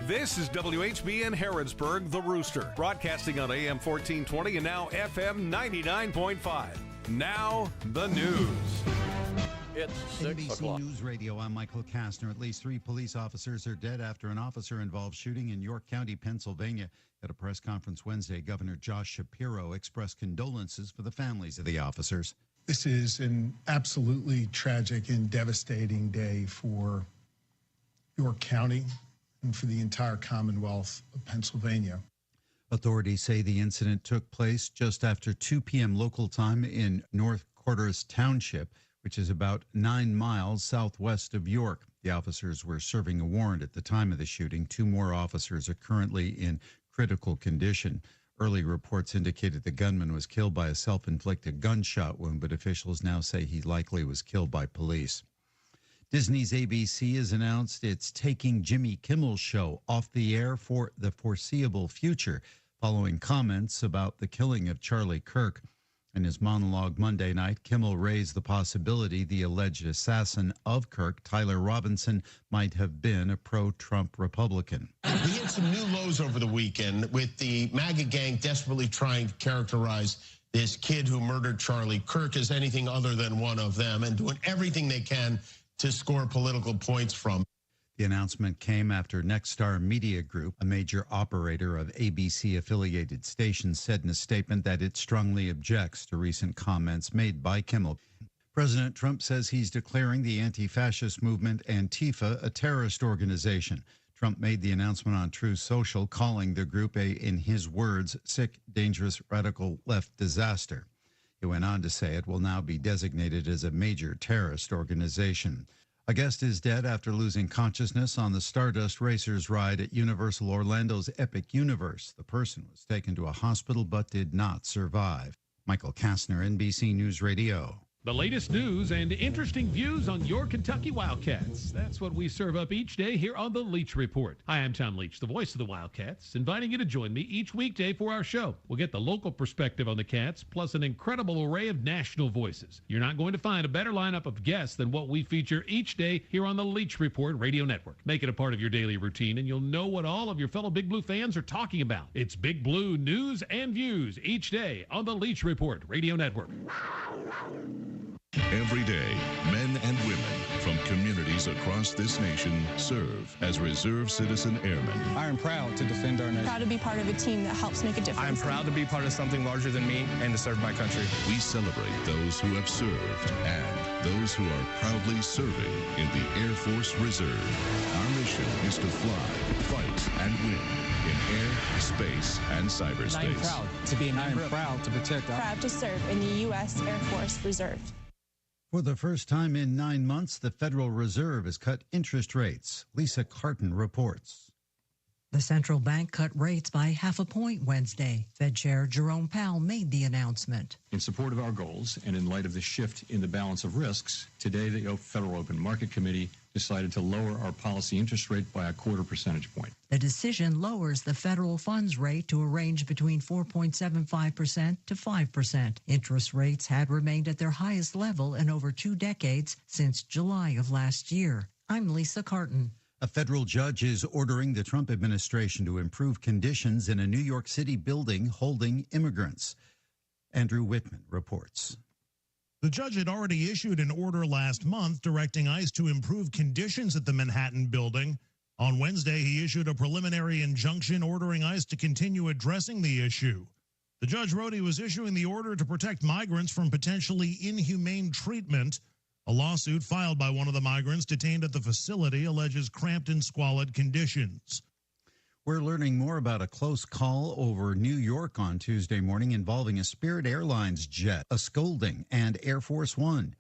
This is WHBN Harrodsburg, The Rooster, broadcasting on AM 1420 and now FM 99.5. Now, the news. It's 6 NBC o'clock. News Radio, I'm Michael Kastner. At least 3 police officers are dead after an officer-involved shooting in York County, Pennsylvania. At a press conference Wednesday, Governor Josh Shapiro expressed condolences for the families of the officers. This is an absolutely tragic and devastating day for York County and for the entire Commonwealth of Pennsylvania. Authorities say the incident took place just after 2 p.m. local time in North Quarters Township, which is about 9 miles southwest of York. The officers were serving a warrant at the time of the shooting. 2 more officers are currently in critical condition. Early reports indicated the gunman was killed by a self-inflicted gunshot wound, but officials now say he likely was killed by police. Disney's ABC has announced it's taking Jimmy Kimmel's show off the air for the foreseeable future, following comments about the killing of Charlie Kirk. In his monologue Monday night, Kimmel raised the possibility the alleged assassin of Kirk, Tyler Robinson, might have been a pro-Trump Republican. We hit some new lows over the weekend with the MAGA gang desperately trying to characterize this kid who murdered Charlie Kirk as anything other than one of them and doing everything they can to score political points from. The announcement came after Nexstar Media Group, a major operator of ABC-affiliated stations, said in a statement that it strongly objects to recent comments made by Kimmel. President Trump says he's declaring the anti-fascist movement Antifa a terrorist organization. Trump made the announcement on Truth Social, calling the group a, in his words, sick, dangerous, radical left disaster. He went on to say it will now be designated as a major terrorist organization. A guest is dead after losing consciousness on the Stardust Racers ride at Universal Orlando's Epic Universe. The person was taken to a hospital but did not survive. Michael Kastner, NBC News Radio. The latest news and interesting views on your Kentucky Wildcats. That's what we serve up each day here on the Leach Report. Hi, I'm Tom Leach, the voice of the Wildcats, inviting you to join me each weekday for our show. We'll get the local perspective on the Cats, plus an incredible array of national voices. You're not going to find a better lineup of guests than what we feature each day here on the Leach Report Radio Network. Make it a part of your daily routine, and you'll know what all of your fellow Big Blue fans are talking about. It's Big Blue news and views each day on the Leach Report Radio Network. Every day, men and women from communities across this nation serve as Reserve Citizen Airmen. I am proud to defend our nation. Proud to be part of a team that helps make a difference. I am proud to be part of something larger than me and to serve my country. We celebrate those who have served and those who are proudly serving in the Air Force Reserve. Our mission is to fly, fight, and win in air, space, and cyberspace. I am proud to be a member. I am proud to protect. Proud to serve in the U.S. Air Force Reserve. For the first time in 9 months, the Federal Reserve has cut interest rates. Lisa Carton reports. The central bank cut rates by 0.5 point Wednesday. Fed Chair Jerome Powell made the announcement. In support of our goals and in light of the shift in the balance of risks, today the Federal Open Market Committee decided to lower our policy interest rate by 0.25 percentage point. The decision lowers the federal funds rate to a range between 4.75% to 5%. Interest rates had remained at their highest level in over 2 decades since July of last year. I'm Lisa Carton. A federal judge is ordering the Trump administration to improve conditions in a New York City building holding immigrants. Andrew Whitman reports. The judge had already issued an order last month directing ICE to improve conditions at the Manhattan building. On Wednesday, he issued a preliminary injunction ordering ICE to continue addressing the issue. The judge wrote he was issuing the order to protect migrants from potentially inhumane treatment. A lawsuit filed by one of the migrants detained at the facility alleges cramped and squalid conditions. We're learning more about a close call over New York on Tuesday morning involving a Spirit Airlines jet, a scolding, and Air Force One.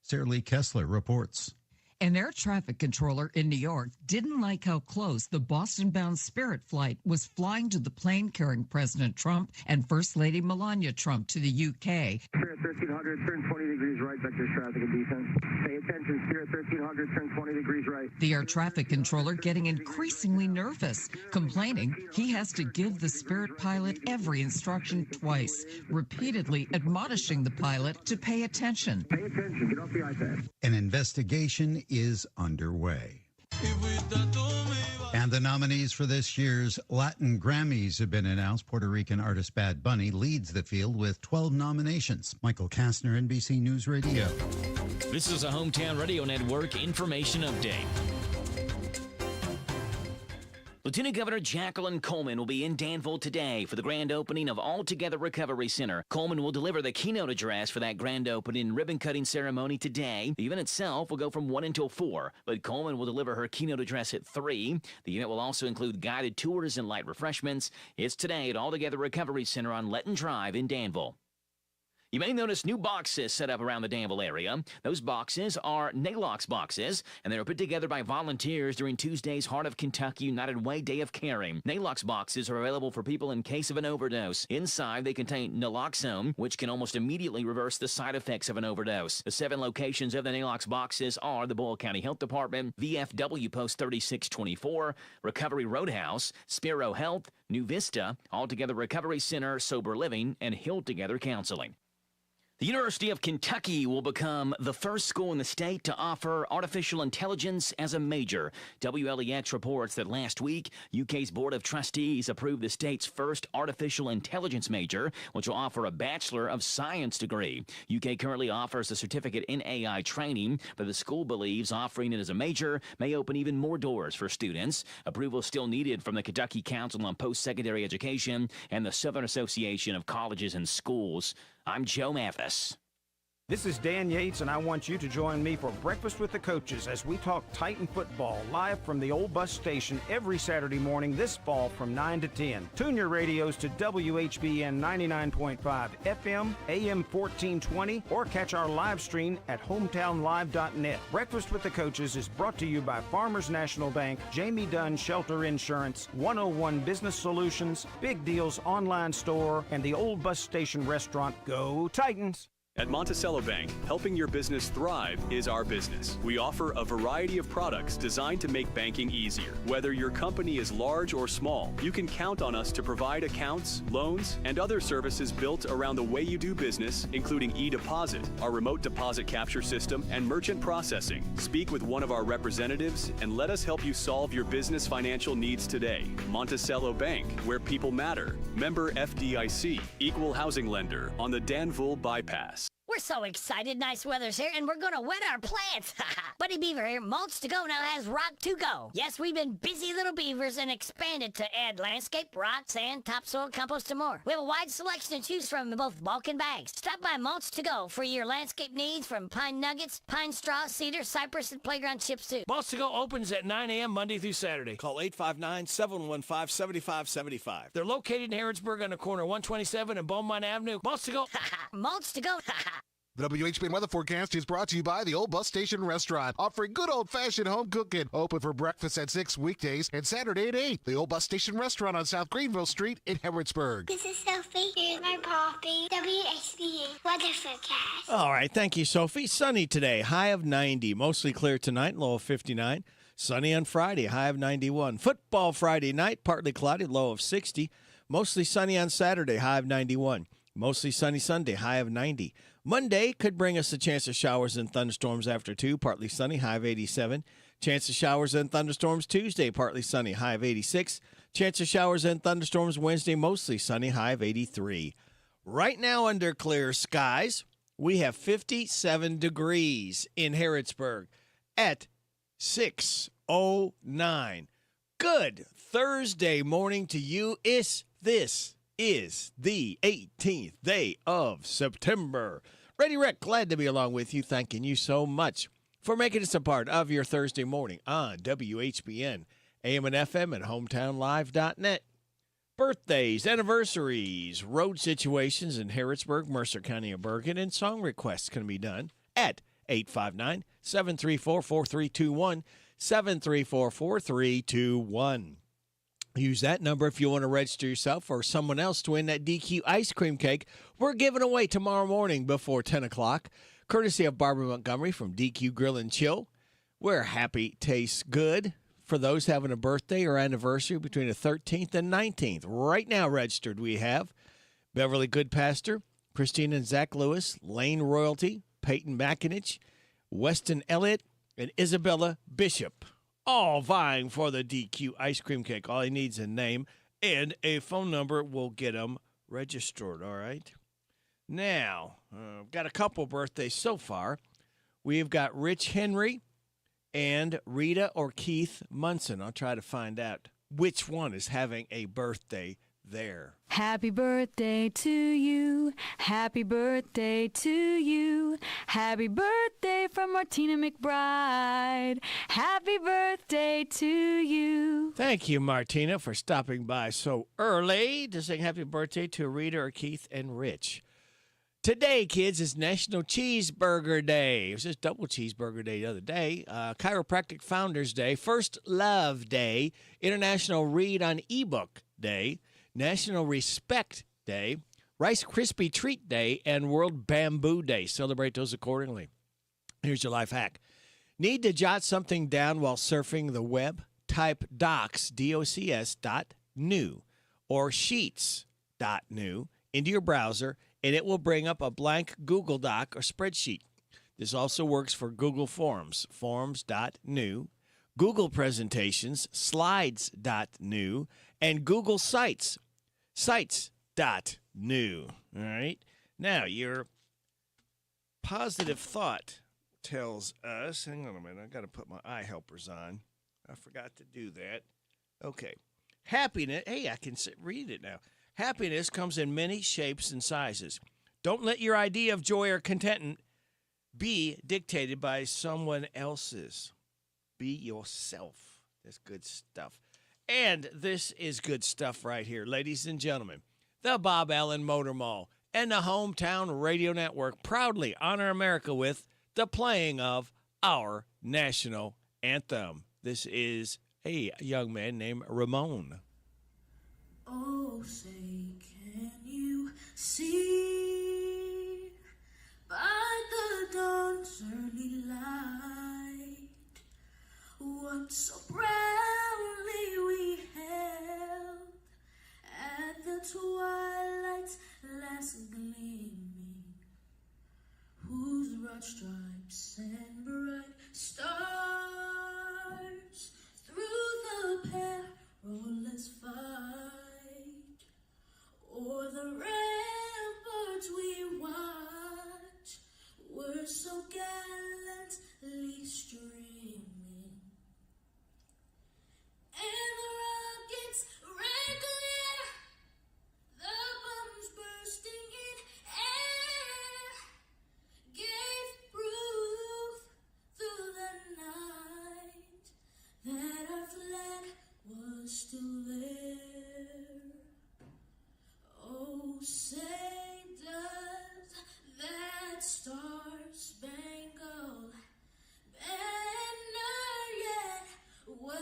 Sarah Lee Kessler reports. An air traffic controller in New York didn't like how close the Boston-bound Spirit flight was flying to the plane carrying President Trump and First Lady Melania Trump to the UK. Spirit 1300, turn 20 degrees right, vector traffic and defense. Pay attention, Spirit 1300, turn 20 degrees right. The air traffic controller getting increasingly nervous, complaining he has to give the Spirit pilot every instruction twice, repeatedly admonishing the pilot to pay attention. Pay attention, get off the iPad. An investigation is underway. And the nominees for this year's Latin Grammys have been announced. Puerto Rican artist Bad Bunny leads the field with 12 nominations. Michael Kastner, NBC News Radio. This is a Hometown Radio Network information update. Lieutenant Governor Jacqueline Coleman will be in Danville today for the grand opening of All Together Recovery Center. Coleman will deliver the keynote address for that grand opening and ribbon-cutting ceremony today. The event itself will go from 1 until 4, but Coleman will deliver her keynote address at 3. The event will also include guided tours and light refreshments. It's today at All Together Recovery Center on Letton Drive in Danville. You may notice new boxes set up around the Danville area. Those boxes are NALOX boxes, and they were put together by volunteers during Tuesday's Heart of Kentucky United Way Day of Caring. NALOX boxes are available for people in case of an overdose. Inside, they contain naloxone, which can almost immediately reverse the side effects of an overdose. The 7 locations of the NALOX boxes are the Boyle County Health Department, VFW Post 3624, Recovery Roadhouse, Spiro Health, New Vista, All Together Recovery Center, Sober Living, and Hill Together Counseling. The University of Kentucky will become the first school in the state to offer artificial intelligence as a major. WLEX reports that last week, UK's Board of Trustees approved the state's first artificial intelligence major, which will offer a Bachelor of Science degree. UK currently offers a certificate in AI training, but the school believes offering it as a major may open even more doors for students. Approval is still needed from the Kentucky Council on Post-Secondary Education and the Southern Association of Colleges and Schools. I'm Joe Mathis. This is Dan Yates, and I want you to join me for Breakfast with the Coaches as we talk Titan football live from the old bus station every Saturday morning this fall from 9 to 10. Tune your radios to WHBN 99.5 FM, AM 1420, or catch our live stream at hometownlive.net. Breakfast with the Coaches is brought to you by Farmers National Bank, Jamie Dunn Shelter Insurance, 101 Business Solutions, Big Deals Online Store, and the old bus station restaurant. Go Titans! At Monticello Bank, helping your business thrive is our business. We offer a variety of products designed to make banking easier. Whether your company is large or small, you can count on us to provide accounts, loans, and other services built around the way you do business, including e-deposit, our remote deposit capture system, and merchant processing. Speak with one of our representatives and let us help you solve your business financial needs today. Monticello Bank, where people matter. Member FDIC, equal housing lender on the Danville Bypass. We're so excited. Nice weather's here, and we're going to wet our plants. Buddy Beaver here, Mulch to Go now has rock to go. Yes, we've been busy little beavers and expanded to add landscape, rock, sand, topsoil, compost, and more. We have a wide selection to choose from in both bulk and bags. Stop by Mulch to Go for your landscape needs from pine nuggets, pine straw, cedar, cypress, and playground chips too. Mulch to Go opens at 9 a.m. Monday through Saturday. Call 859-715-7575. They're located in Harrodsburg on the corner of 127 and Beaumont Avenue. Mulch to Go. Mulch to Go. The WHBN weather forecast is brought to you by the Old Bus Station Restaurant, offering good old-fashioned home cooking. Open for breakfast at 6 weekdays and Saturday at 8. The Old Bus Station Restaurant on South Greenville Street in Harrodsburg. This is Sophie. Here's my coffee. WHBN weather forecast. All right, thank you, Sophie. Sunny today, high of 90. Mostly clear tonight, low of 59. Sunny on Friday, high of 91. Football Friday night, partly cloudy, low of 60. Mostly sunny on Saturday, high of 91. Mostly sunny Sunday, high of 90. Monday could bring us a chance of showers and thunderstorms after 2, partly sunny, high of 87. Chance of showers and thunderstorms Tuesday, partly sunny, high of 86. Chance of showers and thunderstorms Wednesday, mostly sunny, high of 83. Right now under clear skies, we have 57 degrees in Harrodsburg at 6:09. Good Thursday morning to you. This is the 18th day of September. Ready, Rick, glad to be along with you. Thanking you so much for making us a part of your Thursday morning on WHBN, AM and FM, and hometownlive.net. Birthdays, anniversaries, road situations in Harrodsburg, Mercer County, and Bergen, and song requests can be done at 859-734-4321, 734-4321. Use that number if you want to register yourself or someone else to win that DQ ice cream cake we're giving away tomorrow morning before 10 o'clock, courtesy of Barbara Montgomery from DQ Grill and Chill, where happy tastes good for those having a birthday or anniversary between the 13th and 19th. Right now registered we have Beverly Goodpaster, Christine and Zach Lewis, Lane Royalty, Peyton McInich, Weston Elliott, and Isabella Bishop. all vying for the DQ ice cream cake. All he needs is a name and a phone number will get him registered, all right? Now, I've got a couple birthdays so far. We've got Rich Henry and Rita or Keith Munson. I'll try to find out which one is having a birthday there. Happy birthday to you. Happy birthday to you. Happy birthday from Martina McBride. Happy birthday to you. Thank you, Martina, for stopping by so early to sing happy birthday to Rita or Keith and Rich. Today, kids, is National Cheeseburger Day. It was just double cheeseburger day the other day. Chiropractic Founders Day. First Love Day. International Read on eBook Day. National Respect Day. Rice Krispie Treat Day. And World Bamboo Day. Celebrate those accordingly. Here's your life hack. Need to jot something down while surfing the web? Type docs, D-O-C-S, .new or sheets.new into your browser, and it will bring up a blank Google Doc or spreadsheet. This also works for Google Forms, forms.new, Google Presentations, slides.new, and Google Sites, sites.new. All right? Now, your positive thought tells us, hang on a minute, I got to put my eye helpers on. I forgot to do that. Okay. Happiness, hey, I can read it now. Happiness comes in many shapes and sizes. Don't let your idea of joy or contentment be dictated by someone else's. Be yourself. That's good stuff. And this is good stuff right here, ladies and gentlemen. The Bob Allen Motor Mall and the Hometown Radio Network proudly honor America with the playing of our national anthem. This is a young man named Ramon. Oh, say, can you see by the dawn's early light what so proudly we held at the twilight's last gleaming, whose broad stripes and bright stars through the perilous fight o'er the ramparts we watch were so gallantly streaming, and the rockets red glare, the bombs bursting in air, gave proof through the night that our flag was still there. Oh, say does that star-spangled banner yet wave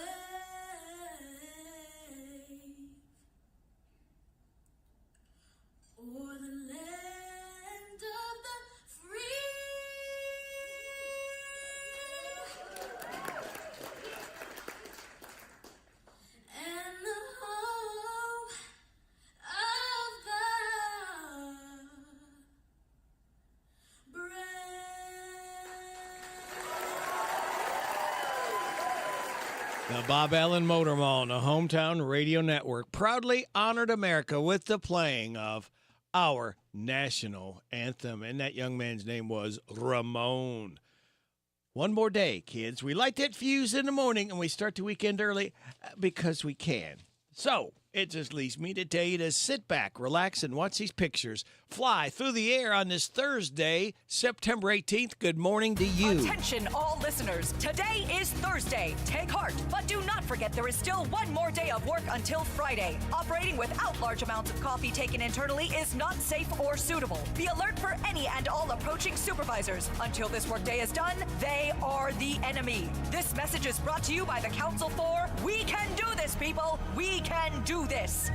o'er the land of the free? And the home of the brave. The Bob Allen Motor Mall and the Hometown Radio Network proudly honored America with the playing of our national anthem. And that young man's name was Ramon. One more day, kids. We light that fuse in the morning and we start the weekend early because we can. So it just leaves me to tell you to sit back, relax, and watch these pictures fly through the air on this Thursday, September 18th. Good morning to you. Attention, all listeners. Today is Thursday. Take heart, but do not forget there is still one more day of work until Friday. Operating without large amounts of coffee taken internally is not safe or suitable. Be alert for any and all approaching supervisors. Until this workday is done, they are the enemy. This message is brought to you by the Council for We Can Do This, people. We can do this.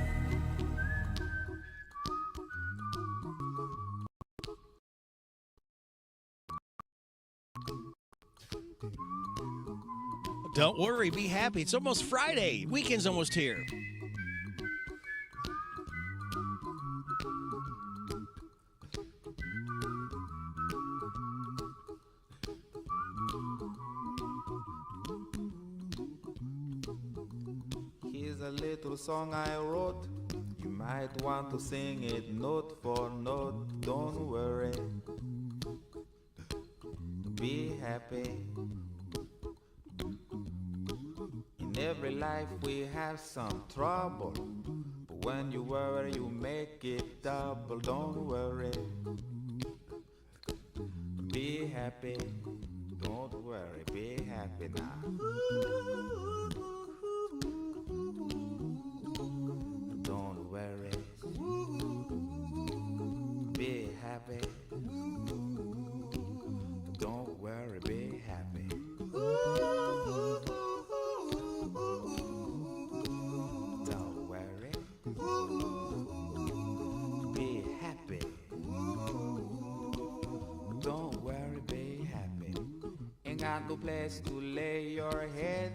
Don't worry, be happy. It's almost Friday. Weekend's almost here. a little song I wrote. You might want to sing it note for note. Don't worry, be happy. In every life we have some trouble, but when you worry you make it double. Don't worry, be happy. Don't worry, be happy now. Don't worry, be happy. Don't worry, be happy. Don't worry, be happy. Don't worry, be happy. Ain't got no place to lay your head.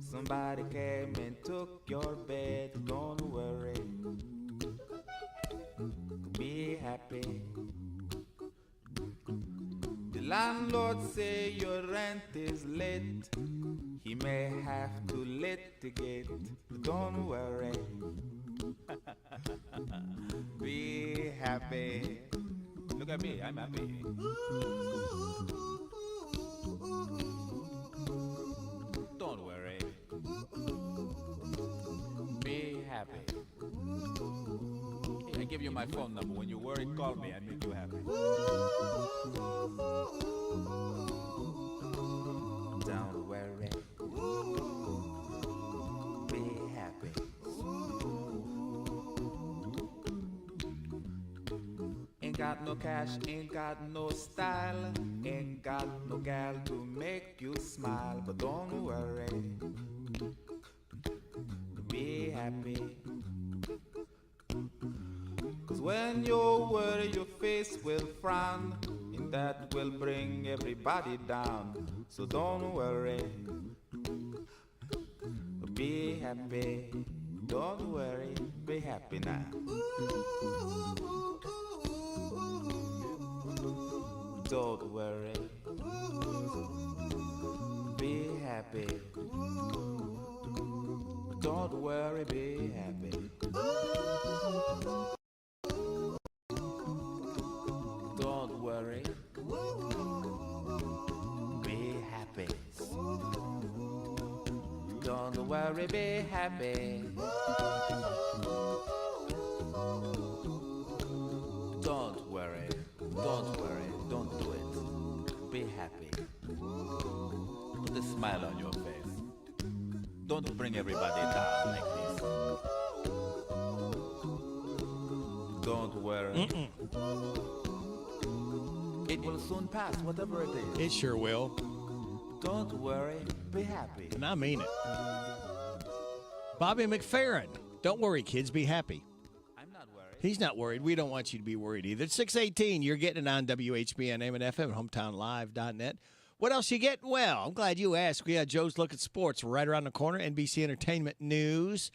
Somebody came and took your bed. Don't worry, be happy. The landlord say your rent is late. He may have to litigate. Don't worry, be happy. Look at me, I'm happy. Don't worry, be happy. I give you my phone number. When you worry, call me. I make you happy. Don't worry, be happy. Ain't got no cash, ain't got no style, ain't got no gal to make you smile. But don't worry, be happy. 'Cause when you worry, your face will frown, and that will bring everybody down. So don't worry, be happy. Don't worry, be happy now. Don't worry, be happy. Don't worry, be happy. Don't worry, be happy. Don't worry, be happy. Don't worry, don't do it. Be happy. Put a smile on your face. Don't bring everybody down like this. Don't worry. It will soon pass, whatever it is. It sure will. Don't worry, be happy. And I mean it. Bobby McFerrin. Don't worry, kids, be happy. I'm not worried. He's not worried. We don't want you to be worried either. It's 6:18. You're getting it on WHBN, AM and FM, and HometownLive.net. What else you get? Well, I'm glad you asked. We got Joe's Look at Sports right around the corner, NBC Entertainment News.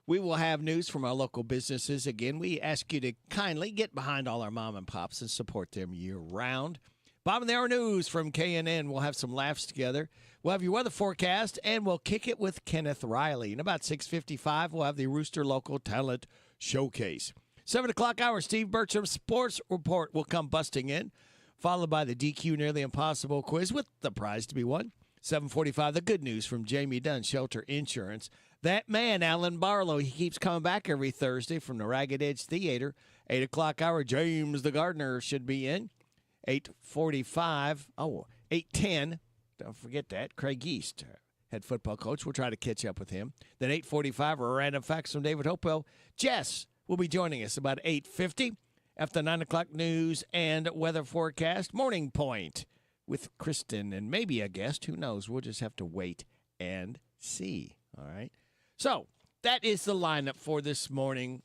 We will have news from our local businesses. Again, we ask you to kindly get behind all our mom and pops and support them year-round. Bottom of the hour news from KNN. We'll have some laughs together. We'll have your weather forecast, and we'll kick it with Kenneth Riley. In about 6:55, we'll have the Rooster Local Talent Showcase. 7 o'clock hour, Steve Bertram's Sports Report will come busting in, followed by the DQ Nearly Impossible quiz with the prize to be won. 7:45, the good news from Jamie Dunn, Shelter Insurance. That man, Alan Barlow, he keeps coming back every Thursday from the Ragged Edge Theater. 8 o'clock hour, James the Gardener should be in. 8:45, 8:10, don't forget that, Craig East, head football coach. We'll try to catch up with him. Then 8:45, a random facts from David Hopewell. Jess will be joining us about 8:50. After 9 o'clock news and weather forecast, Morning Point with Kristen and maybe a guest. Who knows? We'll just have to wait and see. All right. So that is the lineup for this morning.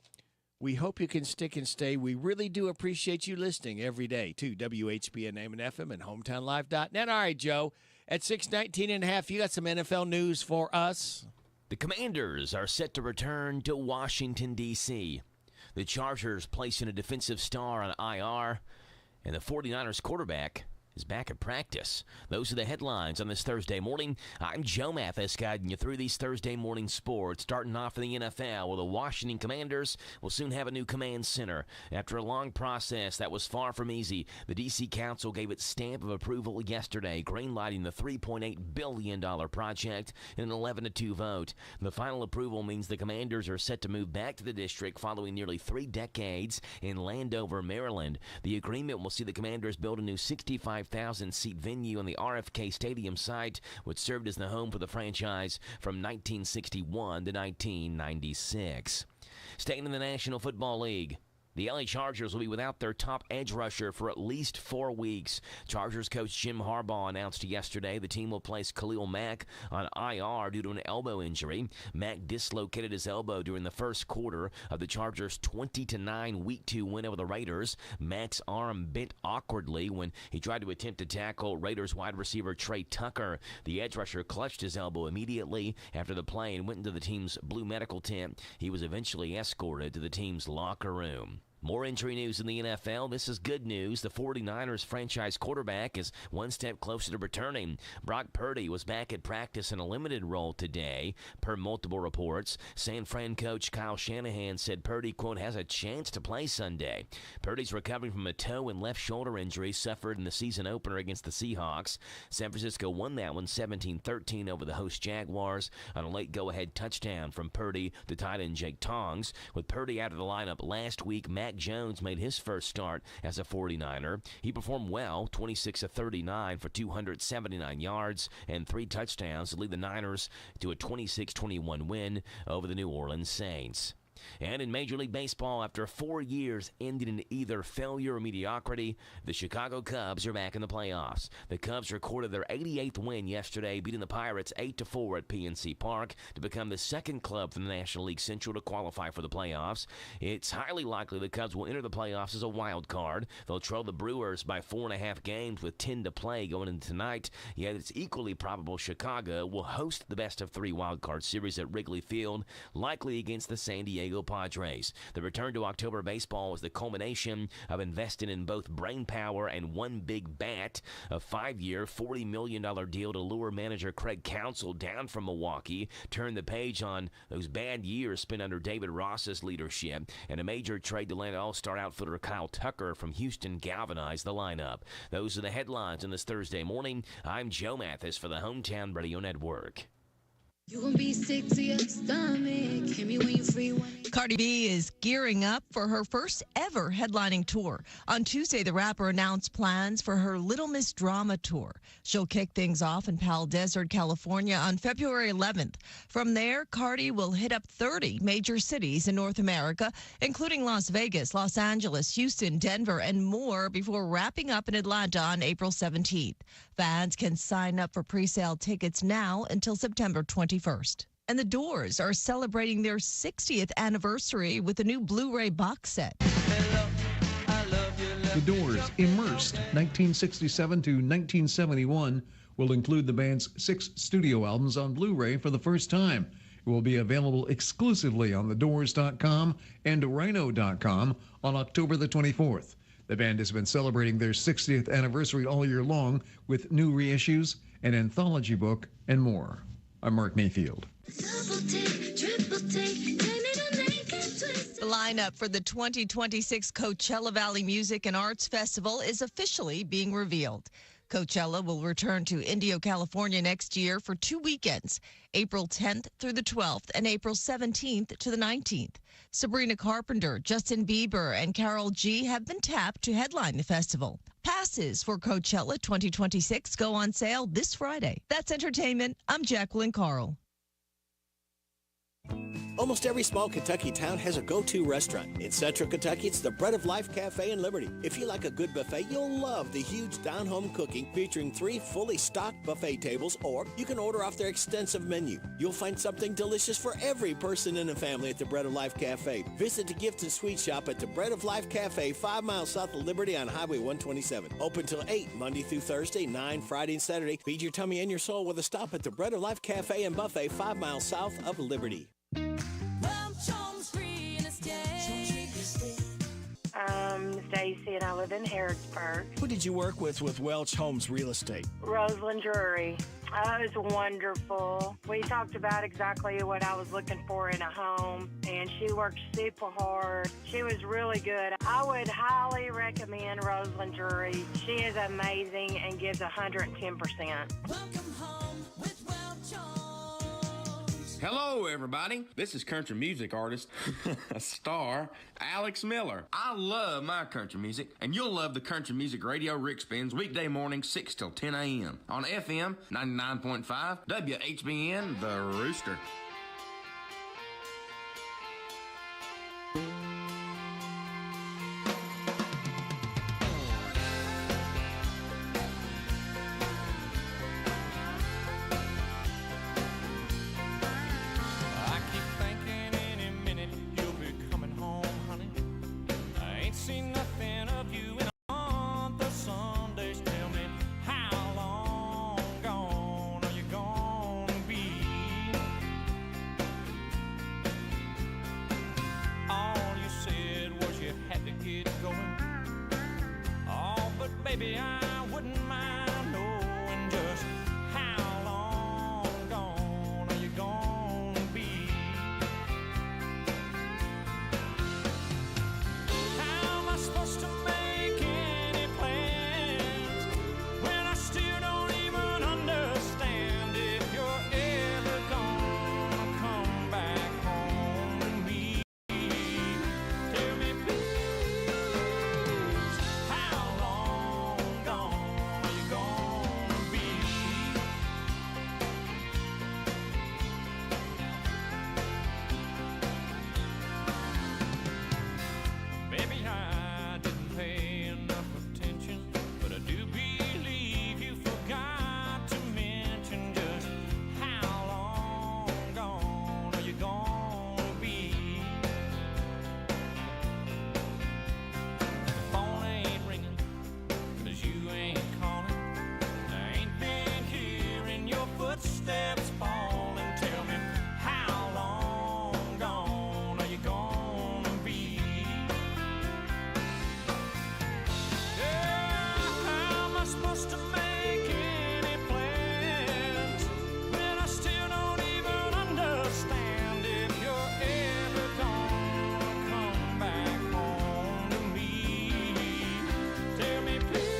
We hope you can stick and stay. We really do appreciate you listening every day to WHBN, AM and FM, and HometownLive.net. All right, Joe, at 6:19 and a half, you got some NFL news for us. The Commanders are set to return to Washington, D.C. The Chargers placing a defensive star on IR, and the 49ers quarterback is back at practice. Those are the headlines on this Thursday morning. I'm Joe Mathis, guiding you through these Thursday morning sports. Starting off in the NFL, where the Washington Commanders will soon have a new command center. After a long process that was far from easy, the D.C. Council gave its stamp of approval yesterday, greenlighting the $3.8 billion project in an 11-2 vote. The final approval means the Commanders are set to move back to the district following nearly 3 decades in Landover, Maryland. The agreement will see the Commanders build a new 65,000-seat venue on the RFK Stadium site, which served as the home for the franchise from 1961 to 1996. Staying in the National Football League, the LA Chargers will be without their top edge rusher for at least 4 weeks. Chargers coach Jim Harbaugh announced yesterday the team will place Khalil Mack on IR due to an elbow injury. Mack dislocated his elbow during the first quarter of the Chargers' 20-9 Week 2 win over the Raiders. Mack's arm bent awkwardly when he tried to attempt to tackle Raiders wide receiver Trey Tucker. The edge rusher clutched his elbow immediately after the play and went into the team's blue medical tent. He was eventually escorted to the team's locker room. More injury news in the NFL. This is good news. The 49ers franchise quarterback is one step closer to returning. Brock Purdy was back at practice in a limited role today, per multiple reports. San Fran coach Kyle Shanahan said Purdy, quote, has a chance to play Sunday. Purdy's recovering from a toe and left shoulder injury suffered in the season opener against the Seahawks. San Francisco won that one 17-13 over the host Jaguars on a late go-ahead touchdown from Purdy to tight end Jake Tongs. With Purdy out of the lineup last week, Mac Jones made his first start as a 49er. He performed well, 26 of 39 for 279 yards and 3 touchdowns to lead the Niners to a 26-21 win over the New Orleans Saints. And in Major League Baseball, after 4 years ending in either failure or mediocrity, the Chicago Cubs are back in the playoffs. The Cubs recorded their 88th win yesterday, beating the Pirates 8-4 at PNC Park to become the second club from the National League Central to qualify for the playoffs. It's highly likely the Cubs will enter the playoffs as a wild card. They'll trail the Brewers by 4.5 games with 10 to play going into tonight, yet it's equally probable Chicago will host the best-of-3 wild card series at Wrigley Field, likely against the San Diego Padres. The return to October baseball was the culmination of investing in both brain power and one big bat. A 5-year, $40 million deal to lure manager Craig Counsell down from Milwaukee, turned the page on those bad years spent under David Ross's leadership, and a major trade to land all-star outfielder Kyle Tucker from Houston galvanized the lineup. Those are the headlines on this Thursday morning. I'm Joe Mathis for the Hometown Radio Network. You gon' be sick to your stomach. Hit me when you free. Cardi B is gearing up for her first ever headlining tour. On Tuesday, the rapper announced plans for her Little Miss Drama tour. She'll kick things off in Pal Desert, California on February 11th. From there, Cardi will hit up 30 major cities in North America, including Las Vegas, Los Angeles, Houston, Denver, and more before wrapping up in Atlanta on April 17th. Fans can sign up for pre-sale tickets now until September 21st. And the Doors are celebrating their 60th anniversary with a new Blu-ray box set. The Doors, Immersed, 1967 to 1971, will include the band's 6 studio albums on Blu-ray for the first time. It will be available exclusively on thedoors.com and rhino.com on October the 24th. The band has been celebrating their 60th anniversary all year long with new reissues, an anthology book, and more. I'm Mark Mayfield. The lineup for the 2026 Coachella Valley Music and Arts Festival is officially being revealed. Coachella will return to Indio, California next year for 2 weekends, April 10th through the 12th and April 17th to the 19th. Sabrina Carpenter, Justin Bieber, and Karol G have been tapped to headline the festival. Passes for Coachella 2026 go on sale this Friday. That's entertainment. I'm Jacqueline Carl. Almost every small Kentucky town has a go-to restaurant. In Central Kentucky, it's the Bread of Life Cafe in Liberty. If you like a good buffet, you'll love the huge down-home cooking featuring 3 fully stocked buffet tables, or you can order off their extensive menu. You'll find something delicious for every person in the family at the Bread of Life Cafe. Visit the gift and sweet shop at the Bread of Life Cafe, 5 miles south of Liberty on Highway 127. Open till 8, Monday through Thursday, 9 Friday and Saturday. Feed your tummy and your soul with a stop at the Bread of Life Cafe and Buffet, 5 miles south of Liberty. Mistake Stacy, and I live in Harrodsburg. Who did you work with Welch Homes Real Estate? Rosalind Drury. Oh, it was wonderful. We talked about exactly what I was looking for in a home, and she worked super hard. She was really good. I would highly recommend Rosalind Drury. She is amazing and gives 110%. Hello, everybody. This is country music artist, star, Alex Miller. I love my country music, and you'll love the country music radio Rick spins weekday morning 6 till 10 a.m. on FM 99.5 WHBN, The Rooster. Baby, I wouldn't mind knowing just how long gone are you gonna be? How am I supposed to make any plans when I still don't even understand if you're ever gonna come back home to me? Tell me, please. Steps falling, tell me how long gone are you gonna be? Yeah, how am I supposed to make any plans when I still don't even understand if you're ever gonna come back home to me? Tell me, please.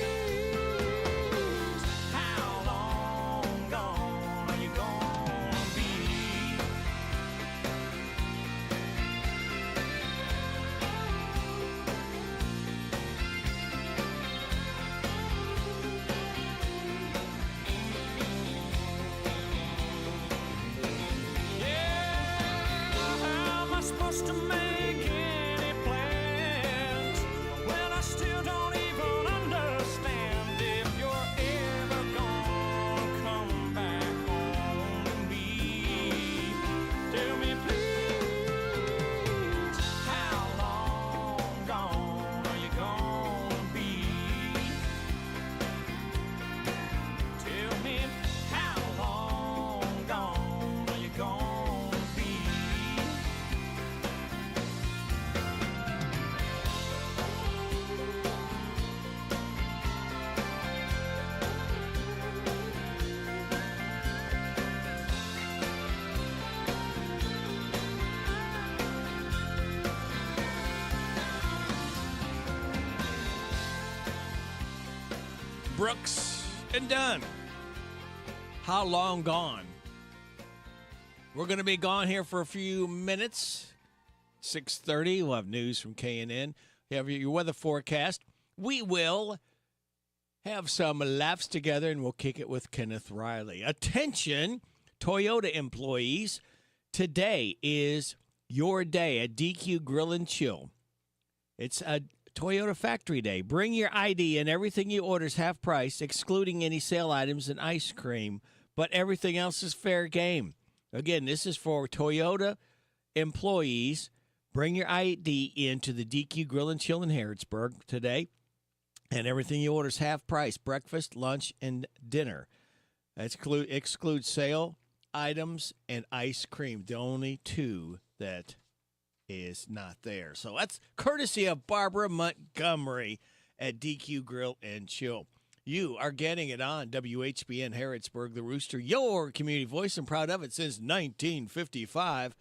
Supposed to make any plans when I still don't even understand if you're ever gonna come back home to me? Tell me, please, how long gone are you gonna be? Tell me, how long gone are you gonna be? Brooks and Dunn. How long gone? We're going to be gone here for a few minutes. 6:30. We'll have news from KNN. You have your weather forecast. We will have some laughs together, and we'll kick it with Kenneth Riley. Attention, Toyota employees. Today is your day at DQ Grill and Chill. It's a Toyota Factory Day. Bring your ID and everything you order is half price, excluding any sale items and ice cream. But everything else is fair game. Again, this is for Toyota employees. Bring your ID into the DQ Grill and Chill in Harrodsburg today. And everything you order is half price. Breakfast, lunch, and dinner. That excludes sale items and ice cream. The only two that is not there. So that's courtesy of Barbara Montgomery at DQ Grill and Chill. You are getting it on WHBN Harrodsburg, the Rooster, your community voice, and proud of it since 1955.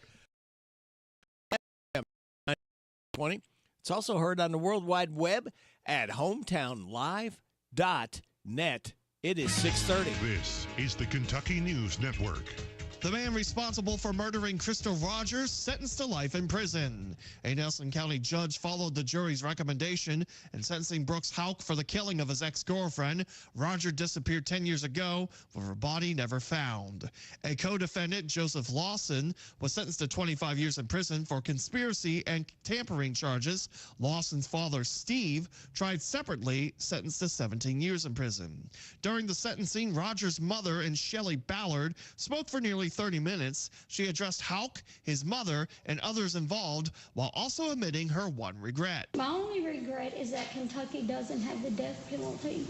It's also heard on the World Wide Web at hometownlive.net. It is 6:30. This is the Kentucky News Network. The man responsible for murdering Crystal Rogers sentenced to life in prison. A Nelson County judge followed the jury's recommendation in sentencing Brooks Houck for the killing of his ex-girlfriend. Roger disappeared 10 years ago, with her body never found. A co-defendant, Joseph Lawson, was sentenced to 25 years in prison for conspiracy and tampering charges. Lawson's father, Steve, tried separately, sentenced to 17 years in prison. During the sentencing, Roger's mother and Shelley Ballard spoke for nearly 30 minutes. She addressed Houck, his mother, and others involved, while also admitting her one regret. My only regret is that Kentucky doesn't have the death penalty.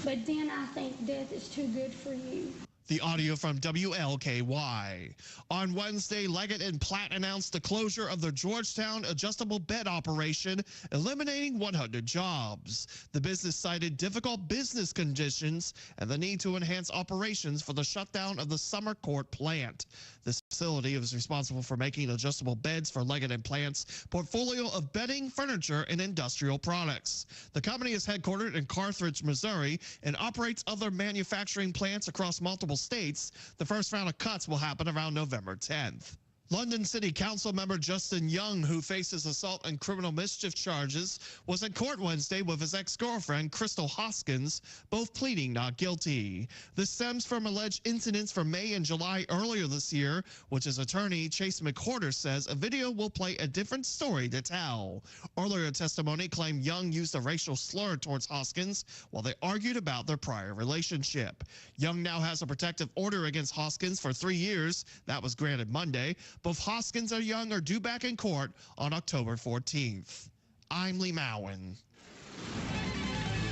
But then I think death is too good for you. The audio from WLKY. On Wednesday, Leggett & Platt announced the closure of the Georgetown adjustable bed operation, eliminating 100 jobs. The business cited difficult business conditions and the need to enhance operations for the shutdown of the Summer Court plant. This facility is responsible for making adjustable beds for Leggett & Platt's portfolio of bedding, furniture, and industrial products. The company is headquartered in Carthage, Missouri, and operates other manufacturing plants across multiple states. The first round of cuts will happen around November 10th. London City Council member Justin Young, who faces assault and criminal mischief charges, was in court Wednesday with his ex-girlfriend, Crystal Hoskins, both pleading not guilty. This stems from alleged incidents from May and July earlier this year, which his attorney, Chase McWhorter, says a video will play a different story to tell. Earlier testimony claimed Young used a racial slur towards Hoskins while they argued about their prior relationship. Young now has a protective order against Hoskins for 3 years. That was granted Monday. Both Hoskins and Young are due back in court on October 14th. I'm Lee Mowen.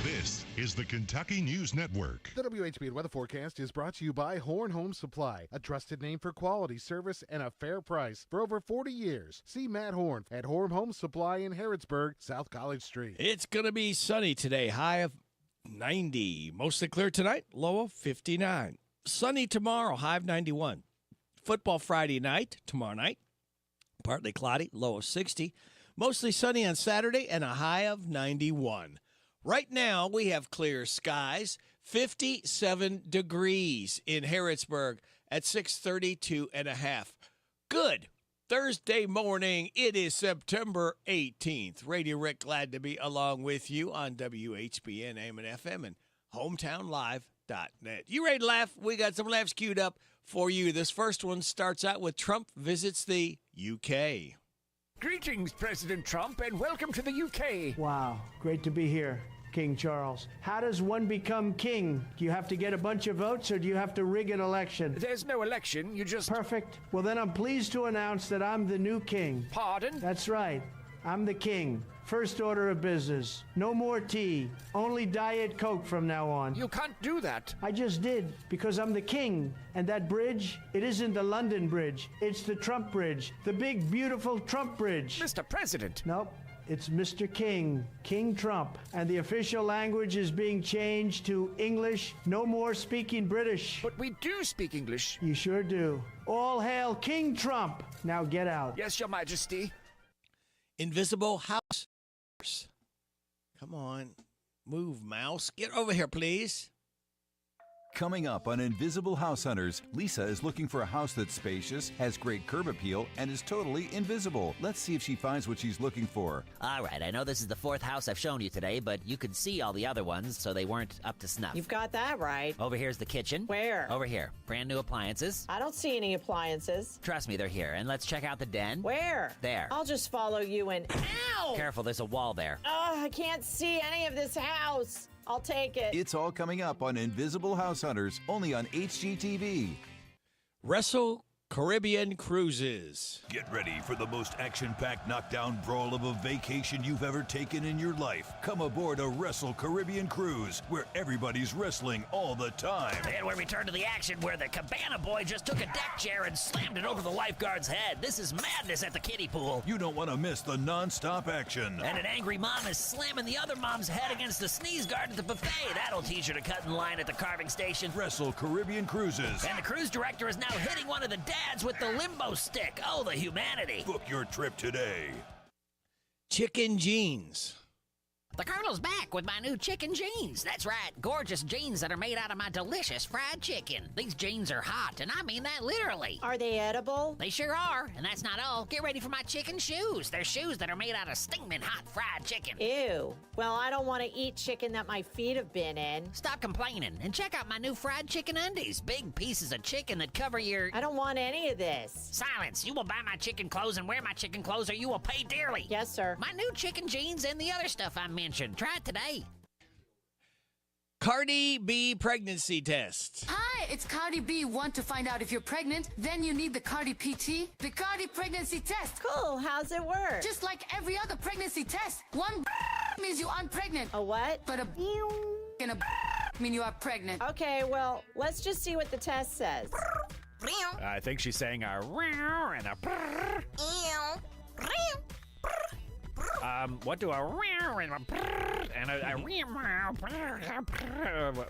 This is the Kentucky News Network. The WHBN weather forecast is brought to you by Horn Home Supply, a trusted name for quality service and a fair price for over 40 years. See Matt Horn at Horn Home Supply in Harrodsburg, South College Street. It's going to be sunny today, high of 90. Mostly clear tonight, low of 59. Sunny tomorrow, high of 91. Football Friday night, tomorrow night, partly cloudy, low of 60. Mostly sunny on Saturday and a high of 91. Right now, we have clear skies, 57 degrees in Harrodsburg at 6:32.5. Good. Thursday morning, it is September 18th. Radio Rick, glad to be along with you on WHBN, AM and FM, and hometownlive.net. You ready to laugh? We got some laughs queued up for you. This first one starts out with Trump visits the UK. Greetings, President Trump, and welcome to the UK. Wow, great to be here, King Charles. How does one become king? Do you have to get a bunch of votes, or do you have to rig an election? There's no election, you just... Perfect. Well, then I'm pleased to announce that I'm the new king. Pardon? That's right. I'm the king. First order of business. No more tea. Only Diet Coke from now on. You can't do that. I just did, because I'm the king. And that bridge, it isn't the London Bridge. It's the Trump Bridge. The big, beautiful Trump Bridge. Mr. President. Nope. It's Mr. King, King Trump. And the official language is being changed to English. No more speaking British. But we do speak English. You sure do. All hail King Trump. Now get out. Yes, Your Majesty. Invisible house. Come on. Move, mouse. Get over here, please. Coming up on Invisible House Hunters, Lisa is looking for a house that's spacious, has great curb appeal, and is totally invisible. Let's see if she finds what she's looking for. All right, I know this is the fourth house I've shown you today, but you could see all the other ones, so they weren't up to snuff. You've got that right. Over here's the kitchen. Where? Over here. Brand new appliances. I don't see any appliances. Trust me, they're here. And let's check out the den. Where? There. I'll just follow you and... Ow! Careful, there's a wall there. I can't see any of this house. I'll take it. It's all coming up on Invisible House Hunters, only on HGTV. Wrestle Caribbean Cruises. Get ready for the most action-packed knockdown brawl of a vacation you've ever taken in your life. Come aboard a Wrestle Caribbean Cruise, where everybody's wrestling all the time. And we return to the action where the Cabana Boy just took a deck chair and slammed it over the lifeguard's head. This is madness at the kiddie pool. You don't want to miss the non-stop action. And an angry mom is slamming the other mom's head against the sneeze guard at the buffet. That'll teach her to cut in line at the carving station. Wrestle Caribbean Cruises. And the cruise director is now hitting one of the dads with the limbo stick. Oh, the humanity. Book your trip today. Chicken Jeans. The Colonel's back with my new chicken jeans. That's right, gorgeous jeans that are made out of my delicious fried chicken. These jeans are hot, and I mean that literally. Are they edible? They sure are, and that's not all. Get ready for my chicken shoes. They're shoes that are made out of steaming hot fried chicken. Ew. Well, I don't want to eat chicken that my feet have been in. Stop complaining and check out my new fried chicken undies. Big pieces of chicken that cover your... I don't want any of this. Silence. You will buy my chicken clothes and wear my chicken clothes or you will pay dearly. Yes, sir. My new chicken jeans and the other stuff I mentioned. Try it today. Cardi B pregnancy test. Hi, it's Cardi B. Want to find out if you're pregnant? Then you need the Cardi PT, the Cardi pregnancy test. Cool. How's it work? Just like every other pregnancy test. One means you aren't pregnant. A what? But a and a mean you are pregnant. Okay, well, let's just see what the test says. I think she's saying a and a what do a and a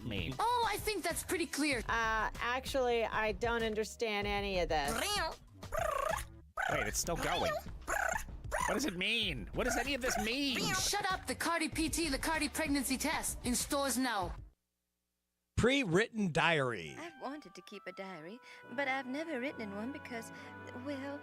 mean? Oh, I think that's pretty clear. Actually, I don't understand any of this. Wait, it's still going. What does it mean? What does any of this mean? Shut up, the Cardi PT, the Cardi pregnancy test. In stores now. Pre-written diary. I've wanted to keep a diary, but I've never written in one because, well,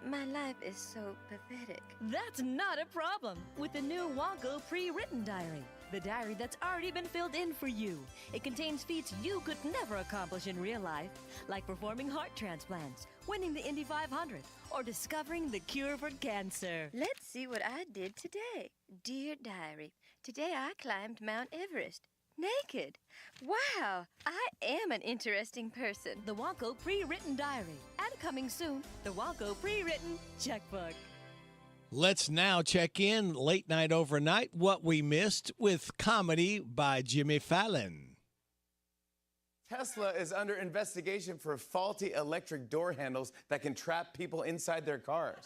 my life is so pathetic. That's not a problem with the new Wonko pre-written diary. The diary that's already been filled in for you. It contains feats you could never accomplish in real life, like performing heart transplants, winning the Indy 500, or discovering the cure for cancer. Let's see what I did today. Dear diary, today I climbed Mount Everest. Naked. Wow, I am an interesting person. The Wonko pre-written diary. And coming soon, the Wonko pre-written checkbook. Let's now check in late night overnight, what we missed with comedy by Jimmy Fallon. Tesla is under investigation for faulty electric door handles that can trap people inside their cars.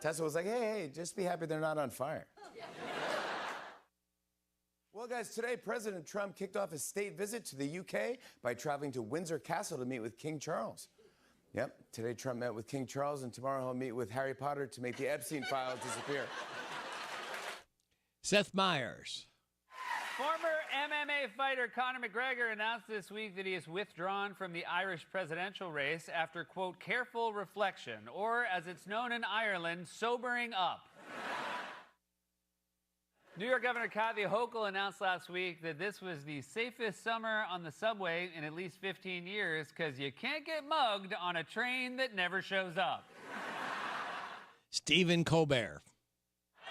Tesla was like, hey, just be happy they're not on fire. Well, guys, today President Trump kicked off his state visit to the UK by traveling to Windsor Castle to meet with King Charles. Yep, today Trump met with King Charles, and tomorrow he'll meet with Harry Potter to make the Epstein files disappear. Seth Meyers. Former MMA fighter Conor McGregor announced this week that he is withdrawn from the Irish presidential race after, quote, careful reflection, or as it's known in Ireland, sobering up. New York Governor Kathy Hochul announced last week that this was the safest summer on the subway in at least 15 years because you can't get mugged on a train that never shows up. Stephen Colbert.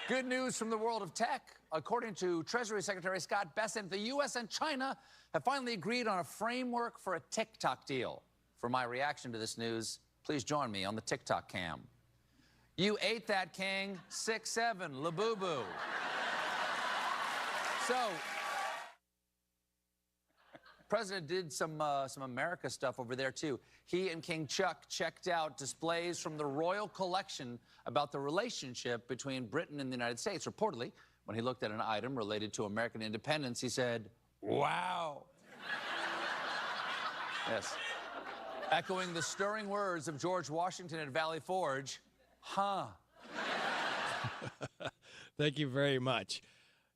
Good news from the world of tech. According to Treasury Secretary Scott Bessent, the U.S. and China have finally agreed on a framework for a TikTok deal. For my reaction to this news, please join me on the TikTok cam. You ate that, King. 6'7", Labubu. So, President did some America stuff over there, too. He and King Chuck checked out displays from the royal collection about the relationship between Britain and the United States. Reportedly, when he looked at an item related to American independence, he said, wow. Yes. Echoing the stirring words of George Washington at Valley Forge, huh. Thank you very much.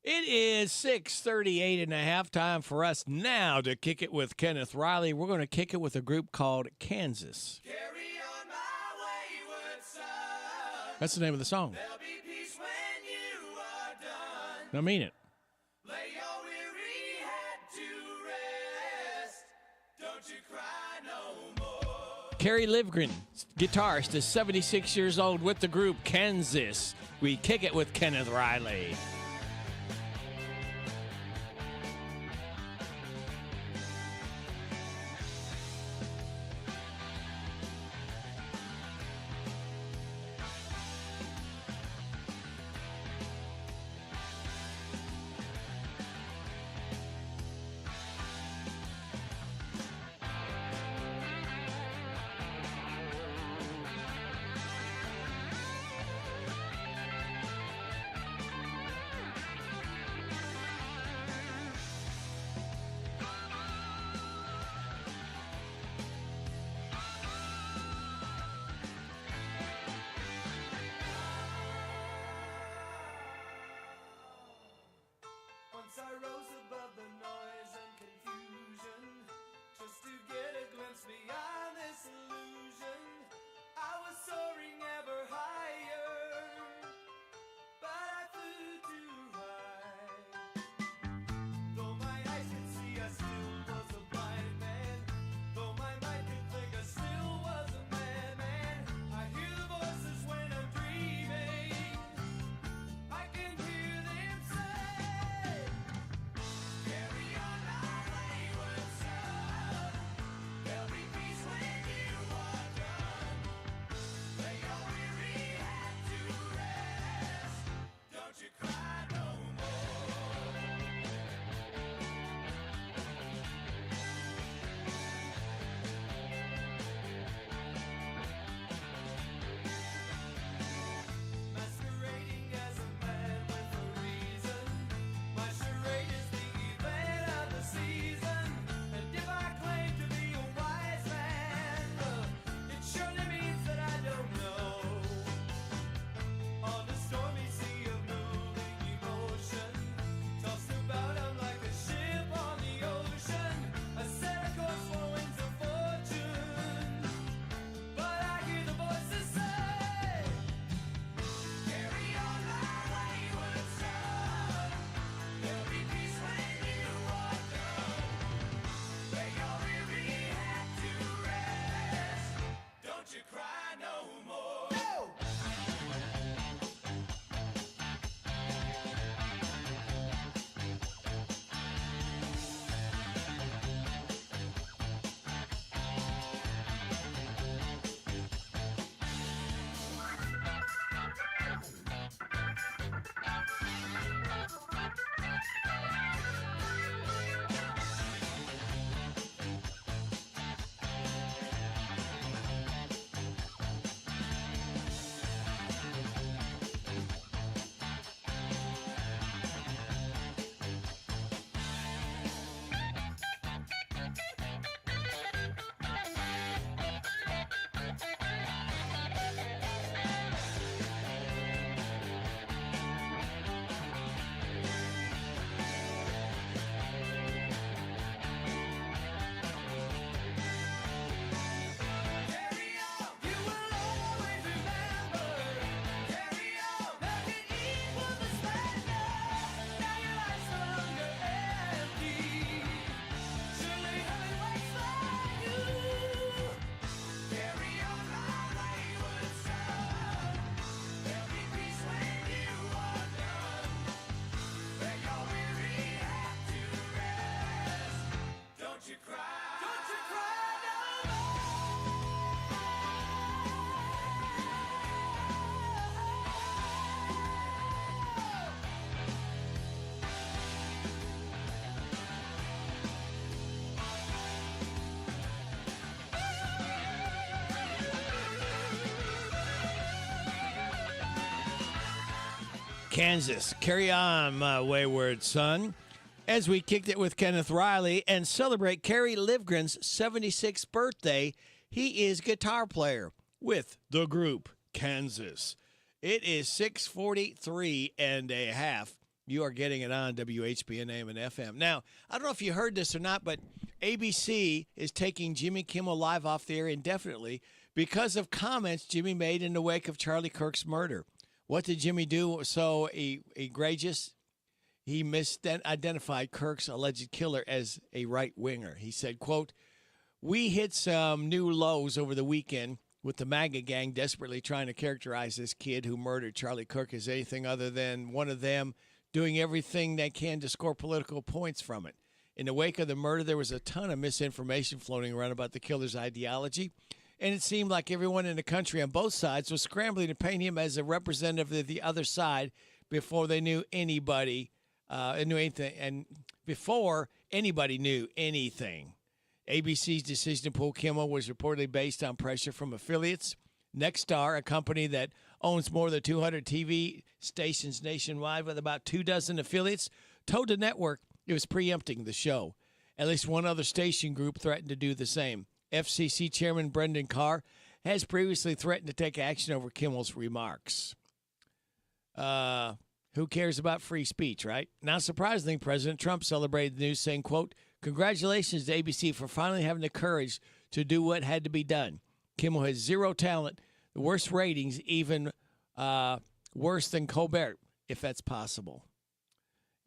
It is 6:38 and a half, time for us now to kick it with Kenneth Riley. We're going to kick it with a group called Kansas. Carry on my wayward son. That's the name of the song. There'll be peace when you are done. I mean it. Lay your weary head to rest. Don't you cry no more. Kerry Livgren, guitarist, is 76 years old with the group Kansas. We kick it with Kenneth Riley. you cry. Don't you cry no more. Kansas, carry on, my wayward son, as we kicked it with Kenneth Riley and celebrate Kerry Livgren's 76th birthday. He is guitar player with the group Kansas. It is 6:43 and a half. You are getting it on WHBN AM and FM. Now, I don't know if you heard this or not, but ABC is taking Jimmy Kimmel Live off the air indefinitely because of comments Jimmy made in the wake of Charlie Kirk's murder. What did Jimmy do so egregious? He misidentified Kirk's alleged killer as a right-winger. He said, quote, "We hit some new lows over the weekend with the MAGA gang desperately trying to characterize this kid who murdered Charlie Kirk as anything other than one of them doing everything they can to score political points from it. In the wake of the murder, there was a ton of misinformation floating around about the killer's ideology, and it seemed like everyone in the country on both sides was scrambling to paint him as a representative of the other side before they knew anybody knew anything, and before anybody knew anything. ABC's decision to pull Kimmel was reportedly based on pressure from affiliates. Nexstar, a company that owns more than 200 TV stations nationwide with about 24 affiliates, told the network it was preempting the show. At least one other station group threatened to do the same. FCC Chairman Brendan Carr has previously threatened to take action over Kimmel's remarks. Who cares about free speech, right? Now, surprisingly, President Trump celebrated the news saying, quote, "Congratulations to ABC for finally having the courage to do what had to be done. Kimmel has zero talent, the worst ratings, even worse than Colbert, if that's possible."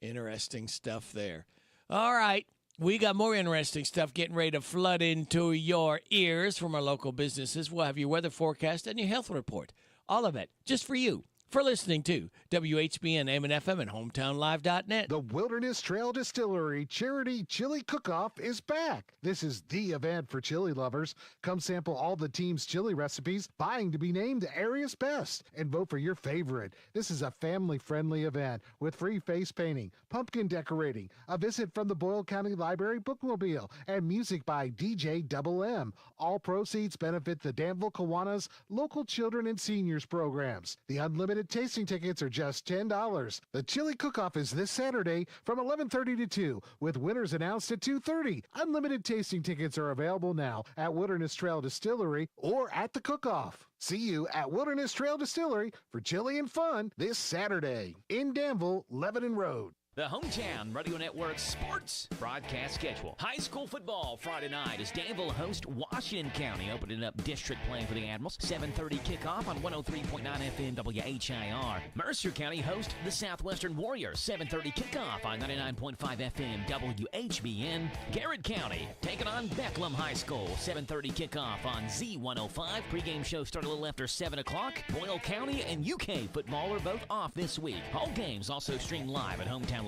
Interesting stuff there. All right. We got more interesting stuff getting ready to flood into your ears from our local businesses. We'll have your weather forecast and your health report. All of it just for you. For listening to WHBN AM and FM and HometownLive.net. The Wilderness Trail Distillery Charity Chili Cook-Off is back. This is the event for chili lovers. Come sample all the team's chili recipes, vying to be named the area's best, and vote for your favorite. This is a family-friendly event with free face painting, pumpkin decorating, a visit from the Boyle County Library Bookmobile, and music by DJ Double M. All proceeds benefit the Danville Kiwanis local children and seniors programs. The unlimited tasting tickets are just $10. The Chili Cook-Off is this Saturday from 11:30 to 2, with winners announced at 2:30. Unlimited tasting tickets are available now at Wilderness Trail Distillery or at the Cook-Off. See you at Wilderness Trail Distillery for chili and fun this Saturday in Danville, Lebanon Road. The Hometown Radio Network Sports broadcast schedule. High school football Friday night as Danville host Washington County, opening up district play for the Admirals. 7:30 kickoff on 103.9 FM WHIR. Mercer County host the Southwestern Warriors. 7:30 kickoff on 99.5 FM WHBN. Garrett County taking on Becklem High School. 7:30 kickoff on Z105. Pre-game show start a little after 7 o'clock. Boyle County and UK football are both off this week. All games also streamed live at HometownLive.net.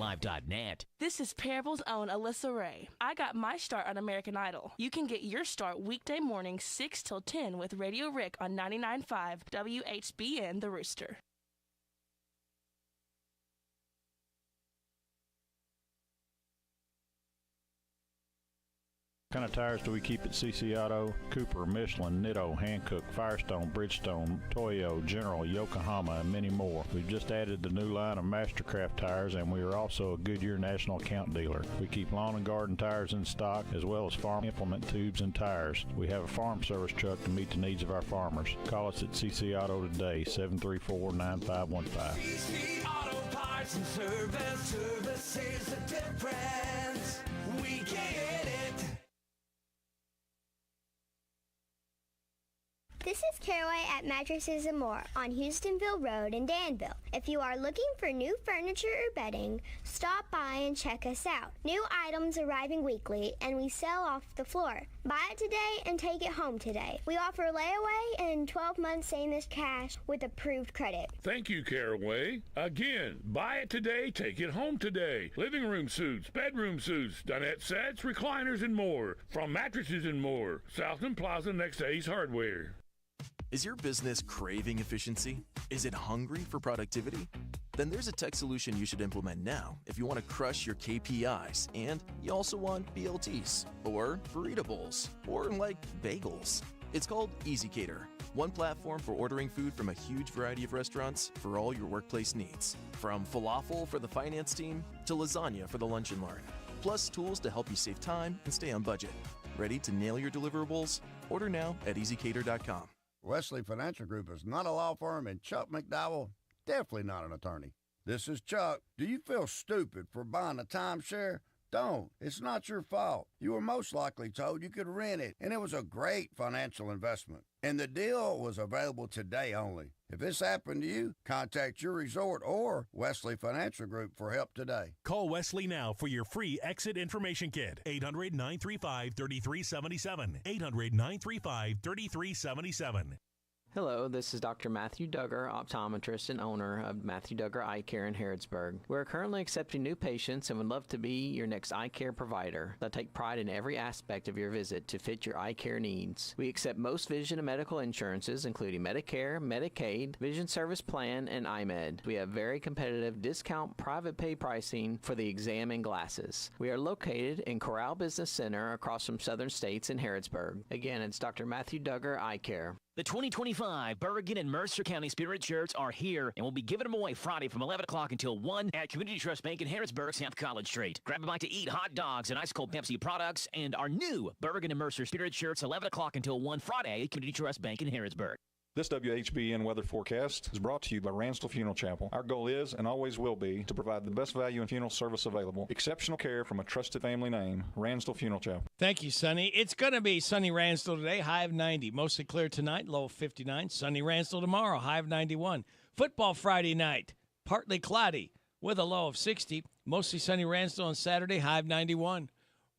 This is Parable's own Alyssa Ray. I got my start on American Idol. You can get your start weekday mornings 6 till 10 with Radio Rick on 99.5 WHBN The Rooster. What kind of tires do we keep at CC Auto? Cooper, Michelin, Nitto, Hankook, Firestone, Bridgestone, Toyo, General, Yokohama, and many more. We've just added the new line of Mastercraft tires, and we are also a Goodyear National Account dealer. We keep lawn and garden tires in stock, as well as farm implement tubes and tires. We have a farm service truck to meet the needs of our farmers. Call us at CC Auto today, 734-9515. CC Auto Parts and Service. Service is the difference. We get it. This is Caraway at Mattresses and More on Houstonville Road in Danville. If you are looking for new furniture or bedding, stop by and check us out. New items arriving weekly, and we sell off the floor. Buy it today and take it home today. We offer layaway and 12 months same as cash with approved credit. Thank you, Caraway. Again, buy it today, take it home today. Living room suits, bedroom suits, dinette sets, recliners, and more. From Mattresses and More, Southland Plaza next to Ace Hardware. Is your business craving efficiency? Is it hungry for productivity? Then there's a tech solution you should implement now if you want to crush your KPIs and you also want BLTs or burrito bowls or like bagels. It's called EasyCater, one platform for ordering food from a huge variety of restaurants for all your workplace needs. From falafel for the finance team to lasagna for the lunch and learn. Plus tools to help you save time and stay on budget. Ready to nail your deliverables? Order now at easycater.com. Wesley Financial Group is not a law firm, and Chuck McDowell, definitely not an attorney. This is Chuck. Do you feel stupid for buying a timeshare? Don't. It's not your fault. You were most likely told you could rent it, and it was a great financial investment. And the deal was available today only. If this happened to you, contact your resort or Wesley Financial Group for help today. Call Wesley now for your free exit information kit. 800-935-3377. 800-935-3377. Hello, this is Dr. Matthew Duggar, optometrist and owner of Matthew Duggar Eye Care in Harrodsburg. We're currently accepting new patients and would love to be your next eye care provider. I take pride in every aspect of your visit to fit your eye care needs. We accept most vision and medical insurances, including Medicare, Medicaid, Vision Service Plan, and iMed. We have very competitive discount private pay pricing for the exam and glasses. We are located in Corral Business Center across from Southern States in Harrodsburg. Again, it's Dr. Matthew Duggar Eye Care. The 2025 Bergen and Mercer County Spirit Shirts are here and we'll be giving them away Friday from 11 o'clock until 1 at Community Trust Bank in Harrodsburg, South College Street. Grab a bite to eat, hot dogs, and ice-cold Pepsi products, and our new Bergen and Mercer Spirit Shirts, 11 o'clock until 1 Friday at Community Trust Bank in Harrodsburg. This WHBN weather forecast is brought to you by Ransdell Funeral Chapel. Our goal is and always will be to provide the best value in funeral service available. Exceptional care from a trusted family name, Ransdell Funeral Chapel. Thank you, Sonny. It's going to be sunny Ransdell today, high of 90. Mostly clear tonight, low of 59. Sunny Ransdell tomorrow, high of 91. Football Friday night, partly cloudy with a low of 60. Mostly sunny Ransdell on Saturday, high of 91.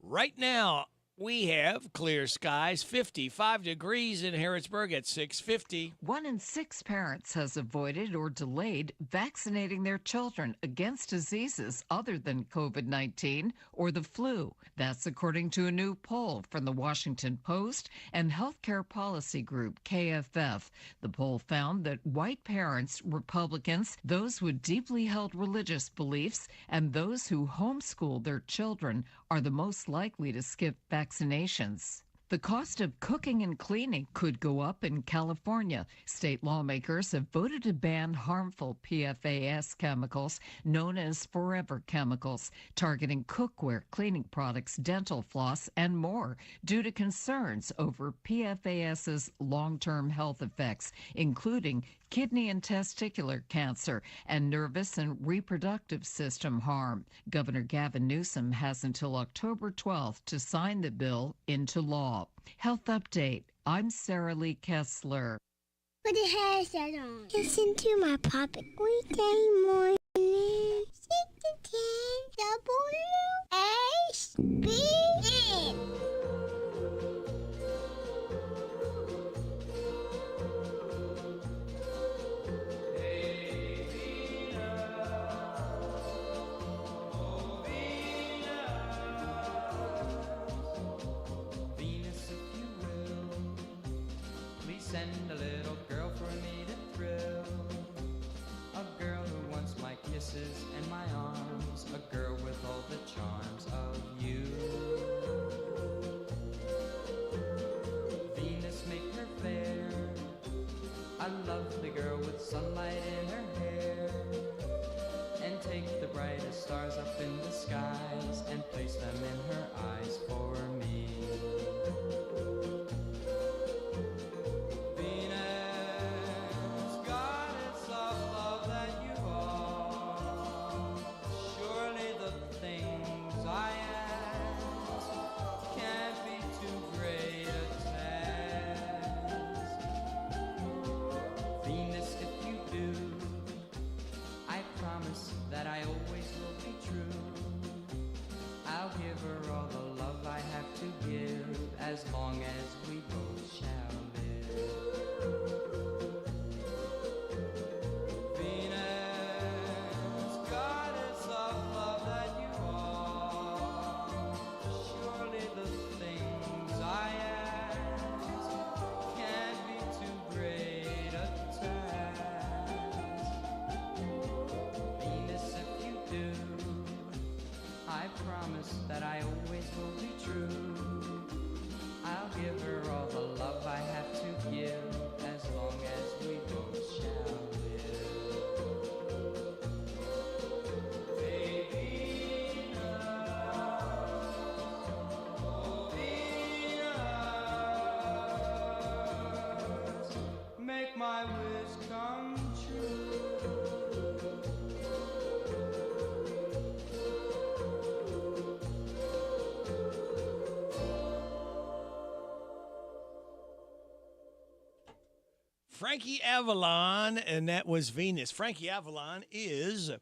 Right now, we have clear skies, 55 degrees in Harrodsburg at 6:50. 1 in 6 parents has avoided or delayed vaccinating their children against diseases other than COVID-19 or the flu. That's according to a new poll from the Washington Post and healthcare policy group KFF. The poll found that white parents, Republicans, those with deeply held religious beliefs, and those who homeschool their children are the most likely to skip vaccinations. The cost of cooking and cleaning could go up in California. State lawmakers have voted to ban harmful PFAS chemicals known as forever chemicals, targeting cookware, cleaning products, dental floss, and more due to concerns over PFAS's long-term health effects, including kidney and testicular cancer and nervous and reproductive system harm. Governor Gavin Newsom has until October 12th to sign the bill into law. Health Update. I'm Sarah Lee Kessler. Put the headset on. Listen to my puppet. Weekday morning, 6 to 10, WHBN. Send a little girl for me to thrill. A girl who wants my kisses and my arms. A girl with all the charms of you. Venus, make her fair. A lovely girl with sunlight in her hair. And take the brightest stars up in the skies and place them in her eyes for me. Frankie Avalon, and that was Venus. Frankie Avalon is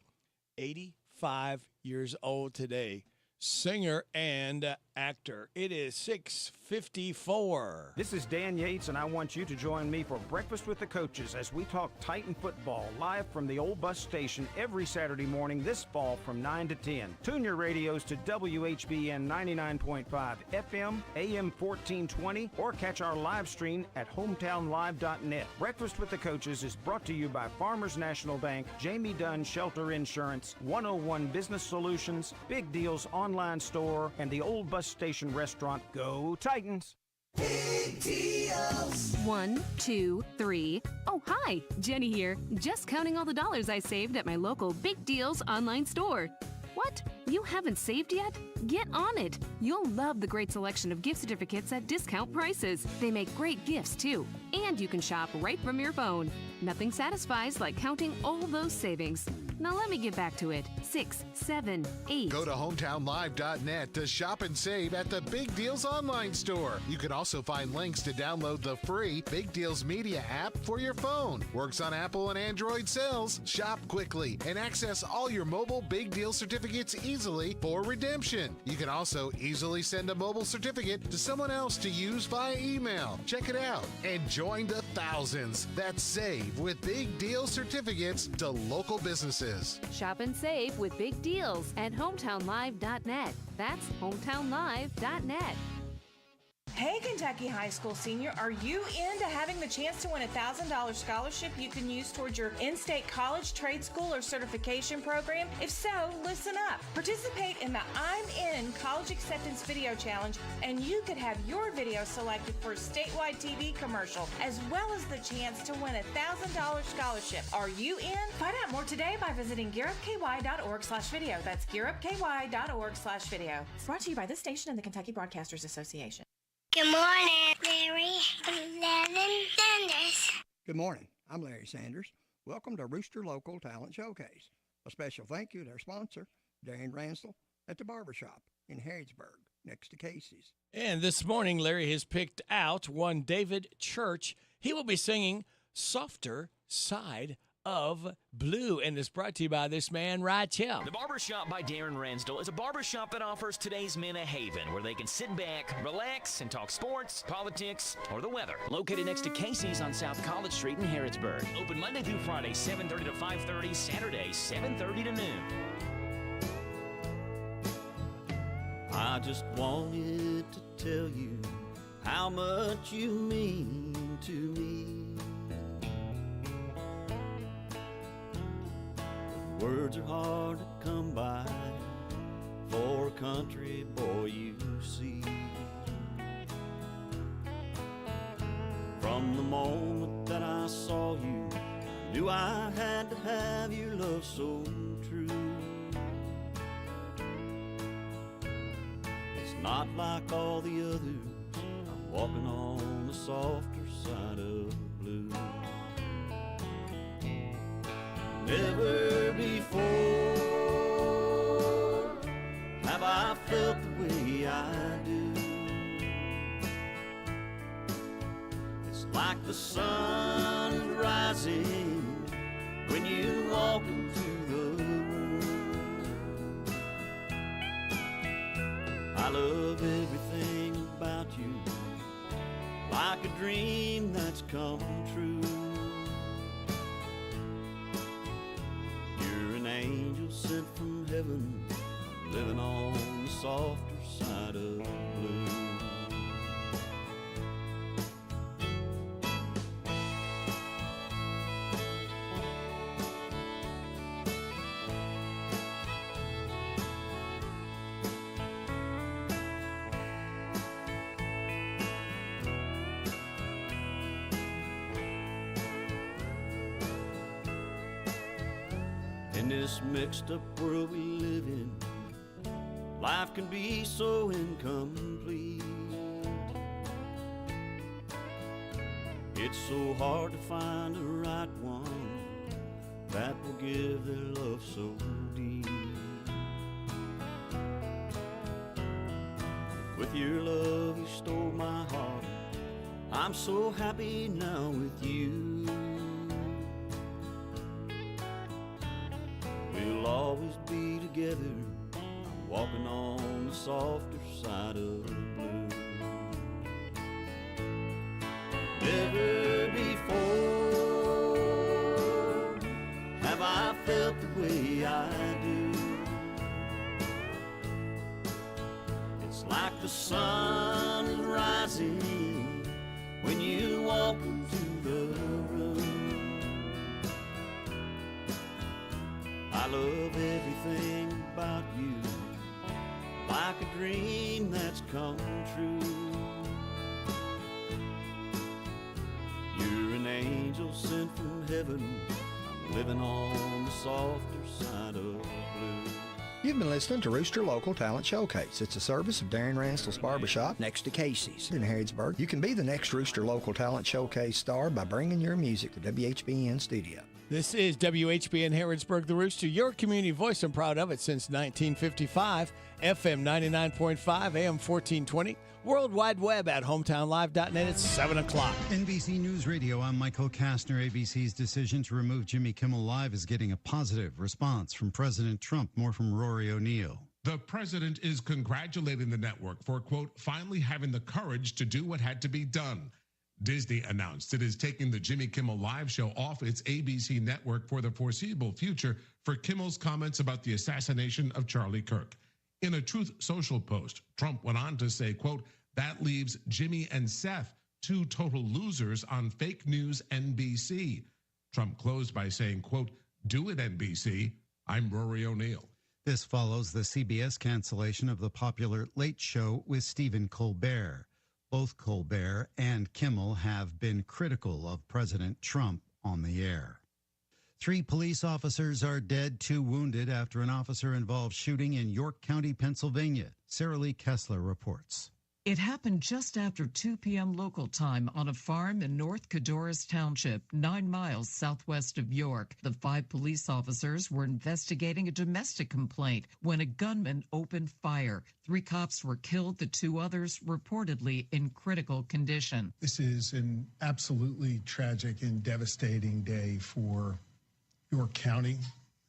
85 years old today. Singer and actor. It is 6:54. This is Dan Yates, and I want you to join me for Breakfast with the Coaches as we talk Titan football live from the old bus station every Saturday morning this fall from 9 to 10. Tune your radios to WHBN 99.5 FM, AM 1420, or catch our live stream at hometownlive.net. Breakfast with the Coaches is brought to you by Farmers National Bank, Jamie Dunn Shelter Insurance, 101 Business Solutions, Big Deals Online Store, and the old bus station restaurant. Go Titans! Big deals. 1, 2, 3. Oh, hi, Jenny here. Just counting all the dollars I saved at my local Big Deals online store. What? You haven't saved yet? Get on it. You'll love the great selection of gift certificates at discount prices. They make great gifts, too. And you can shop right from your phone. Nothing satisfies like counting all those savings. Now let me get back to it. 6, 7, 8. Go to hometownlive.net to shop and save at the Big Deals online store. You can also find links to download the free Big Deals Media app for your phone. Works on Apple and Android cells. Shop quickly and access all your mobile Big Deal certificates easily for redemption. You can also easily send a mobile certificate to someone else to use via email. Check it out and join the thousands that save with Big Deal certificates to local businesses. Shop and save with Big Deals at hometownlive.net. That's hometownlive.net. Hey, Kentucky High School senior, are you into having the chance to win a $1,000 scholarship you can use towards your in-state college, trade school, or certification program? If so, listen up. Participate in the I'm In College Acceptance Video Challenge, and you could have your video selected for a statewide TV commercial, as well as the chance to win a $1,000 scholarship. Are you in? Find out more today by visiting gearupky.org/video. That's gearupky.org/video. It's brought to you by this station and the Kentucky Broadcasters Association. Good morning, Larry and Sanders. Good morning. I'm Larry Sanders. Welcome to Rooster Local Talent Showcase. A special thank you to our sponsor, Darren Ransel, at the Barbershop in Harrodsburg, next to Casey's. And this morning, Larry has picked out one David Church. He will be singing Softer Side of Blue, and it's brought to you by this man right here. The Barbershop by Darren Ransdell is a barbershop that offers today's men a haven where they can sit back, relax, and talk sports, politics, or the weather. Located next to Casey's on South College Street in Harrodsburg. Open Monday through Friday, 7:30 to 5:30, Saturday, 7:30 to noon. I just wanted to tell you how much you mean to me. Words are hard to come by for a country boy you see. From the moment that I saw you, I knew I had to have your love so true. It's not like all the others, I'm walking on the softer side of blue. Never before have I felt the way I do. It's like the sun is rising when you walk into the room. I love everything about you, like a dream that's come true. Angel sent from heaven, living on the softer side of blue. In this mixed up world we live in, life can be so incomplete. It's so hard to find a right one that will give their love so deep. With your love you stole my heart, I'm so happy now with you. We'll always be together, walking on the softer side of the blue. Never before have I felt the way I do. It's like the sun is rising when you walk into the room. I love everything about you, like a dream that's come true. You're an angel sent from heaven. I'm living on the softer side of blue. You've been listening to Rooster Local Talent Showcase. It's a service of Darren Ranstall's Barbershop next to Casey's in Harrodsburg. You can be the next Rooster Local Talent Showcase star by bringing your music to WHBN Studio. This is WHBN Harrodsburg, the Rooster, your community voice. I'm proud of it since 1955. FM 99.5, AM 1420. World Wide Web at hometownlive.net. It's 7 o'clock. NBC News Radio, I'm Michael Kastner. ABC's decision to remove Jimmy Kimmel Live is getting a positive response from President Trump. More from Rory O'Neill. The president is congratulating the network for, quote, finally having the courage to do what had to be done. Disney announced it is taking the Jimmy Kimmel Live show off its ABC network for the foreseeable future for Kimmel's comments about the assassination of Charlie Kirk. In a Truth Social post, Trump went on to say, quote, that leaves Jimmy and Seth, two total losers on fake news NBC. Trump closed by saying, quote, do it NBC. I'm Rory O'Neill. This follows the CBS cancellation of the popular Late Show with Stephen Colbert. Both Colbert and Kimmel have been critical of President Trump on the air. 3 police officers are dead, 2 wounded after an officer-involved shooting in York County, Pennsylvania. Sarah Lee Kessler reports. It happened just after 2 p.m. local time on a farm in North Codorus Township, 9 miles southwest of York. The 5 police officers were investigating a domestic complaint when a gunman opened fire. 3 cops were killed, the 2 others reportedly in critical condition. This is an absolutely tragic and devastating day for York County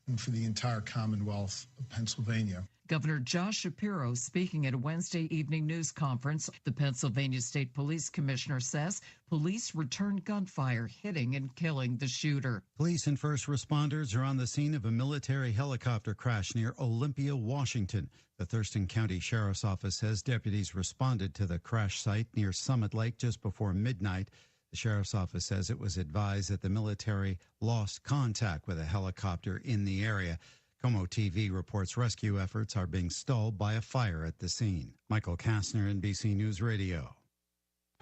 and for the entire Commonwealth of Pennsylvania. Governor Josh Shapiro speaking at a Wednesday evening news conference. The Pennsylvania State Police Commissioner says police returned gunfire, hitting and killing the shooter. Police and first responders are on the scene of a military helicopter crash near Olympia, Washington. The Thurston County Sheriff's Office says deputies responded to the crash site near Summit Lake just before midnight. The Sheriff's Office says it was advised that the military lost contact with a helicopter in the area. Como TV reports rescue efforts are being stalled by a fire at the scene. Michael Kastner, NBC News Radio.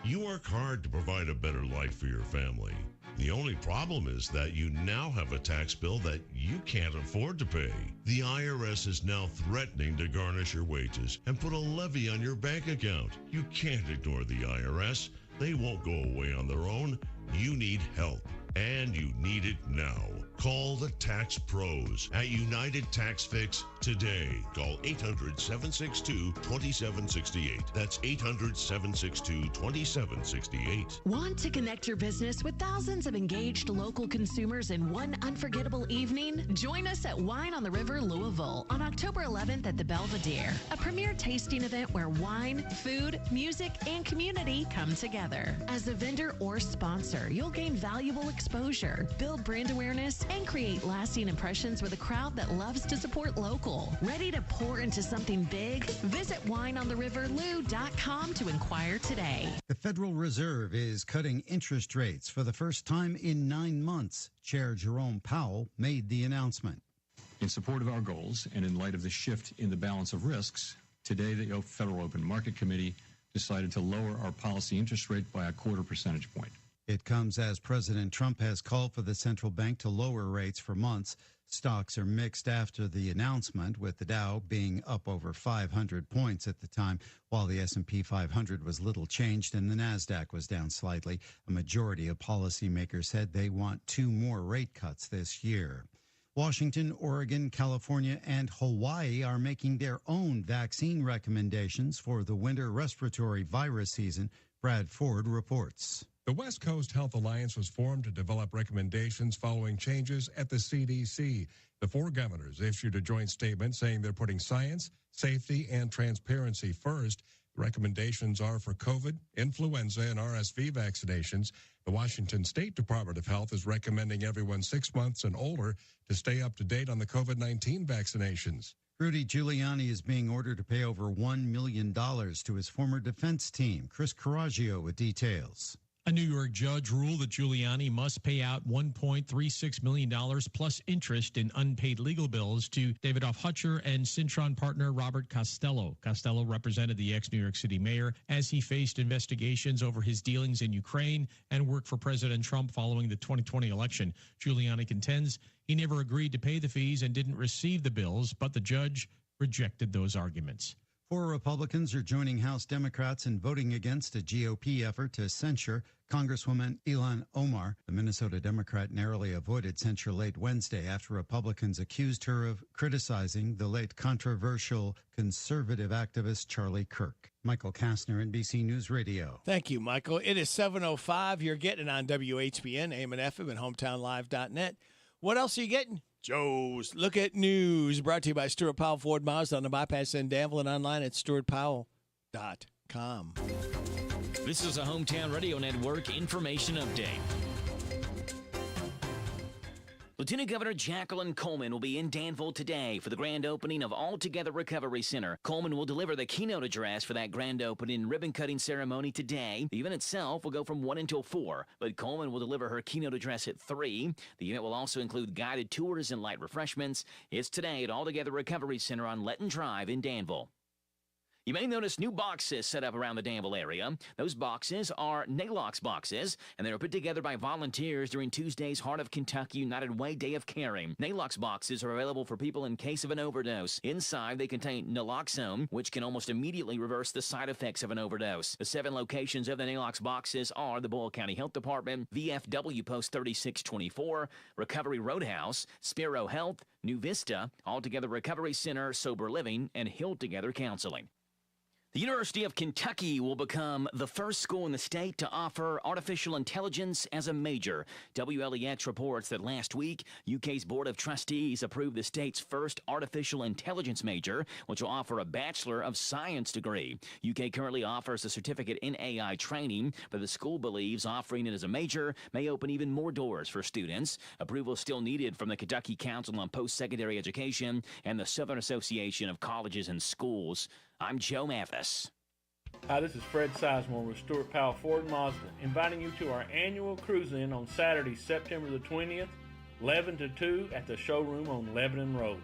You work hard to provide a better life for your family. The only problem is that you now have a tax bill that you can't afford to pay. The IRS is now threatening to garnish your wages and put a levy on your bank account. You can't ignore the IRS. They won't go away on their own. You need help, and you need it now. Call the Tax Pros at United Tax Fix today. Call 800-762-2768. That's 800-762-2768. Want to connect your business with thousands of engaged local consumers in one unforgettable evening? Join us at Wine on the River, Louisville on October 11th at the Belvedere, a premier tasting event where wine, food, music, and community come together. As a vendor or sponsor, you'll gain valuable exposure, build brand awareness, and create lasting impressions with a crowd that loves to support local. Ready to pour into something big? Visit wineontheriverlou.com to inquire today. The Federal Reserve is cutting interest rates for the first time in 9 months. Chair Jerome Powell made the announcement. In support of our goals and in light of the shift in the balance of risks, today the Federal Open Market Committee decided to lower our policy interest rate by 0.25 percentage point. It comes as President Trump has called for the central bank to lower rates for months. Stocks are mixed after the announcement, with the Dow being up over 500 points at the time, while the S&P 500 was little changed and the NASDAQ was down slightly. A majority of policymakers said they want 2 more rate cuts this year. Washington, Oregon, California, and Hawaii are making their own vaccine recommendations for the winter respiratory virus season. Brad Ford reports. The West Coast Health Alliance was formed to develop recommendations following changes at the CDC. The 4 governors issued a joint statement saying they're putting science, safety, and transparency first. The recommendations are for COVID, influenza, and RSV vaccinations. The Washington State Department of Health is recommending everyone 6 months and older to stay up to date on the COVID-19 vaccinations. Rudy Giuliani is being ordered to pay over $1 million to his former defense team. Chris Coraggio with details. A New York judge ruled that Giuliani must pay out $1.36 million plus interest in unpaid legal bills to David Hutcher and Cintron partner Robert Costello. Costello represented the ex-New York City mayor as he faced investigations over his dealings in Ukraine and worked for President Trump following the 2020 election. Giuliani contends he never agreed to pay the fees and didn't receive the bills, but the judge rejected those arguments. 4 Republicans are joining House Democrats in voting against a GOP effort to censure Congresswoman Ilhan Omar. The Minnesota Democrat narrowly avoided censure late Wednesday after Republicans accused her of criticizing the late controversial conservative activist Charlie Kirk. Michael Kastner, NBC News Radio. Thank you, Michael. It is 7:05. You're getting it on WHBN, AM and FM, and HometownLive.net. What else are you getting? Joe's Look at News, brought to you by Stuart Powell Ford Mazda on the bypass in Danville and online at stuartpowell.com. This is a Hometown Radio Network information update. Lieutenant Governor Jacqueline Coleman will be in Danville today for the grand opening of All Together Recovery Center. Coleman will deliver the keynote address for that grand opening and ribbon-cutting ceremony today. The event itself will go from 1 until 4, but Coleman will deliver her keynote address at 3. The event will also include guided tours and light refreshments. It's today at All Together Recovery Center on Letton Drive in Danville. You may notice new boxes set up around the Danville area. Those boxes are NALOX boxes, and they were put together by volunteers during Tuesday's Heart of Kentucky United Way Day of Caring. NALOX boxes are available for people in case of an overdose. Inside, they contain naloxone, which can almost immediately reverse the side effects of an overdose. The 7 locations of the NALOX boxes are the Boyle County Health Department, VFW Post 3624, Recovery Roadhouse, Spiro Health, New Vista, All Together Recovery Center, Sober Living, and Hill Together Counseling. The University of Kentucky will become the first school in the state to offer artificial intelligence as a major. WLEX reports that last week, UK's Board of Trustees approved the state's first artificial intelligence major, which will offer a Bachelor of Science degree. UK currently offers a certificate in AI training, but the school believes offering it as a major may open even more doors for students. Approval is still needed from the Kentucky Council on Post-Secondary Education and the Southern Association of Colleges and Schools. I'm Joe Mathis. Hi, this is Fred Sizemore with Stuart Powell Ford Mazda, inviting you to our annual cruise-in on Saturday, September the 20th, 11 to 2 at the showroom on Lebanon Road.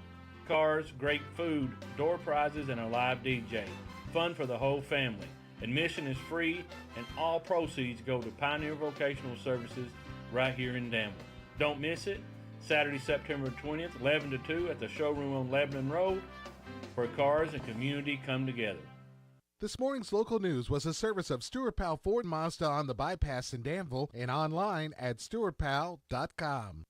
Cars, great food, door prizes, and a live DJ. Fun for the whole family. Admission is free, and all proceeds go to Pioneer Vocational Services right here in Danville. Don't miss it. Saturday, September 20th, 11 to 2 at the showroom on Lebanon Road, where cars and community come together. This morning's local news was a service of Stuart Powell Ford Mazda on the bypass in Danville and online at stuartpowell.com.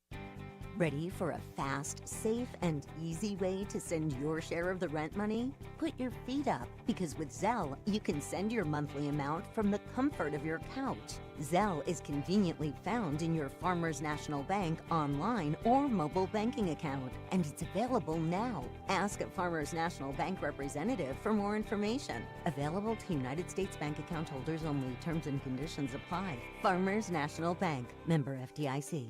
Ready for a fast, safe, and easy way to send your share of the rent money? Put your feet up, because with Zelle, you can send your monthly amount from the comfort of your couch. Zelle is conveniently found in your Farmers National Bank online or mobile banking account, and it's available now. Ask a Farmers National Bank representative for more information. Available to United States Bank account holders only. Terms and conditions apply. Farmers National Bank. Member FDIC.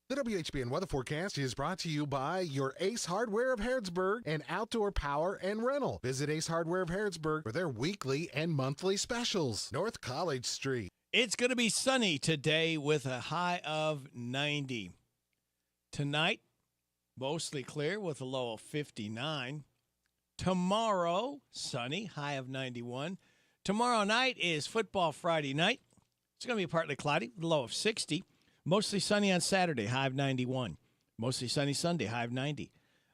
The WHBN weather forecast is brought to you by your Ace Hardware of Harrodsburg and Outdoor Power and Rental. Visit Ace Hardware of Harrodsburg for their weekly and monthly specials. North College Street. It's going to be sunny today with a high of 90. Tonight, mostly clear with a low of 59. Tomorrow, sunny, high of 91. Tomorrow night is Football Friday night. It's going to be partly cloudy with a low of 60. Mostly sunny on Saturday, high of 91. Mostly sunny Sunday, high of 90.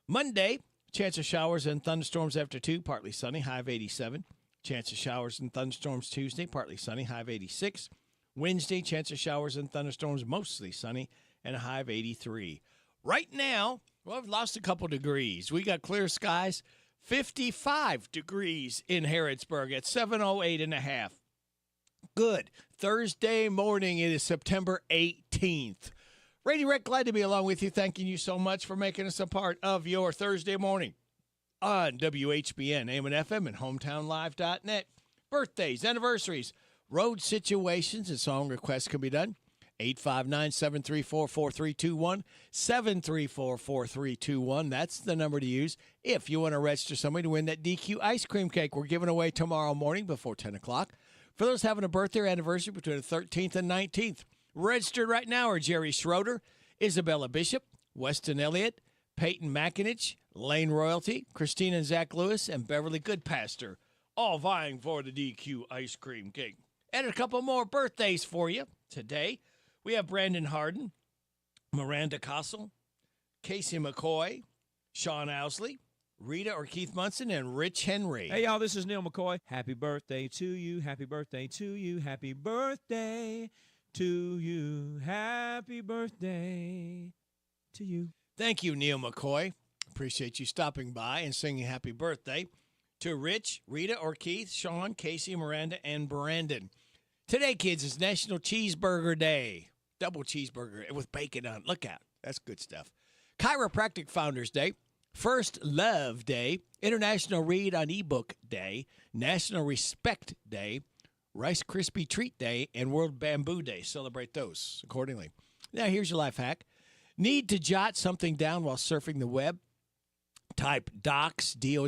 Monday, chance of showers and thunderstorms after 2, partly sunny, high of 87. Chance of showers and thunderstorms Tuesday, partly sunny, high of 86. Wednesday, chance of showers and thunderstorms, mostly sunny, and a high of 83. Right now, Well, I've lost a couple degrees. We got clear skies, 55 degrees in Harrodsburg at 7:08.5. Good. Thursday morning, it is September 18th. Brady Rick, glad to be along with you. Thanking you so much for making us a part of your Thursday morning on WHBN, AM and FM, and HometownLive.net. Birthdays, anniversaries, road situations, and song requests can be done. 859-734-4321, 734-4321. That's the number to use if you want to register somebody to win that DQ ice cream cake we're giving away tomorrow morning before 10 o'clock. For those having a birthday or anniversary between the 13th and 19th, registered right now are Jerry Schroeder, Isabella Bishop, Weston Elliott, Peyton McInich, Lane Royalty, Christina and Zach Lewis, and Beverly Goodpaster, all vying for the DQ ice cream cake. And a couple more birthdays for you today. We have Brandon Harden, Miranda Kossel, Casey McCoy, Sean Owsley, Rita or Keith Munson, and Rich Henry. Hey, y'all, this is Neil McCoy. Happy birthday to you. Happy birthday to you. Happy birthday to you. Happy birthday to you. Thank you, Neil McCoy. Appreciate you stopping by and singing happy birthday to Rich, Rita or Keith, Sean, Casey, Miranda, and Brandon. Today, kids, is National Cheeseburger Day. Double cheeseburger with bacon on it. Look out. That's good stuff. Chiropractic Founders Day. First Love Day. International Read on eBook Day. National Respect Day. Rice Krispie Treat Day. And World Bamboo Day. Celebrate those accordingly. Now, here's your life hack. Need to jot something down while surfing the web? Type docs.new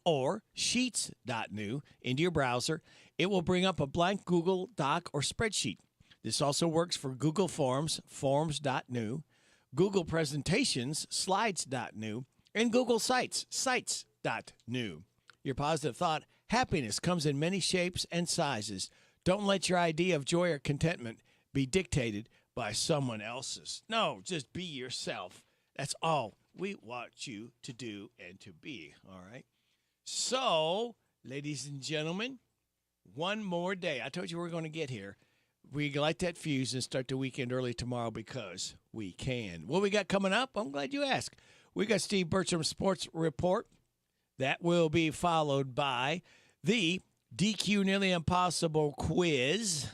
or sheets.new into your browser. It will bring up a blank Google Doc or spreadsheet. This also works for Google Forms, forms.new, Google Presentations, slides.new, and Google Sites, sites.new. Your positive thought, happiness comes in many shapes and sizes. Don't let your idea of joy or contentment be dictated by someone else's. No, just be yourself. That's all we want you to do and to be, all right? So, ladies and gentlemen, one more day. I told you we were going to get here. We light that fuse and start the weekend early tomorrow because we can. What we got coming up? I'm glad you asked. We got Steve Bertram's Sports Report. That will be followed by the DQ Nearly Impossible quiz.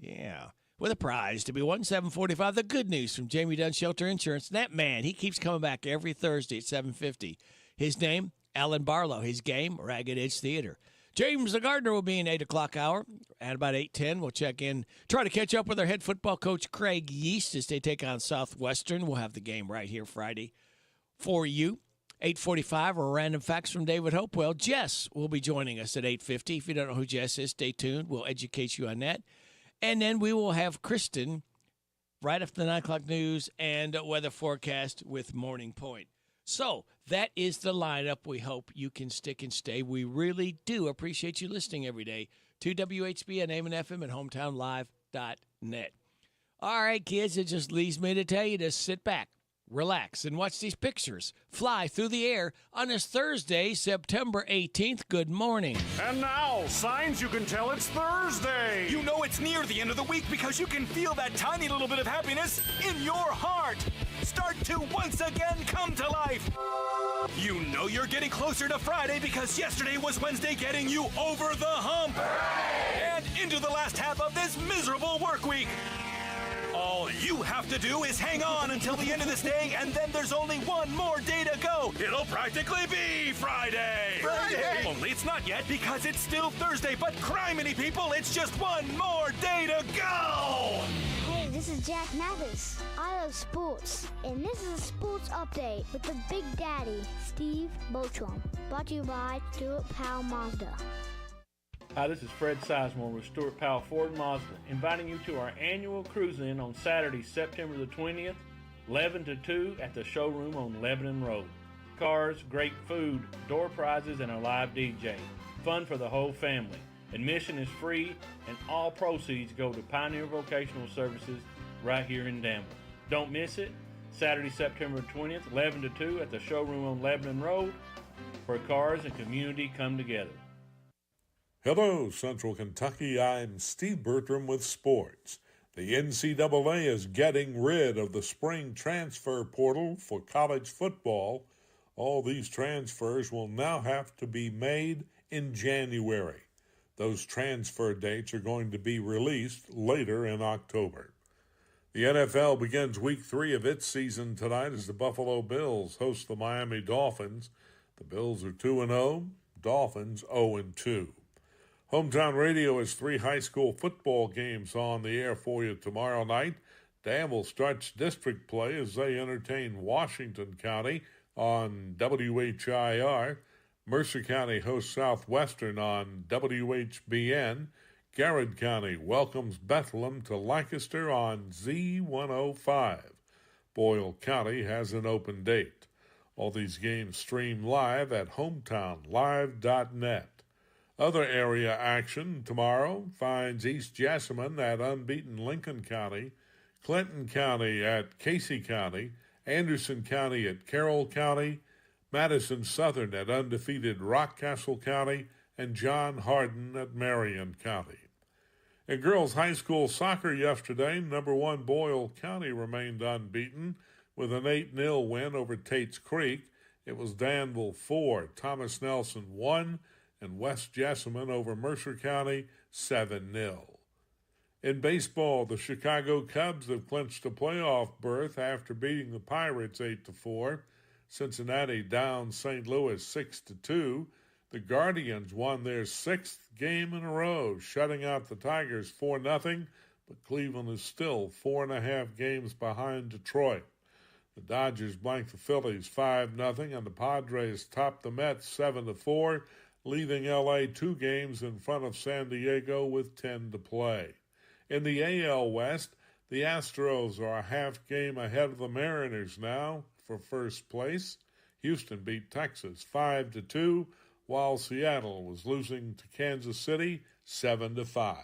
Yeah. With a prize to be won, 745. The good news from Jamie Dunn Shelter Insurance. That man, he keeps coming back every Thursday at 750. His name, Alan Barlow. His game, Ragged Edge Theater. James the Gardener will be in 8 o'clock hour. At about 8:10, we'll check in, try to catch up with our head football coach, Craig Yeast, as they take on Southwestern. We'll have the game right here Friday for you. 8:45, or random facts from David Hopewell. Jess will be joining us at 8:50. If you don't know who Jess is, stay tuned. We'll educate you on that. And then we will have Kristen right after the 9 o'clock news and weather forecast with Morning Point. So that is the lineup. We hope you can stick and stay. We really do appreciate you listening every day to WHBN, AM and FM, and HometownLive.net. All right, kids, it just leaves me to tell you to sit back, relax, and watch these pictures fly through the air on this Thursday, September 18th. Good morning. And now, signs you can tell it's Thursday. You know it's near the end of the week because you can feel that tiny little bit of happiness in your heart start to once again come to life. You know you're getting closer to Friday because yesterday was Wednesday, getting you over the hump and into the last half of this miserable work week. All you have to do is hang on until the end of this day, and then there's only one more day to go. It'll practically be Friday. Friday! Only it's not yet because it's still Thursday, but criminy people, it's just one more day to go. Hey, this is Jack Mathis. I love sports, and this is a sports update with the Big Daddy, Steve Bertram. Brought to you by Stuart Powell Mazda. Hi, this is Fred Sizemore with Stuart Powell Ford and Mazda, inviting you to our annual cruise-in on Saturday, September the 20th, 11 to 2 at the showroom on Lebanon Road. Cars, great food, door prizes, and a live DJ. Fun for the whole family. Admission is free, and all proceeds go to Pioneer Vocational Services right here in Danville. Don't miss it. Saturday, September 20th, 11 to 2 at the showroom on Lebanon Road, where cars and community come together. Hello, Central Kentucky. I'm Steve Bertram with sports. The NCAA is getting rid of the spring transfer portal for college football. All these transfers will now have to be made in January. Those transfer dates are going to be released later in October. The NFL begins week 3 of its season tonight as the Buffalo Bills host the Miami Dolphins. The Bills are 2-0, Dolphins 0-2. Hometown Radio has 3 high school football games on the air for you tomorrow night. Danville starts district play as they entertain Washington County on WHIR. Mercer County hosts Southwestern on WHBN. Garrett County welcomes Bethlehem to Lancaster on Z105. Boyle County has an open date. All these games stream live at hometownlive.net. Other area action tomorrow finds East Jessamine at unbeaten Lincoln County, Clinton County at Casey County, Anderson County at Carroll County, Madison Southern at undefeated Rockcastle County, and John Hardin at Marion County. In girls' high school soccer yesterday, number 1 Boyle County remained unbeaten with an 8-0 win over Tates Creek. It was Danville 4, Thomas Nelson 1, and West Jessamine over Mercer County 7-0. In baseball, the Chicago Cubs have clinched a playoff berth after beating the Pirates 8-4. Cincinnati down St. Louis 6-2. The Guardians won their 6th game in a row, shutting out the Tigers 4-0, but Cleveland is still 4.5 games behind Detroit. The Dodgers blanked the Phillies 5-0, and the Padres topped the Mets 7-4, leaving L.A. 2 games in front of San Diego with 10 to play. In the AL West, the Astros are a half game ahead of the Mariners now for first place. Houston beat Texas 5-2, while Seattle was losing to Kansas City 7-5.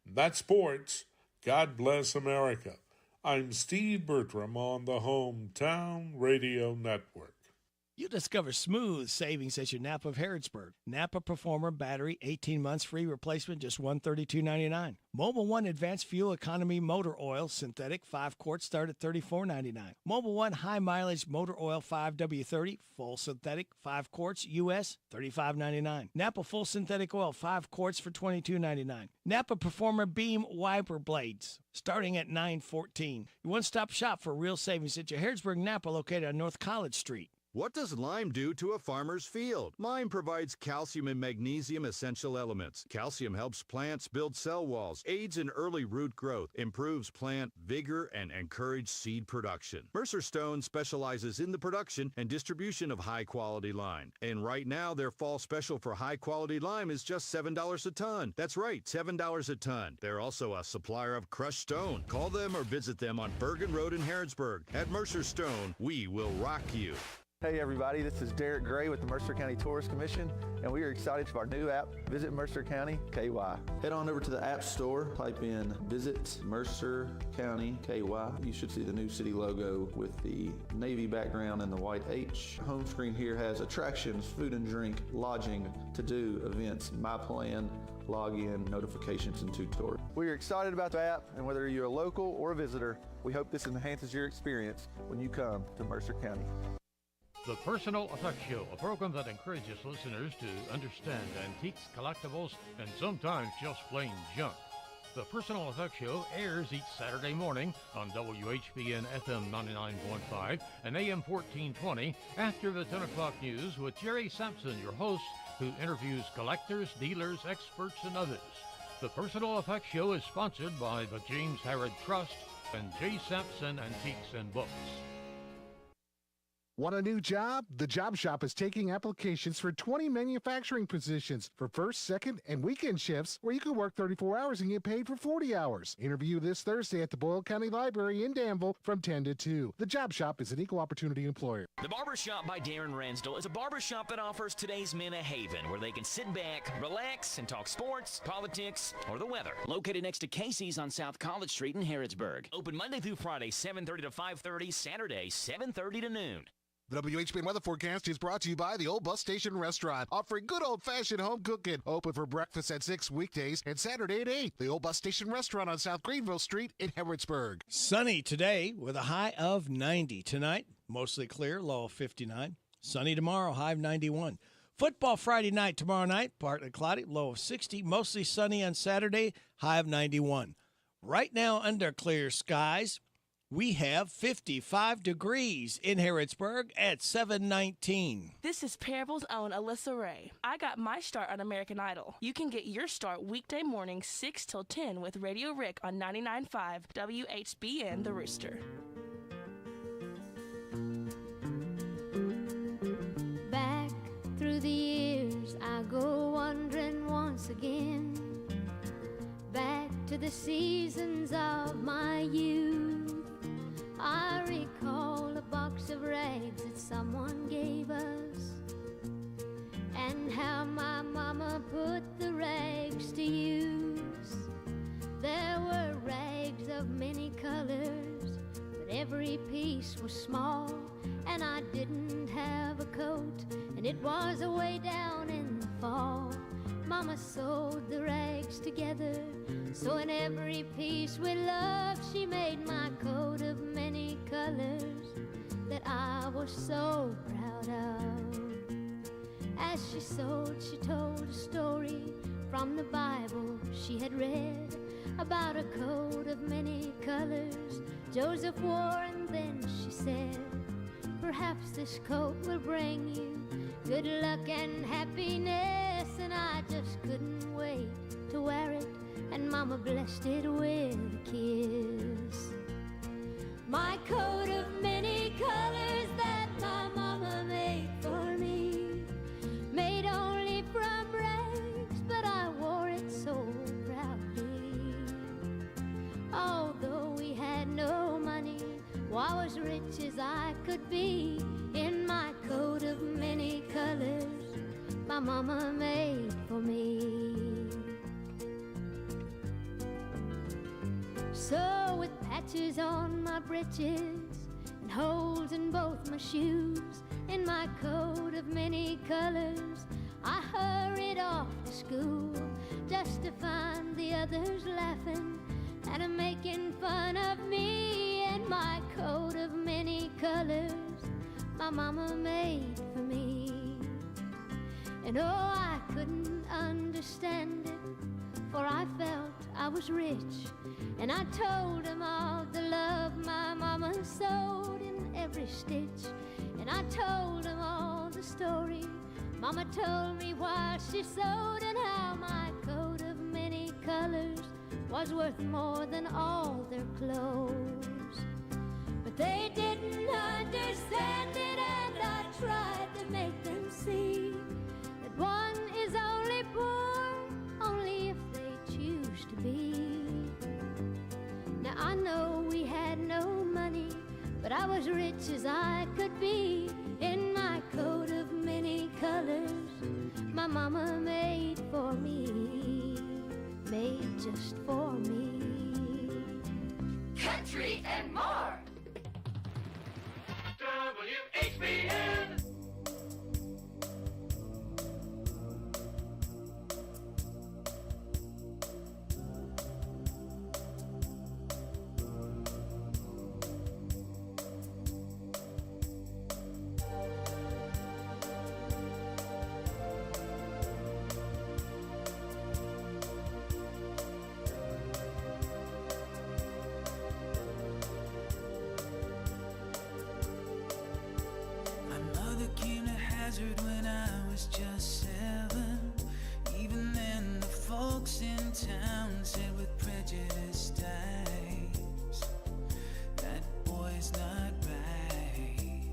That's sports. God bless America. I'm Steve Bertram on the Hometown Radio Network. You discover smooth savings at your Napa of Harrodsburg. Napa Performer battery, 18 months free replacement, just $132.99. Mobil One Advanced Fuel Economy Motor Oil Synthetic, 5 quarts, start at $34.99. Mobil One High Mileage Motor Oil 5W30, full synthetic, 5 quarts, U.S., $35.99. Napa Full Synthetic Oil, 5 quarts for $22.99. Napa Performer Beam Wiper Blades, starting at $9.14. Your one-stop shop for real savings at your Harrodsburg Napa, located on North College Street. What does lime do to a farmer's field? Lime provides calcium and magnesium essential elements. Calcium helps plants build cell walls, aids in early root growth, improves plant vigor, and encourages seed production. Mercer Stone specializes in the production and distribution of high-quality lime. And right now, their fall special for high-quality lime is just $7 a ton. That's right, $7 a ton. They're also a supplier of crushed stone. Call them or visit them on Bergen Road in Harrodsburg. At Mercer Stone, we will rock you. Hey everybody, this is Derek Gray with the Mercer County Tourist Commission, and we are excited for our new app, Visit Mercer County KY. Head on over to the App Store, type in Visit Mercer County KY. You should see the new city logo with the navy background and the white H. Home screen here has attractions, food and drink, lodging, to-do, events, my plan, login, notifications, and tutorials. We are excited about the app, and whether you're a local or a visitor, we hope this enhances your experience when you come to Mercer County. The Personal Effects Show, a program that encourages listeners to understand antiques, collectibles, and sometimes just plain junk. The Personal Effects Show airs each Saturday morning on WHBN FM 99.5 and AM 1420 after the 10 o'clock news with Jerry Sampson, your host, who interviews collectors, dealers, experts, and others. The Personal Effects Show is sponsored by the James Harrod Trust and J. Sampson Antiques and Books. Want a new job? The Job Shop is taking applications for 20 manufacturing positions for first, second, and weekend shifts where you can work 34 hours and get paid for 40 hours. Interview this Thursday at the Boyle County Library in Danville from 10 to 2. The Job Shop is an equal opportunity employer. The Barbershop by Darren Ransdell is a barbershop that offers today's men a haven where they can sit back, relax, and talk sports, politics, or the weather. Located next to Casey's on South College Street in Harrodsburg. Open Monday through Friday, 7:30 to 5:30, Saturday, 7:30 to noon. The WHBN weather forecast is brought to you by the Old Bus Station Restaurant, offering good old-fashioned home cooking. Open for breakfast at 6 weekdays and Saturday at 8. The Old Bus Station Restaurant on South Greenville Street in Harrodsburg. Sunny today with a high of 90. Tonight, mostly clear, low of 59. Sunny tomorrow, high of 91. Football Friday night, tomorrow night, partly cloudy, low of 60. Mostly sunny on Saturday, high of 91. Right now, under clear skies, we have 55 degrees in Harrodsburg at 7:19. This is Parable's own Alyssa Ray. I got my start on American Idol. You can get your start weekday mornings 6 till 10 with Radio Rick on 99.5 WHBN The Rooster. Back through the years, I go wandering once again. Back to the seasons of my youth. I recall a box of rags that someone gave us, and how my mama put the rags to use. There were rags of many colors, but every piece was small, and I didn't have a coat, and it was away down in the fall. Mama sewed the rags together, so in every piece with love she made my coat of many colors that I was so proud of. As she sewed, she told a story from the Bible she had read about a coat of many colors Joseph wore, and then she said, perhaps this coat will bring you good luck and happiness. And I just couldn't wait to wear it, and Mama blessed it with a kiss. My coat of many colors that my mama made for me, made only from rags, but I wore it so proudly. Although we had no money, well, I was rich as I could be in my coat of many colors my mama made for me. So with patches on my breeches and holes in both my shoes, in my coat of many colors, I hurried off to school, just to find the others laughing and making fun of me. In my coat of many colors my mama made for me. And oh, I couldn't understand it, for I felt I was rich, and I told them all the love my mama sewed in every stitch. And I told them all the story Mama told me while she sewed, and how my coat of many colors was worth more than all their clothes. But they didn't understand it, and I tried to make them see that one is only poor only if they choose to be. Now I know we had no money, but I was rich as I could be in my coat of many colors my mama made for me, made just for me. Country and more. WHBN. When I was just 7, even then the folks in town said with prejudiced eyes, that boy's not right.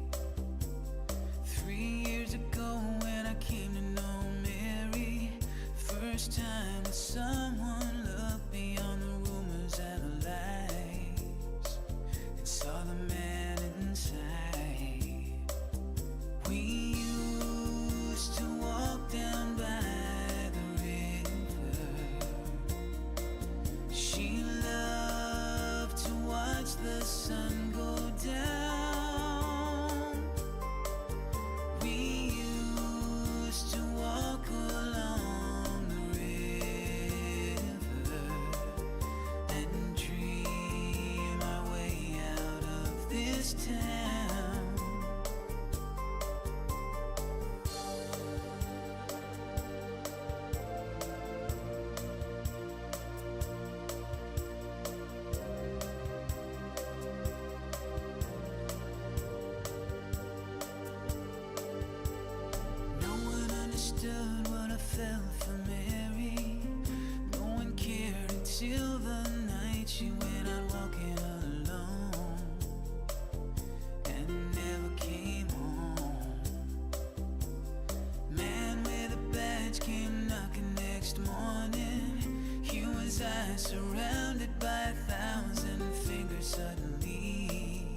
3 years ago when I came to know Mary, first time that someone looked beyond the rumors and the lies and saw the man inside. We to walk down by the river. She loved to watch the sun go down. surrounded by 1,000 fingers suddenly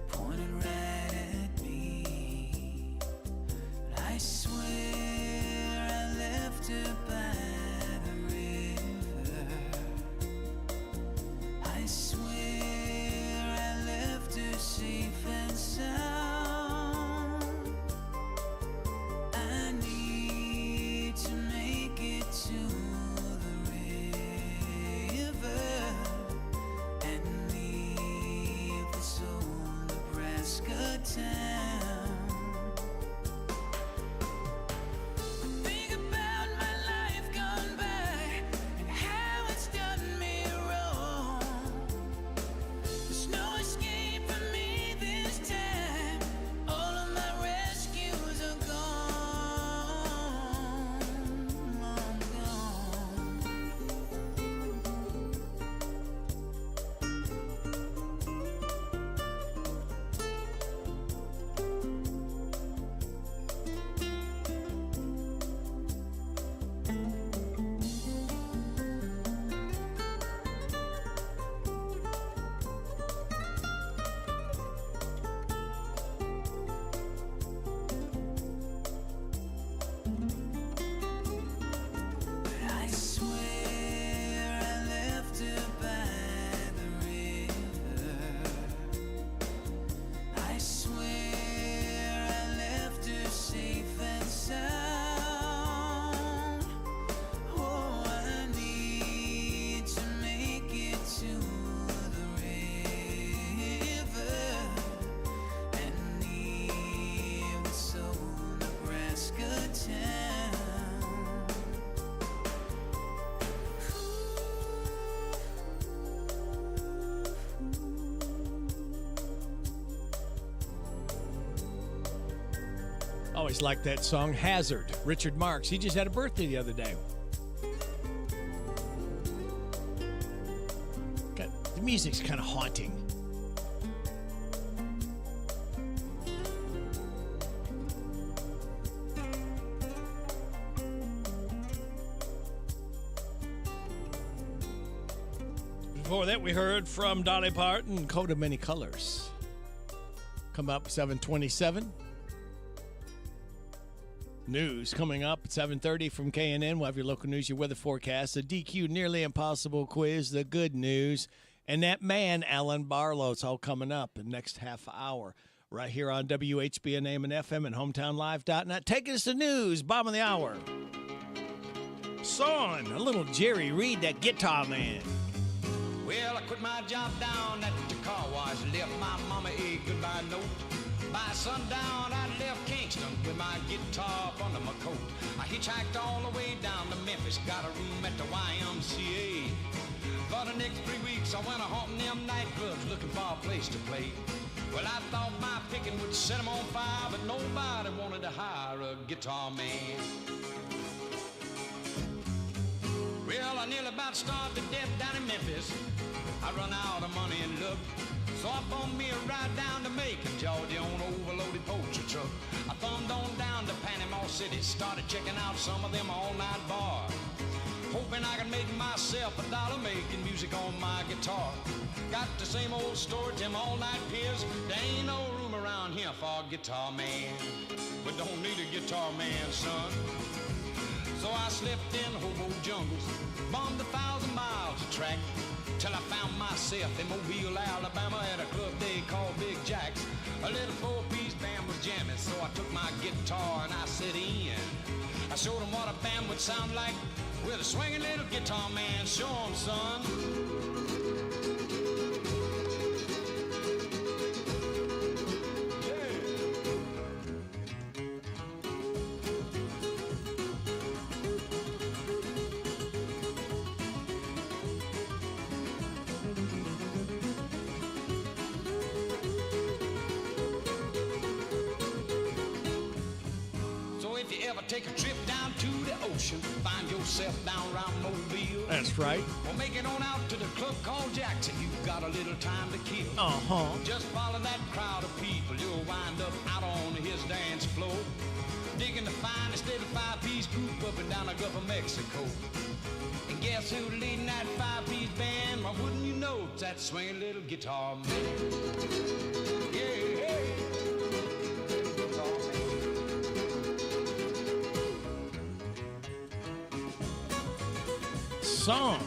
pointed right at me. But I swear I left her by the river. I swear I left her safe and sound. I need to make it to town. Think about my life gone by and how it's done me wrong. There's no escape for me this time. All of my rescues are gone. Always like that song, Hazard. Richard Marx. He just had a birthday the other day. The music's kind of haunting. Before that, we heard from Dolly Parton, Coat of Many Colors. Come up 727. News coming up at 7:30 from KNN. We'll have your local news, your weather forecast, the DQ Nearly Impossible quiz, the good news, and that man, Alan Barlow. It's all coming up in the next half hour right here on WHBN AM and FM and HometownLive.net. Taking us to news, bottom of the hour. Son, a little Jerry Reed, that guitar man. Well, I quit my job down at the car wash, left my mama a goodbye note. By sundown, I left Kingston with my guitar up under my coat. I hitchhiked all the way down to Memphis, got a room at the YMCA. For the next 3 weeks, I went a haunting them nightclubs looking for a place to play. Well, I thought my picking would set them on fire, but nobody wanted to hire a guitar man. Well, I nearly about starved to death down in Memphis. I run out of money and luck. So I bummed me a ride down to Macon, Georgia on an overloaded poacher truck. I thumbed on down to Panama City, started checking out some of them all-night bars. Hoping I could make myself $1 making music on my guitar. Got the same old story, them all-night peers. There ain't no room around here for a guitar man. But don't need a guitar man, son. So I slept in hobo jungles, bombed 1,000 miles of track, till I found myself in Mobile, Alabama, at a club they called Big Jack's. A little 4-piece band was jamming, so I took my guitar and I set in. I showed them what a band would sound like with a swinging little guitar man. Show 'em, son. Take a trip down to the ocean, find yourself down around Mobile. That's right. Or make it on out to the club called Jackson. You've got a little time to kill. Just follow that crowd of people. You'll wind up out on his dance floor, digging the finest little 5-piece group up and down the Gulf of Mexico. And guess guess who's leading that five-piece band? Why wouldn't you know it's that swinging little guitar man? Yeah, hey. Song.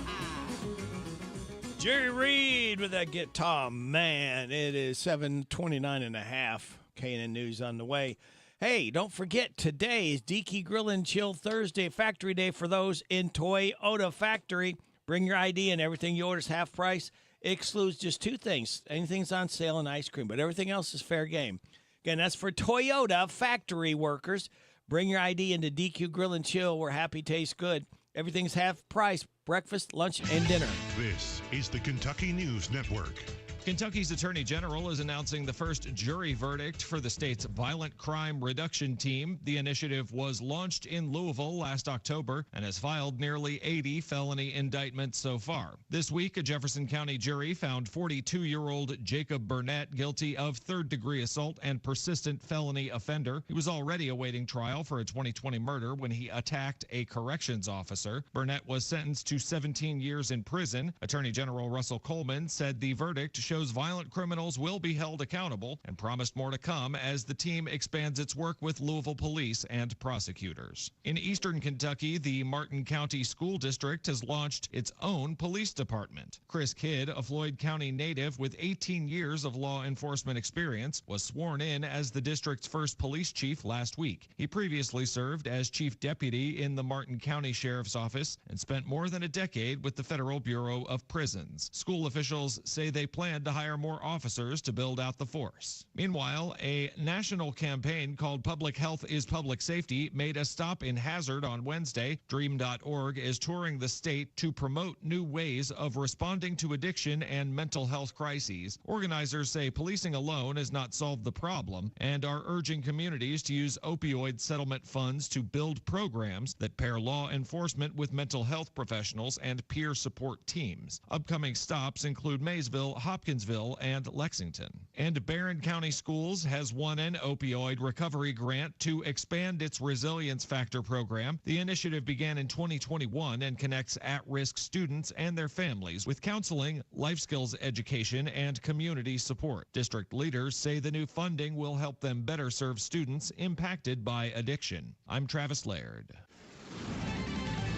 Jerry Reed with that guitar, man. It is 7:29 and a half. K&N News on the way. Hey, don't forget, today is Dickey Grill and Chill Thursday, Factory Day for those in Toyota Factory. Bring your ID and everything you order is half price. It excludes just two things. Anything's on sale and ice cream, but everything else is fair game. Again, that's for Toyota Factory workers. Bring your ID into DQ Grill and Chill where happy tastes good. Everything's half price, breakfast, lunch, and dinner. This is the Kentucky News Network. Kentucky's Attorney General is announcing the first jury verdict for the state's Violent Crime Reduction Team. The initiative was launched in Louisville last October and has filed nearly 80 felony indictments so far. This week, a Jefferson County jury found 42-year-old Jacob Burnett guilty of third-degree assault and persistent felony offender. He was already awaiting trial for a 2020 murder when he attacked a corrections officer. Burnett was sentenced to 17 years in prison. Attorney General Russell Coleman said the verdict shows violent criminals will be held accountable and promised more to come as the team expands its work with Louisville police and prosecutors. In eastern Kentucky, the Martin County School District has launched its own police department. Chris Kidd, a Floyd County native with 18 years of law enforcement experience, was sworn in as the district's first police chief last week. He previously served as chief deputy in the Martin County Sheriff's Office and spent more than a decade with the Federal Bureau of Prisons. School officials say they plan to hire more officers to build out the force. Meanwhile, a national campaign called Public Health is Public Safety made a stop in Hazard on Wednesday. Dream.org is touring the state to promote new ways of responding to addiction and mental health crises. Organizers say policing alone has not solved the problem and are urging communities to use opioid settlement funds to build programs that pair law enforcement with mental health professionals and peer support teams. Upcoming stops include Maysville, Hopkinsville, and Lexington. And Barron County Schools has won an opioid recovery grant to expand its Resilience Factor program. The initiative began in 2021 and connects at-risk students and their families with counseling, life skills education, and community support. District leaders say the new funding will help them better serve students impacted by addiction. I'm Travis Laird.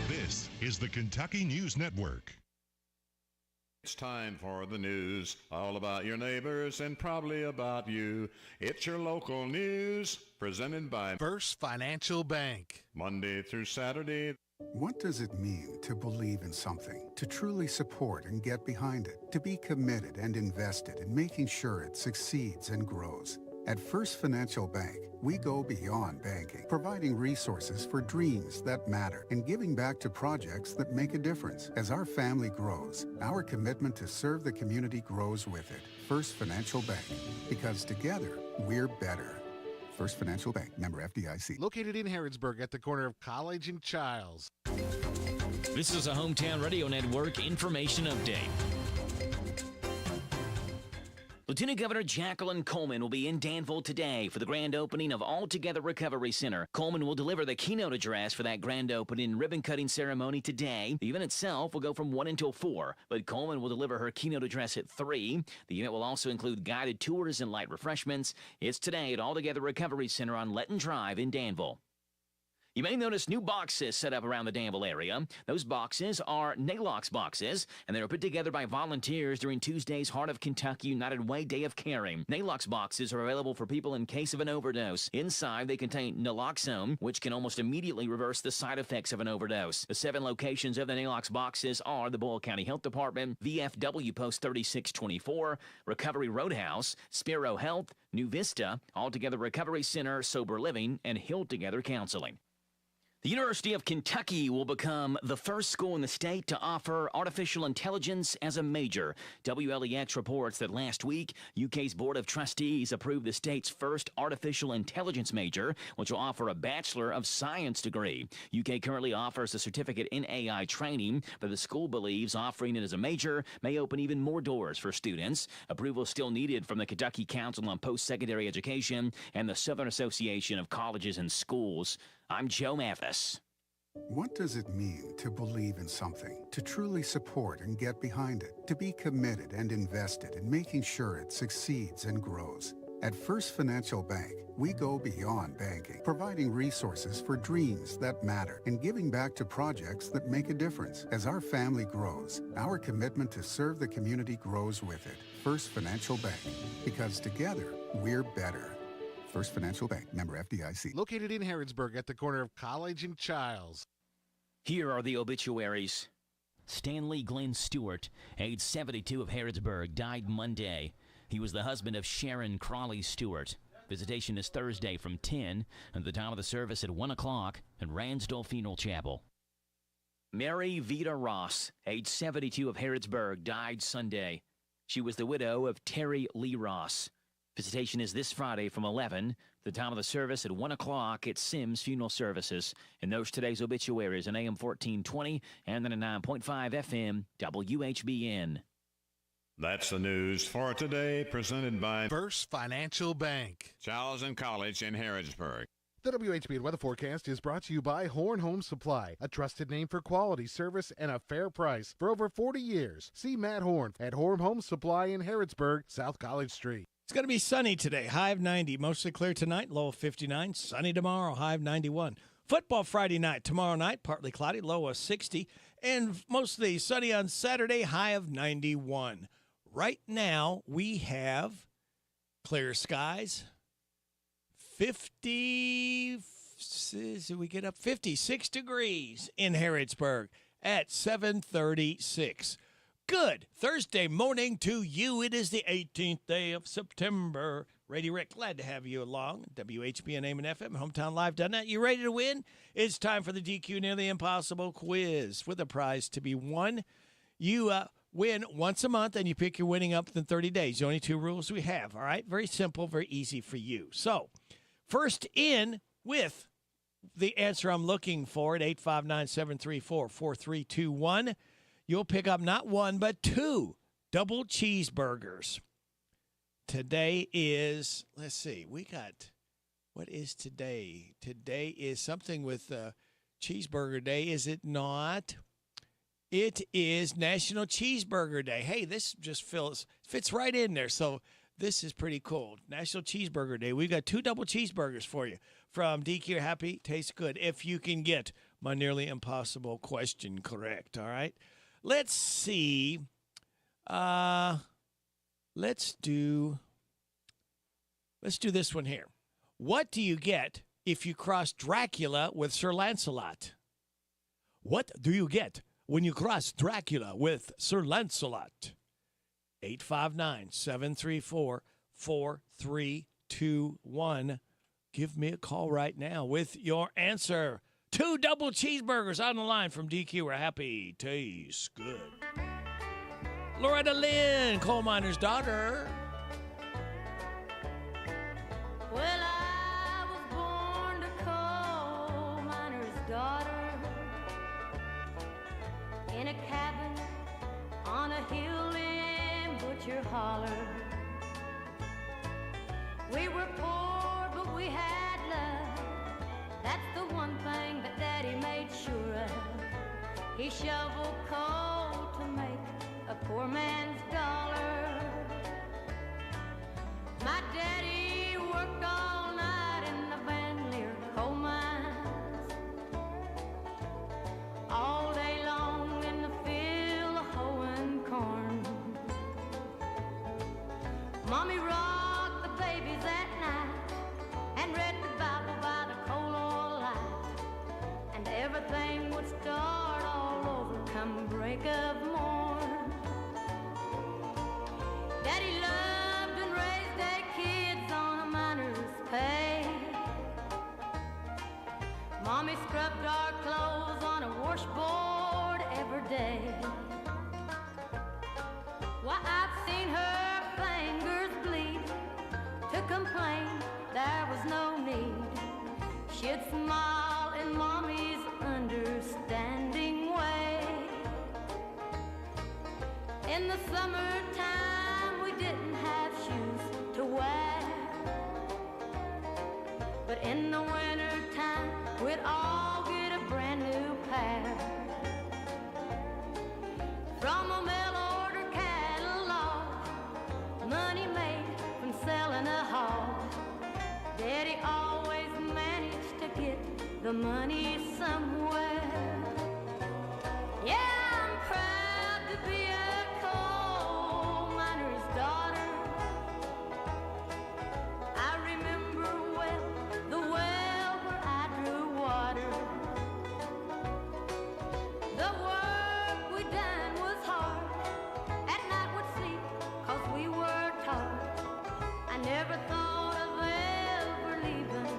This is the Kentucky News Network. It's time for the news, all about your neighbors and probably about you. It's your local news, presented by First Financial Bank. Monday through Saturday. What does it mean to believe in something, to truly support and get behind it, to be committed and invested in making sure it succeeds and grows? At First Financial Bank, we go beyond banking, providing resources for dreams that matter and giving back to projects that make a difference. As our family grows, our commitment to serve the community grows with it. First Financial Bank, because together, we're better. First Financial Bank, member FDIC. Located in Harrodsburg at the corner of College and Childs. This is a Hometown Radio Network information update. Lieutenant Governor Jacqueline Coleman will be in Danville today for the grand opening of All Together Recovery Center. Coleman will deliver the keynote address for that grand opening and ribbon-cutting ceremony today. The event itself will go from 1 until 4, but Coleman will deliver her keynote address at 3. The event will also include guided tours and light refreshments. It's today at All Together Recovery Center on Letton Drive in Danville. You may notice new boxes set up around the Danville area. Those boxes are NALOX boxes, and they were put together by volunteers during Tuesday's Heart of Kentucky United Way Day of Caring. NALOX boxes are available for people in case of an overdose. Inside, they contain naloxone, which can almost immediately reverse the side effects of an overdose. The 7 locations of the NALOX boxes are the Boyle County Health Department, VFW Post 3624, Recovery Roadhouse, Spiro Health, New Vista, All Together Recovery Center, Sober Living, and Heal Together Counseling. The University of Kentucky will become the first school in the state to offer artificial intelligence as a major. WLEX reports that last week, UK's Board of Trustees approved the state's first artificial intelligence major, which will offer a Bachelor of Science degree. UK currently offers a certificate in AI training, but the school believes offering it as a major may open even more doors for students. Approval is still needed from the Kentucky Council on Post-Secondary Education and the Southern Association of Colleges and Schools. I'm Joe Mathis. What does it mean to believe in something, to truly support and get behind it, to be committed and invested in making sure it succeeds and grows? At First Financial Bank, we go beyond banking, providing resources for dreams that matter and giving back to projects that make a difference. As our family grows, our commitment to serve the community grows with it. First Financial Bank, because together, we're better. First Financial Bank, member FDIC. Located in Harrodsburg at the corner of College and Childs. Here are the obituaries. Stanley Glenn Stewart, age 72 of Harrodsburg, died Monday. He was the husband of Sharon Crawley Stewart. Visitation is Thursday from 10 and the time of the service at 1 o'clock at Ransdell Funeral Chapel. Mary Vita Ross, age 72 of Harrodsburg, died Sunday. She was the widow of Terry Lee Ross. Visitation is this Friday from 11, the time of the service at 1 o'clock at Sims Funeral Services. And those today's obituaries on AM 1420 and 99.5 FM WHBN. That's the news for today, presented by First Financial Bank. Charles and College in Harrodsburg. The WHBN weather forecast is brought to you by Horn Home Supply, a trusted name for quality service and a fair price for over 40 years. See Matt Horn at Horn Home Supply in Harrodsburg, South College Street. It's going to be sunny today, high of 90. Mostly clear tonight, low of 59. Sunny tomorrow, high of 91. Football Friday night. Tomorrow night, partly cloudy, low of 60. And mostly sunny on Saturday, high of 91. Right now, we have clear skies, 56 degrees in Harrodsburg at 7:36. Good Thursday morning to you. It is the 18th day of September. Radio Rick, glad to have you along. WHBN AM and FM, HometownLive.net. You ready to win? It's time for the DQ Nearly Impossible quiz with a prize to be won. You win once a month, and you pick your winning up within 30 days. The only two rules we have, all right? Very simple, very easy for you. So, first in with the answer I'm looking for at 859-734-4321, you'll pick up not one, but two double cheeseburgers. Today is, let's see, what is today? Today is something with Cheeseburger Day, is it not? It is National Cheeseburger Day. Hey, this just fits right in there. So this is pretty cool. National Cheeseburger Day. We've got two double cheeseburgers for you from DQ Happy. Tastes good. If you can get my nearly impossible question correct. All right. Let's see. Let's do this one here. What do you get if you cross Dracula with Sir Lancelot? What do you get when you cross Dracula with Sir Lancelot? 859-734-4321. Give me a call right now with your answer. Two double cheeseburgers on the line from DQ. We're happy. Tastes good. Loretta Lynn, coal miner's daughter. Well, I was born to coal miner's daughter in a cabin on a hill in Butcher Holler. We were poor, but we had love. That's the one thing that Daddy made sure of. He shoveled coal to make a poor man's dollar. My daddy worked all night in the Van Leer coal mines, all day long in the field hoeing corn. Mommy rocked the babies at night and read the Bible by the coal oil light, and everything would start all over come break of morn. Daddy loved and raised their kids on a miner's pay. Mommy scrubbed our clothes on a washboard every day. Why, I've seen her fingers bleed. To complain, there was no need. She'd smile in Mommy's understanding way. In the summertime, we didn't have shoes to wear, but in the wintertime, we'd all get a brand new the money somewhere. Yeah, I'm proud to be a coal miner's daughter. I remember well the well where I drew water. The work we done was hard. At night we'd sleep 'cause we were taught. I never thought of ever leaving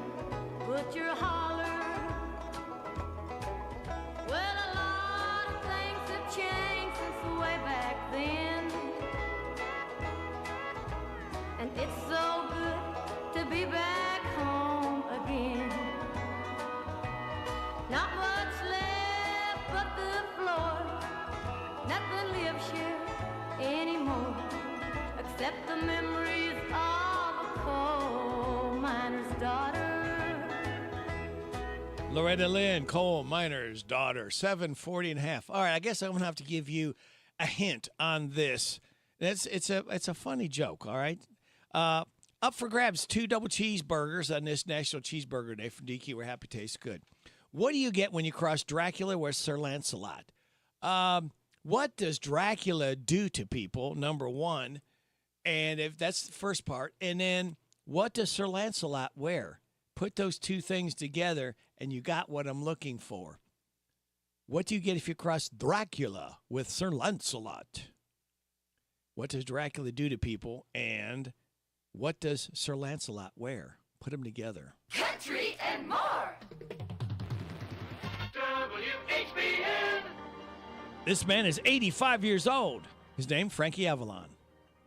Butcher Holler. Well, a lot of things have changed since way back then. And it's so good to be back home again. Not much left but the floor. Nothing lives here anymore except the memories of a coal miner's daughter. Loretta Lynn, coal miner's daughter, 740 and a half. All right, I guess I'm going to have to give you a hint on this. It's a funny joke, all right? Up for grabs, 2 double cheeseburgers on this National Cheeseburger Day from DQ. We're happy tastes good. What do you get when you cross Dracula with Sir Lancelot? What does Dracula do to people, number one? And if that's the first part. And then what does Sir Lancelot wear? Put those two things together, and you got what I'm looking for. What do you get if you cross Dracula with Sir Lancelot? What does Dracula do to people? And what does Sir Lancelot wear? Put them together. Country and more. WHBN. This man is 85 years old. His name, Frankie Avalon.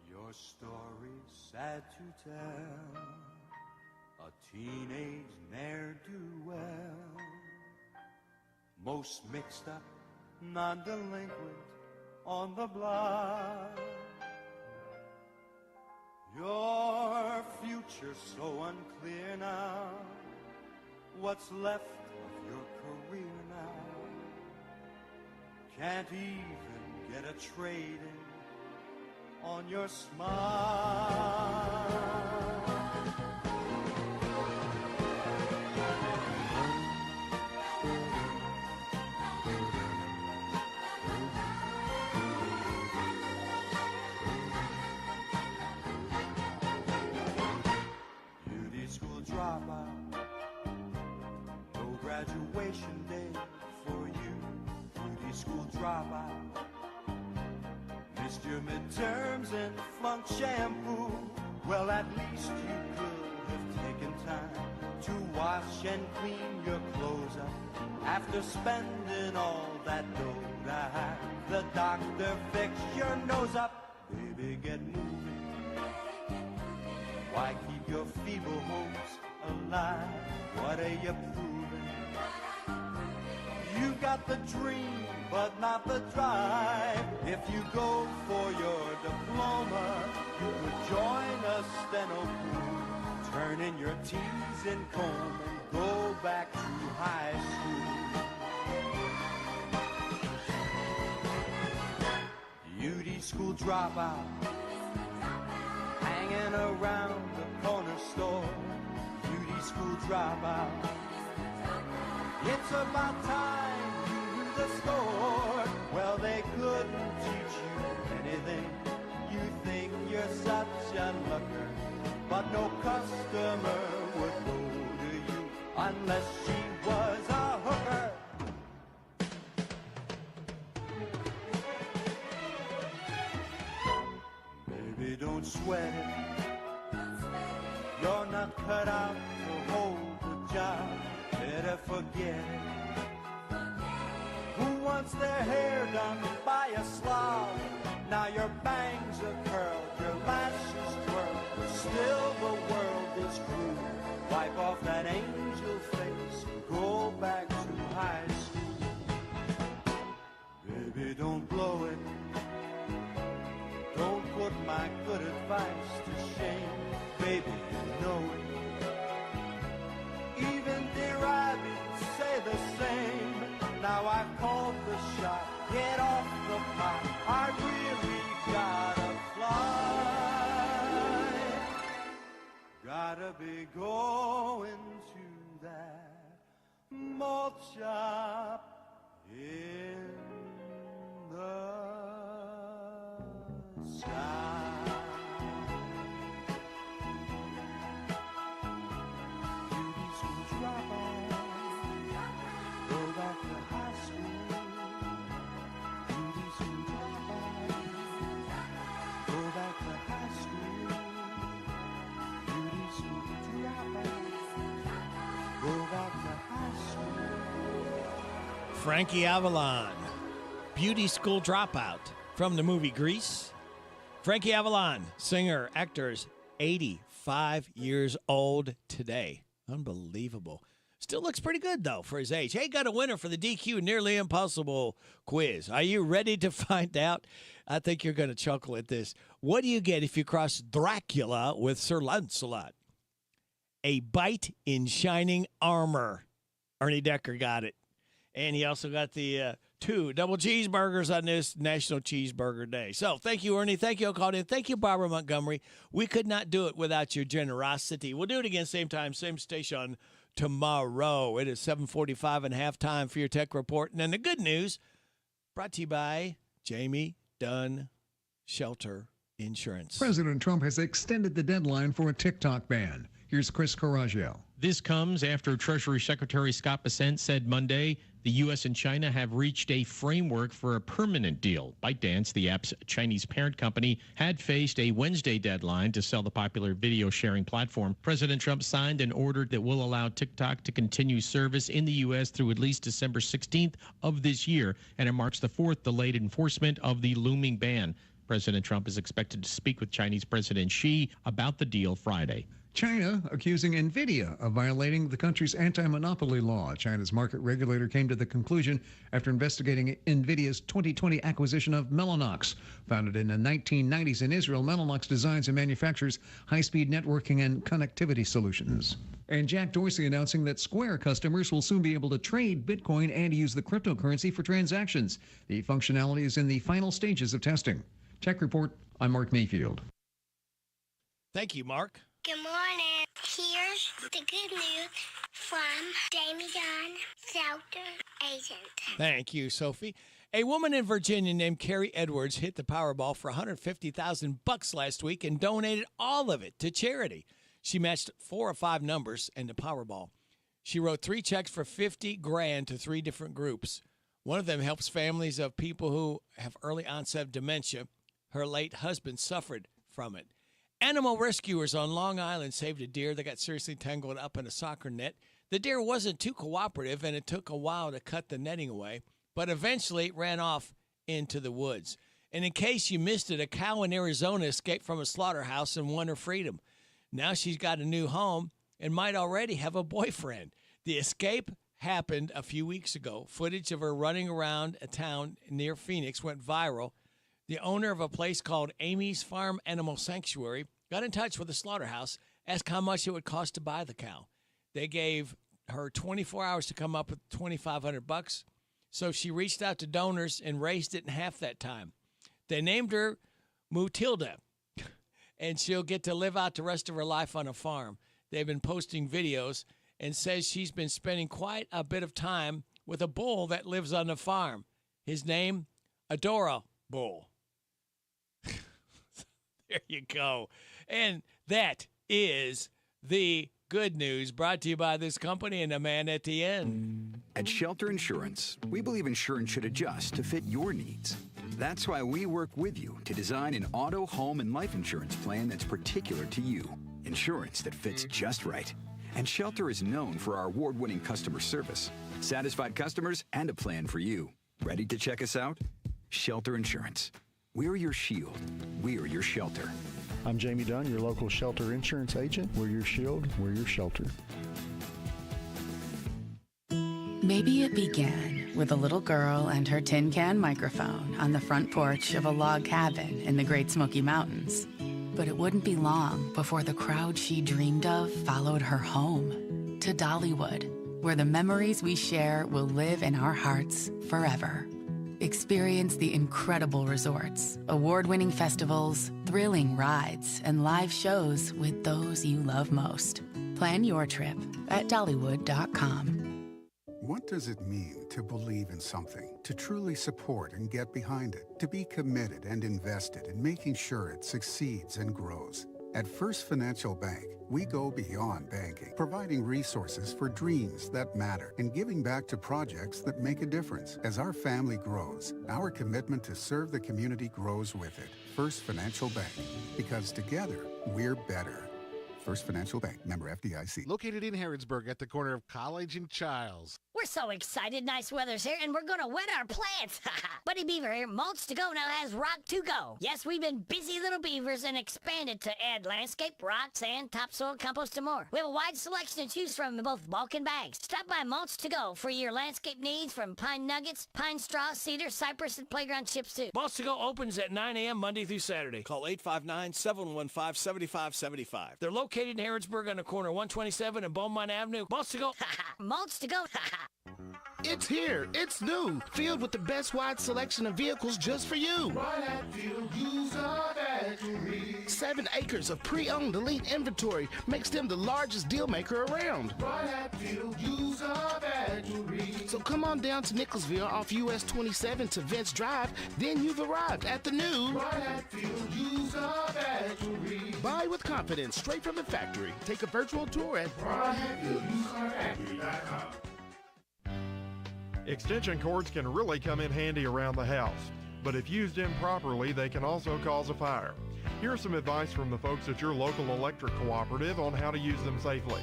Your story's sad to tell. A teenage ne'er-do-well. Most mixed up, non-delinquent on the block. Your future's so unclear now. What's left of your career now? Can't even get a trade-in on your smile. Dropout, no graduation day for you. Beauty school dropout, missed your midterms and flunked shampoo. Well, at least you could have taken time to wash and clean your clothes up after spending all that dough to have the doctor fix your nose up. Baby, get moving. Why keep your feeble hopes alive? What are you proving? You got the dream, but not the drive. If you go for your diploma, you could join a steno crew, turn in your T's and comb, and go back to high school. Beauty school dropout, hanging around the corner store. Beauty school dropout, it's about time you knew the score. Well, they couldn't teach you anything. You think you're such a looker, but no customer would go to you unless she was a hooker. Baby, don't sweat it. You're not cut out to hold the job. Better forget it. Who wants their hair done by a slob? Now your bangs are curled, your lashes twirl. Still the world is cruel. Wipe off that angel face. Go back to high school. Baby, don't blow it. Don't put my good advice to shame. Baby, you know it. Even dear rabbits say the same. Now I've called the shot. Get off the pot. I really gotta fly. Gotta be going to that motel. sky. Beauty school dropouts go back to high school. Beauty school dropouts go back to high school. Beauty school dropouts go back to high school. Frankie Avalon, Beauty School Dropout from the movie Grease. Frankie Avalon, singer, actors, 85 years old today. Unbelievable. Still looks pretty good, though, for his age. Hey, got a winner for the DQ Nearly Impossible quiz. Are you ready to find out? I think you're going to chuckle at this. What do you get if you cross Dracula with Sir Lancelot? A bite in shining armor. Ernie Decker got it. And he also got the 2 double cheeseburgers on this National Cheeseburger Day. So thank you, Ernie. Thank you, all called in. Thank you, Barbara Montgomery. We could not do it without your generosity. We'll do it again, same time, same station tomorrow. It is 7:45 and halftime for your tech report. And then the good news, brought to you by Jamie Dunn Shelter Insurance. President Trump has extended the deadline for a TikTok ban. Here's Chris Coraggio. This comes after Treasury Secretary Scott Bessent said Monday the U.S. and China have reached a framework for a permanent deal. ByteDance, the app's Chinese parent company, had faced a Wednesday deadline to sell the popular video sharing platform. President Trump signed an order that will allow TikTok to continue service in the U.S. through at least December 16th of this year, and it marks the fourth delayed enforcement of the looming ban. President Trump is expected to speak with Chinese President Xi about the deal Friday. China accusing NVIDIA of violating the country's anti-monopoly law. China's market regulator came to the conclusion after investigating NVIDIA's 2020 acquisition of Mellanox. Founded in the 1990s in Israel, Mellanox designs and manufactures high-speed networking and connectivity solutions. And Jack Dorsey announcing that Square customers will soon be able to trade Bitcoin and use the cryptocurrency for transactions. The functionality is in the final stages of testing. Tech Report, I'm Mark Mayfield. Thank you, Mark. Good morning. Here's the good news from Jamie Dunn, Shelter Agent. Thank you, Sophie. A woman in Virginia named Carrie Edwards hit the Powerball for $150,000 last week and donated all of it to charity. She matched 4 or 5 numbers in the Powerball. She wrote 3 checks for $50,000 to 3 different groups. One of them helps families of people who have early onset dementia. Her late husband suffered from it. Animal rescuers on Long Island saved a deer that got seriously tangled up in a soccer net. The deer wasn't too cooperative, and it took a while to cut the netting away, but eventually it ran off into the woods. And in case you missed it, a cow in Arizona escaped from a slaughterhouse and won her freedom. Now she's got a new home and might already have a boyfriend. The escape happened a few weeks ago. Footage of her running around a town near Phoenix went viral. The owner of a place called Amy's Farm Animal Sanctuary got in touch with the slaughterhouse, asked how much it would cost to buy the cow. They gave her 24 hours to come up with $2,500, so she reached out to donors and raised it in half that time. They named her Mutilda, and she'll get to live out the rest of her life on a farm. They've been posting videos and says she's been spending quite a bit of time with a bull that lives on the farm. His name, Adora Bull. There you go. And that is the good news brought to you by this company and the man at the end. At Shelter Insurance, we believe insurance should adjust to fit your needs. That's why we work with you to design an auto, home, and life insurance plan that's particular to you. Insurance that fits just right. And Shelter is known for our award-winning customer service, satisfied customers, and a plan for you. Ready to check us out? Shelter Insurance. We're your shield. We're your shelter. I'm Jamie Dunn, your local Shelter Insurance agent. We're your shield. We're your shelter. Maybe it began with a little girl and her tin can microphone on the front porch of a log cabin in the Great Smoky Mountains. But it wouldn't be long before the crowd she dreamed of followed her home to Dollywood, where the memories we share will live in our hearts forever. Experience the incredible resorts, award-winning festivals, thrilling rides, and live shows with those you love most. Plan your trip at Dollywood.com. What does it mean to believe in something, to truly support and get behind it, to be committed and invested in making sure it succeeds and grows? At First Financial Bank, we go beyond banking, providing resources for dreams that matter and giving back to projects that make a difference. As our family grows, our commitment to serve the community grows with it. First Financial Bank, because together, we're better. First Financial Bank, member FDIC. Located in Harrodsburg at the corner of College and Childs. We're so excited. Nice weather's here, and we're going to wet our plants. Buddy Beaver here. Mulch to Go now has rock to go. Yes, we've been busy little beavers and expanded to add landscape, rock, sand, topsoil, compost, and more. We have a wide selection to choose from in both bulk and bags. Stop by Mulch to Go for your landscape needs from pine nuggets, pine straw, cedar, cypress, and playground chips, too. Mulch to Go opens at 9 a.m. Monday through Saturday. Call 859-715-7575. They're located in Harrodsburg on the corner of 127 and Beaumont Avenue. Mulch to Go. Mulch to Go. It's here. It's new. Filled with the best wide selection of vehicles just for you. Right at Field User Factory. 7 acres of pre-owned elite inventory makes them the largest deal maker around. Right at Field User Factory. So come on down to Nicholsville off US 27 to Vince Drive. Then you've arrived at the new Right at Field User Factory. Buy with confidence straight from the factory. Take a virtual tour at RightAtFieldUserFactory.com. Extension cords can really come in handy around the house, but if used improperly, they can also cause a fire. Here's some advice from the folks at your local electric cooperative on how to use them safely.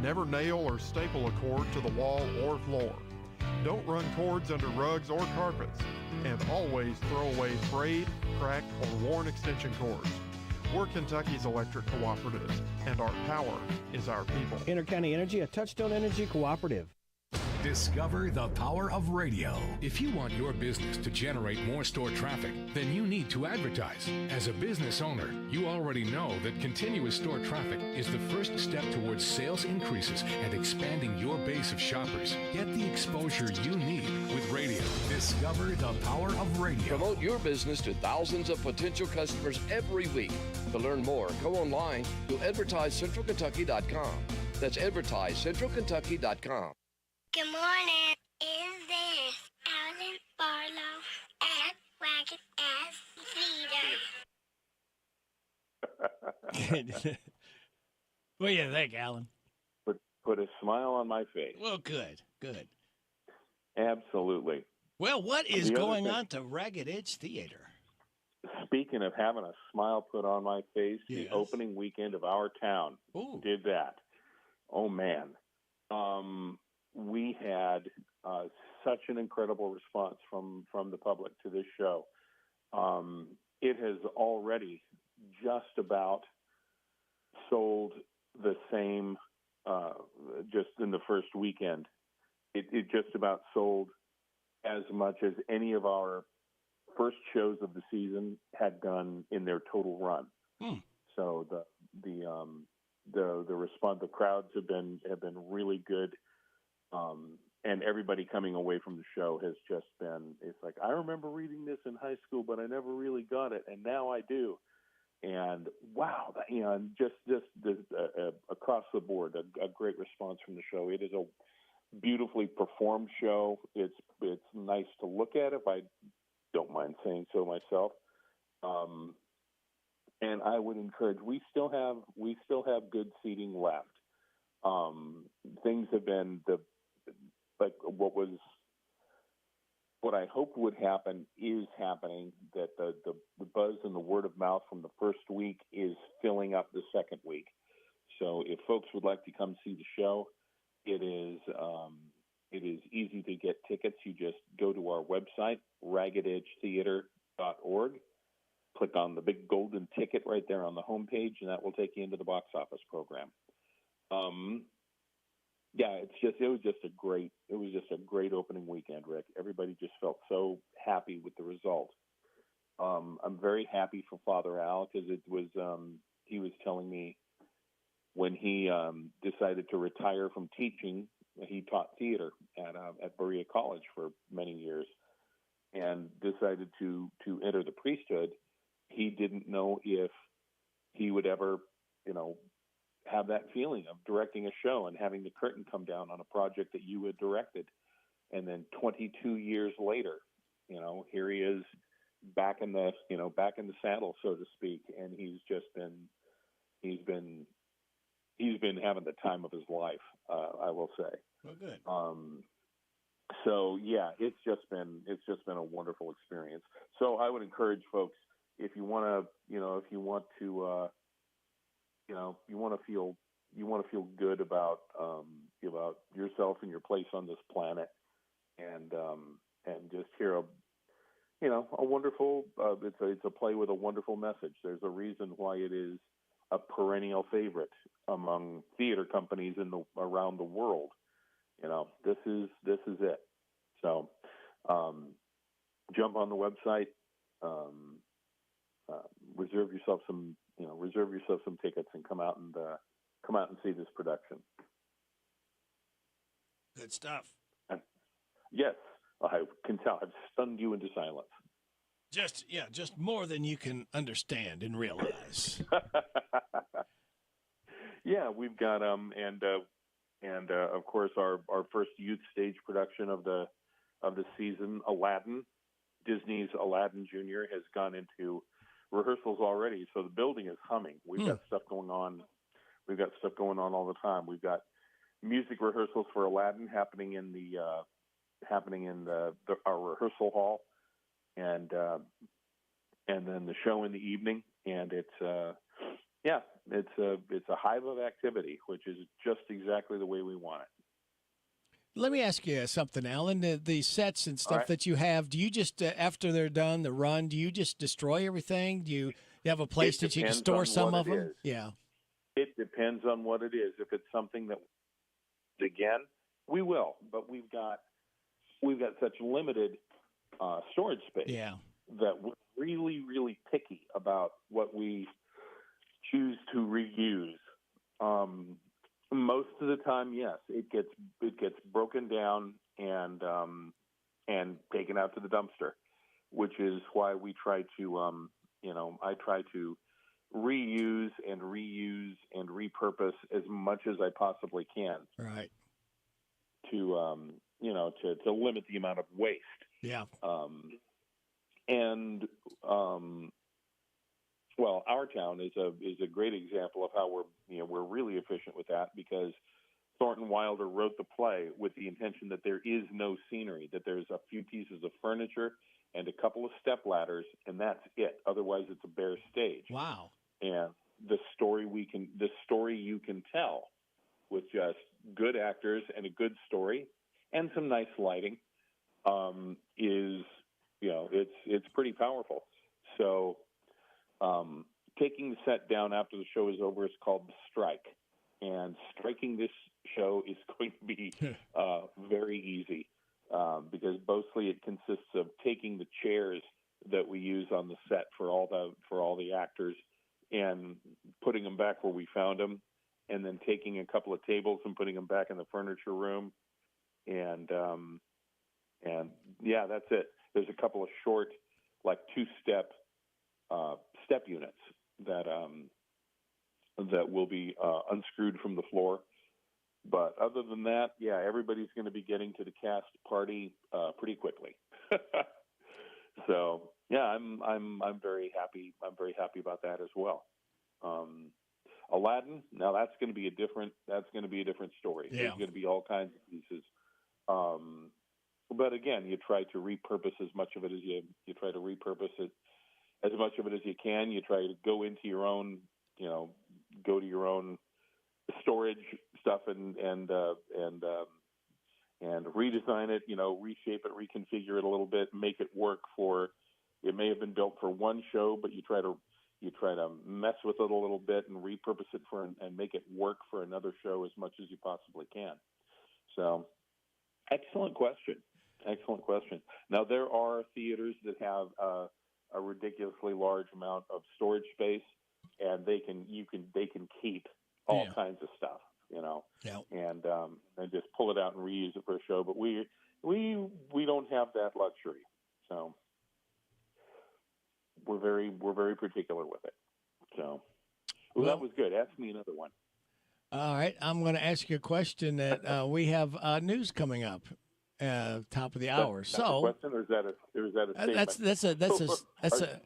Never nail or staple a cord to the wall or floor. Don't run cords under rugs or carpets, and always throw away frayed, cracked, or worn extension cords. We're Kentucky's electric cooperatives, and our power is our people. Intercounty Energy, a Touchstone Energy cooperative. Discover the power of radio. If you want your business to generate more store traffic, then you need to advertise. As a business owner, you already know that continuous store traffic is the first step towards sales increases and expanding your base of shoppers. Get the exposure you need with radio. Discover the power of radio. Promote your business to thousands of potential customers every week. To learn more, go online to advertisecentralkentucky.com. That's advertisecentralkentucky.com. Good morning. Is this Alan Barlow at Wagon Ass Leader? What do you think, Alan? Put a smile on my face. Well, good. Absolutely. Well, what is going on to Ragged Edge Theater? Speaking of having a smile put on my face, yes. The opening weekend of our town did that. Oh, man. We had such an incredible response from the public to this show. It has already just about sold the same, just in the first weekend. It just about sold as much as any of our first shows of the season had done in their total run. So the response, the crowds have been really good. And everybody coming away from the show has just been, it's like, I remember reading this in high school, but I never really got it. And now I do. And wow, just across the board, a great response from the show. It is a beautifully performed show. It's nice to look at, if I don't mind saying so myself. And I would encourage, we still have good seating left. Things have been what I hoped would happen is happening, that the buzz and the word of mouth from the first week is filling up the second week. So if folks would like to come see the show, it is easy to get tickets. You just go to our website, raggededgetheater.org, click on the big golden ticket right there on the homepage, and that will take you into the box office program. Yeah, it was just a great opening weekend, Rick. Everybody just felt so happy with the result. I'm very happy for Father Al, because it was he was telling me when he decided to retire from teaching, he taught theater at Berea College for many years, and decided to enter the priesthood. He didn't know if he would ever, have that feeling of directing a show and having the curtain come down on a project that you had directed, and then 22 years later, here he is back in the saddle, so to speak, and he's been having the time of his life, I will say. Well, good. So yeah, it's just been a wonderful experience. So I would encourage folks, if you want to feel good about yourself and your place on this planet, and just hear a wonderful. It's a play with a wonderful message. There's a reason why it is a perennial favorite among theater companies around the world. This is it. So, jump on the website, reserve yourself some tickets, and come out and see this production. Good stuff. Yes, I can tell. I've stunned you into silence. Just more than you can understand and realize. Yeah, we've got and of course our first youth stage production of the season, Aladdin. Disney's Aladdin Jr. has gone into rehearsals already, so the building is humming. We've got stuff going on. We've got stuff going on all the time. We've got music rehearsals for Aladdin happening in our rehearsal hall, and then the show in the evening, and it's a hive of activity, which is just exactly the way we want it. Let me ask you something, Alan. The sets and stuff that you have, do you just, after they're done, the run, do you just destroy everything? Do you have a place that you can store some of them? Yeah. It depends on what it is. If it's something that, again, we will. But we've got such limited storage space that we're really, really picky about what we choose to reuse. Most of the time, yes, it gets broken down and taken out to the dumpster, which is why we try to I try to reuse and repurpose as much as I possibly can. Right. To limit the amount of waste. Yeah. Well, our town is a great example of how we're really efficient with that, because Thornton Wilder wrote the play with the intention that there is no scenery, that there's a few pieces of furniture and a couple of step ladders, and that's it. Otherwise, it's a bare stage. Wow. And the story you can tell with just good actors and a good story and some nice lighting is it's pretty powerful. So. Taking the set down after the show is over is called the strike, and striking this show is going to be very easy because mostly it consists of taking the chairs that we use on the set for all the actors and putting them back where we found them, and then taking a couple of tables and putting them back in the furniture room, and yeah, that's it. There's a couple of short, like 2-step step units that will be unscrewed from the floor. But other than that, yeah, everybody's going to be getting to the cast party pretty quickly. So yeah, I'm very happy. I'm very happy about that as well. Aladdin, now that's going to be a different story. Yeah. There's going to be all kinds of pieces. But again, you try to repurpose as much of it as you try to repurpose it. As much of it as you can. You try to go into your own, go to your own storage stuff and redesign it, reshape it, reconfigure it a little bit, make it work for. It may have been built for one show, but you try to mess with it a little bit and repurpose it and make it work for another show as much as you possibly can. So, excellent question. Now there are theaters that have a ridiculously large amount of storage space, and they can keep all kinds of stuff, and just pull it out and reuse it for a show. But we don't have that luxury, so we're very particular with it. So that was good. Ask me another one. All right, I'm going to ask you a question that we have news coming up, top of the hour. That's a question, or is that a statement? That's a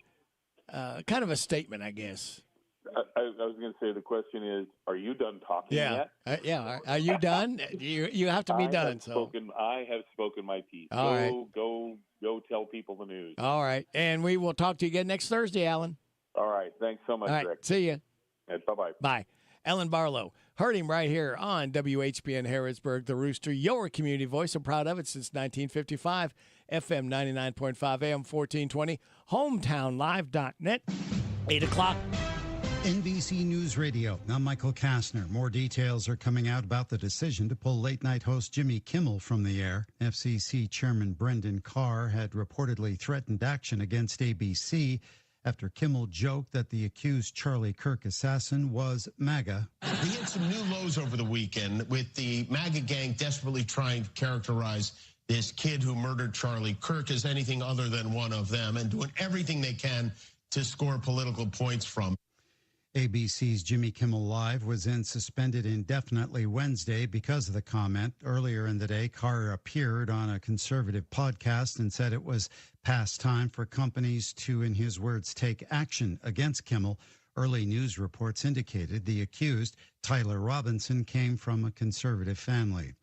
kind of a statement, I guess. I was going to say the question is: are you done talking yet? Yeah. Are you done? You have to be done. I have spoken my piece. All right. Go tell people the news. All right, and we will talk to you again next Thursday, Alan. All right. Thanks so much, All right. Rick. See you. Bye-bye. Bye. Alan Barlow. Heard him right here on WHBN Harrodsburg, the Rooster, your community voice. I'm proud of it since 1955. FM 99.5, AM 1420, hometownlive.net, 8 o'clock. NBC News Radio. I'm Michael Kastner. More details are coming out about the decision to pull late-night host Jimmy Kimmel from the air. FCC Chairman Brendan Carr had reportedly threatened action against ABC after Kimmel joked that the accused Charlie Kirk assassin was MAGA. We hit some new lows over the weekend with the MAGA gang desperately trying to characterize this kid who murdered Charlie Kirk as anything other than one of them and doing everything they can to score political points from. ABC's Jimmy Kimmel Live was then suspended indefinitely Wednesday because of the comment. Earlier in the day, Carr appeared on a conservative podcast and said it was past time for companies to, in his words, take action against Kimmel. Early news reports indicated the accused, Tyler Robinson, came from a conservative family.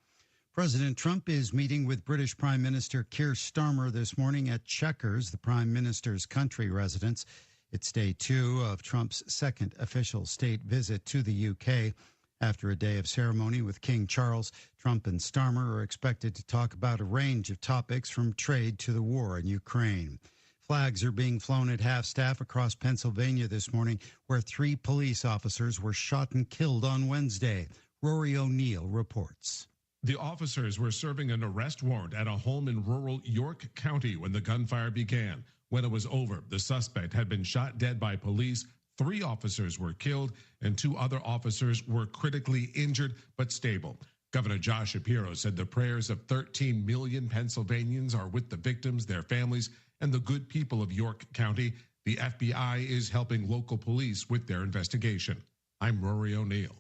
President Trump is meeting with British Prime Minister Keir Starmer this morning at Chequers, the Prime Minister's country residence. It's day 2 of Trump's second official state visit to the UK. After a day of ceremony with King Charles, Trump and Starmer are expected to talk about a range of topics from trade to the war in Ukraine. Flags are being flown at half-staff across Pennsylvania this morning, where 3 police officers were shot and killed on Wednesday. Rory O'Neill reports. The officers were serving an arrest warrant at a home in rural York County when the gunfire began. When it was over, the suspect had been shot dead by police. 3 officers were killed and 2 other officers were critically injured but stable. Governor Josh Shapiro said the prayers of 13 million Pennsylvanians are with the victims, their families, and the good people of York County. The FBI is helping local police with their investigation. I'm Rory O'Neill.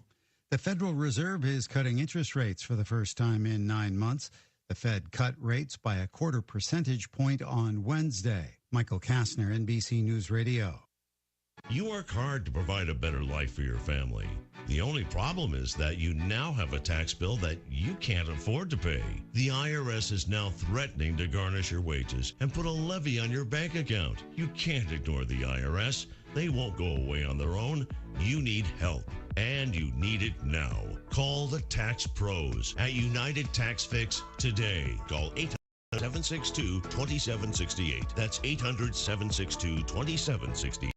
The Federal Reserve is cutting interest rates for the first time in 9 months. The Fed cut rates by a 1/4 percentage point on Wednesday. Michael Kastner, NBC News Radio. You work hard to provide a better life for your family. The only problem is that you now have a tax bill that you can't afford to pay. The IRS is now threatening to garnish your wages and put a levy on your bank account. You can't ignore the IRS. They won't go away on their own. You need help, and you need it now. Call the Tax Pros at United Tax Fix today. Call 800-762-2768. That's 800-762-2768.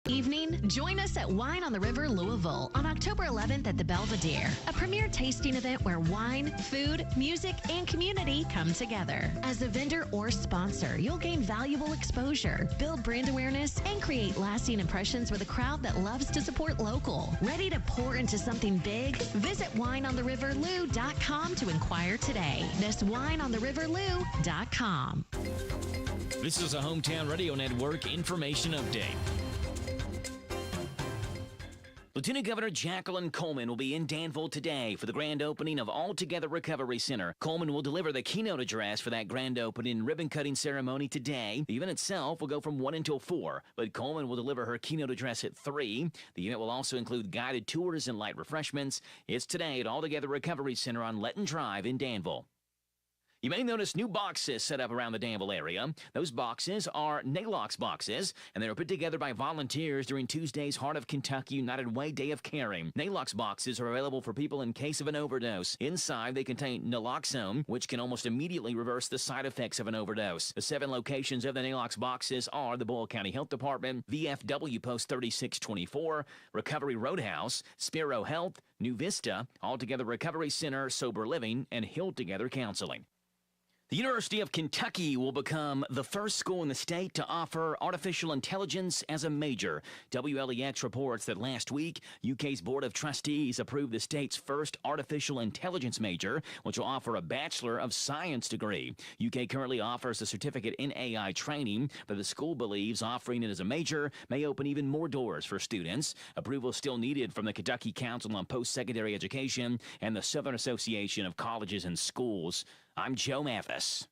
Evening, join us at Wine on the River Louisville on October 11th at the Belvedere, a premier tasting event where wine, food, music, and community come together. As a vendor or sponsor, you'll gain valuable exposure, build brand awareness, and create lasting impressions with a crowd that loves to support local. Ready to pour into something big? Visit wineontheriverlou.com to inquire today. That's wineontheriverlou.com. This is a Hometown Radio Network information update. Lieutenant Governor Jacqueline Coleman will be in Danville today for the grand opening of All Together Recovery Center. Coleman will deliver the keynote address for that grand opening ribbon-cutting ceremony today. The event itself will go from 1 until 4, but Coleman will deliver her keynote address at 3. The event will also include guided tours and light refreshments. It's today at All Together Recovery Center on Letton Drive in Danville. You may notice new boxes set up around the Danville area. Those boxes are NALOX boxes, and they were put together by volunteers during Tuesday's Heart of Kentucky United Way Day of Caring. NALOX boxes are available for people in case of an overdose. Inside, they contain naloxone, which can almost immediately reverse the side effects of an overdose. The 7 locations of the NALOX boxes are the Boyle County Health Department, VFW Post 3624, Recovery Roadhouse, Spiro Health, New Vista, All Together Recovery Center, Sober Living, and Heal Together Counseling. The University of Kentucky will become the first school in the state to offer artificial intelligence as a major. WLEX reports that last week, UK's Board of Trustees approved the state's first artificial intelligence major, which will offer a Bachelor of Science degree. UK currently offers a certificate in AI training, but the school believes offering it as a major may open even more doors for students. Approval is still needed from the Kentucky Council on Post-Secondary Education and the Southern Association of Colleges and Schools. I'm Joe Mathis.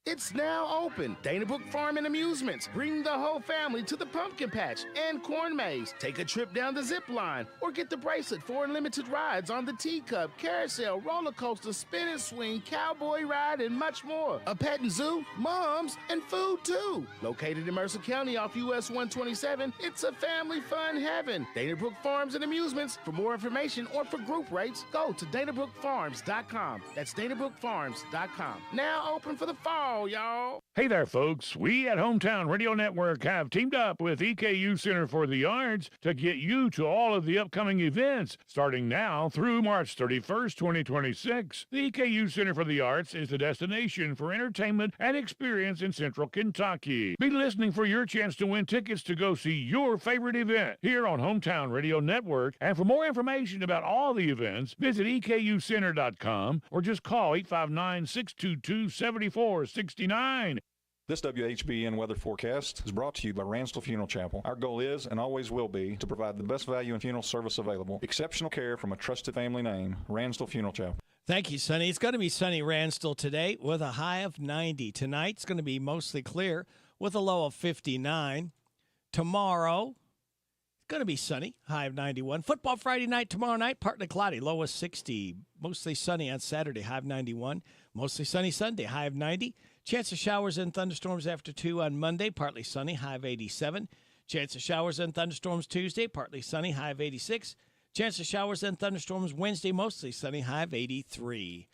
It's now open. Dana Brook Farm and Amusements. Bring the whole family to the pumpkin patch and corn maze. Take a trip down the zip line or get the bracelet for unlimited rides on the teacup, carousel, roller coaster, spin and swing, cowboy ride, and much more. A pet and zoo, moms, and food too. Located in Mercer County off US 127, it's a family fun heaven. Dana Brook Farms and Amusements. For more information or for group rates, go to danabrookfarms.com. That's danabrookfarms.com. Now open for the fall, y'all. Hey there, folks. We at Hometown Radio Network have teamed up with EKU Center for the Arts to get you to all of the upcoming events starting now through March 31st, 2026. The EKU Center for the Arts is the destination for entertainment and experience in Central Kentucky. Be listening for your chance to win tickets to go see your favorite event here on Hometown Radio Network. And for more information about all the events, visit EKUcenter.com or just call 859-622-7469. This WHBN weather forecast is brought to you by Ransdell Funeral Chapel. Our goal is and always will be to provide the best value in funeral service available. Exceptional care from a trusted family name, Ransdell Funeral Chapel. Thank you, Sonny. It's going to be sunny Ransdell today with a high of 90. Tonight it's going to be mostly clear with a low of 59. Tomorrow it's going to be sunny, high of 91. Football Friday night, tomorrow night, partly cloudy, low of 60. Mostly sunny on Saturday, high of 91. Mostly sunny Sunday, high of 90. Chance of showers and thunderstorms after 2 on Monday, partly sunny, high of 87. Chance of showers and thunderstorms Tuesday, partly sunny, high of 86. Chance of showers and thunderstorms Wednesday, mostly sunny, high of 83.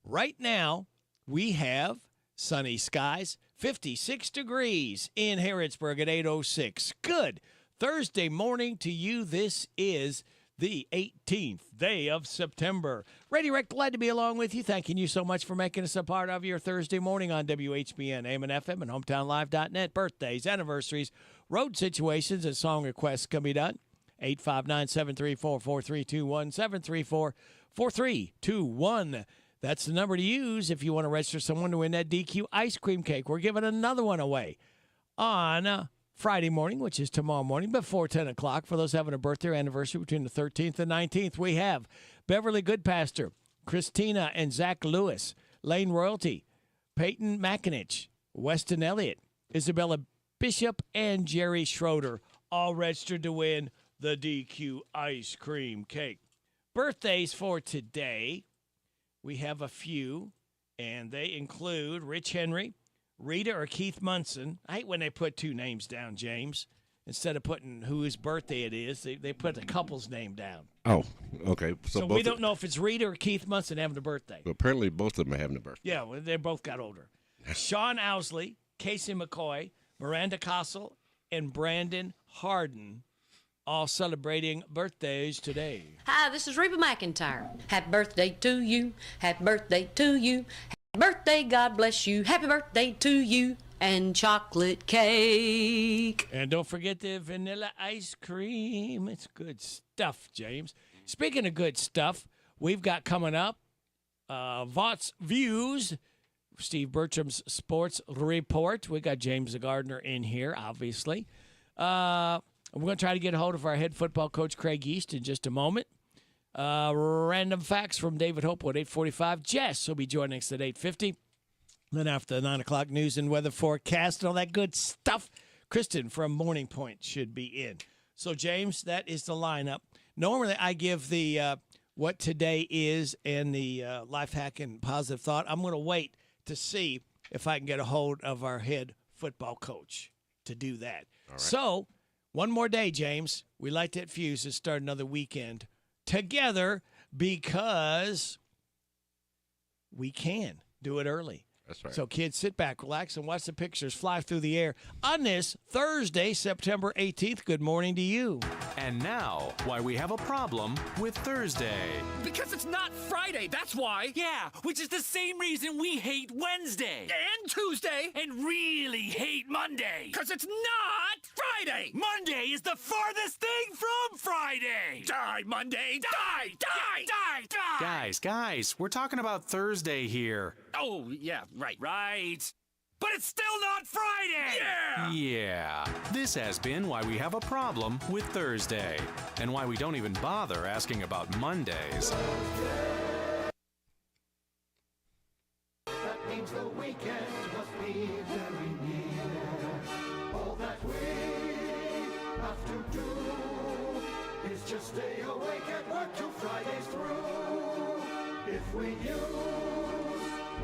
Right now, we have sunny skies, 56 degrees in Harrodsburg at 8:06. Good Thursday morning to you. This is the 18th day of September. Radio Rec, glad to be along with you. Thanking you so much for making us a part of your Thursday morning on WHBN, AM and FM, and HometownLive.net. Birthdays, anniversaries, road situations, and song requests can be done. 859-734-4321, 734-4321. That's the number to use if you want to register someone to win that DQ ice cream cake. We're giving another one away on Friday morning, which is tomorrow morning, before 10 o'clock. For those having a birthday or anniversary between the 13th and 19th, we have Beverly Goodpaster, Christina and Zach Lewis, Lane Royalty, Peyton McInich, Weston Elliott, Isabella Bishop, and Jerry Schroeder, all registered to win the DQ ice cream cake. Birthdays for today, we have a few, and they include Rich Henry, Rita or Keith Munson. I hate when they put two names down, James. Instead of putting whose birthday it is, they put the couple's name down. Oh, okay. So we don't know if it's Rita or Keith Munson having a birthday. Well, apparently both of them are having a birthday. Yeah, well, they both got older. Sean Owsley, Casey McCoy, Miranda Castle, and Brandon Harden, all celebrating birthdays today. Hi, this is Reba McIntyre. Happy birthday to you. Happy birthday to you. Happy birthday, God bless you. Happy birthday to you. And chocolate cake. And don't forget the vanilla ice cream. It's good stuff, James. Speaking of good stuff, we've got coming up Vaught's Views, Steve Bertram's Sports Report. We got James the Gardener in here, obviously. We're going to try to get a hold of our head football coach, Craig East, in just a moment. Random facts from David Hopewood, 8:45. Jess will be joining us at 8:50. Then after the 9 o'clock news and weather forecast and all that good stuff, Kristen from Morning Point should be in. So, James, that is the lineup. Normally, I give the what today is and the life hack and positive thought. I'm going to wait to see if I can get a hold of our head football coach to do that. All right. So, one more day, James. We light that fuse and start another weekend together because we can do it early. That's right. So kids, sit back, relax, and watch the pictures fly through the air on this Thursday, September 18th. Good morning to you. And now, why we have a problem with Thursday. Because it's not Friday, that's why. Yeah, which is the same reason we hate Wednesday. And Tuesday. And really hate Monday. Because it's not Friday. Monday is the farthest thing from Friday. Die, Monday. Die, die, die, die. Guys, we're talking about Thursday here. Oh, yeah, right. Right. But it's still not Friday! Yeah! Yeah. This has been why we have a problem with Thursday. And why we don't even bother asking about Mondays. That means the weekend must be very near. All that we have to do is just stay awake at work till Friday's through. If we use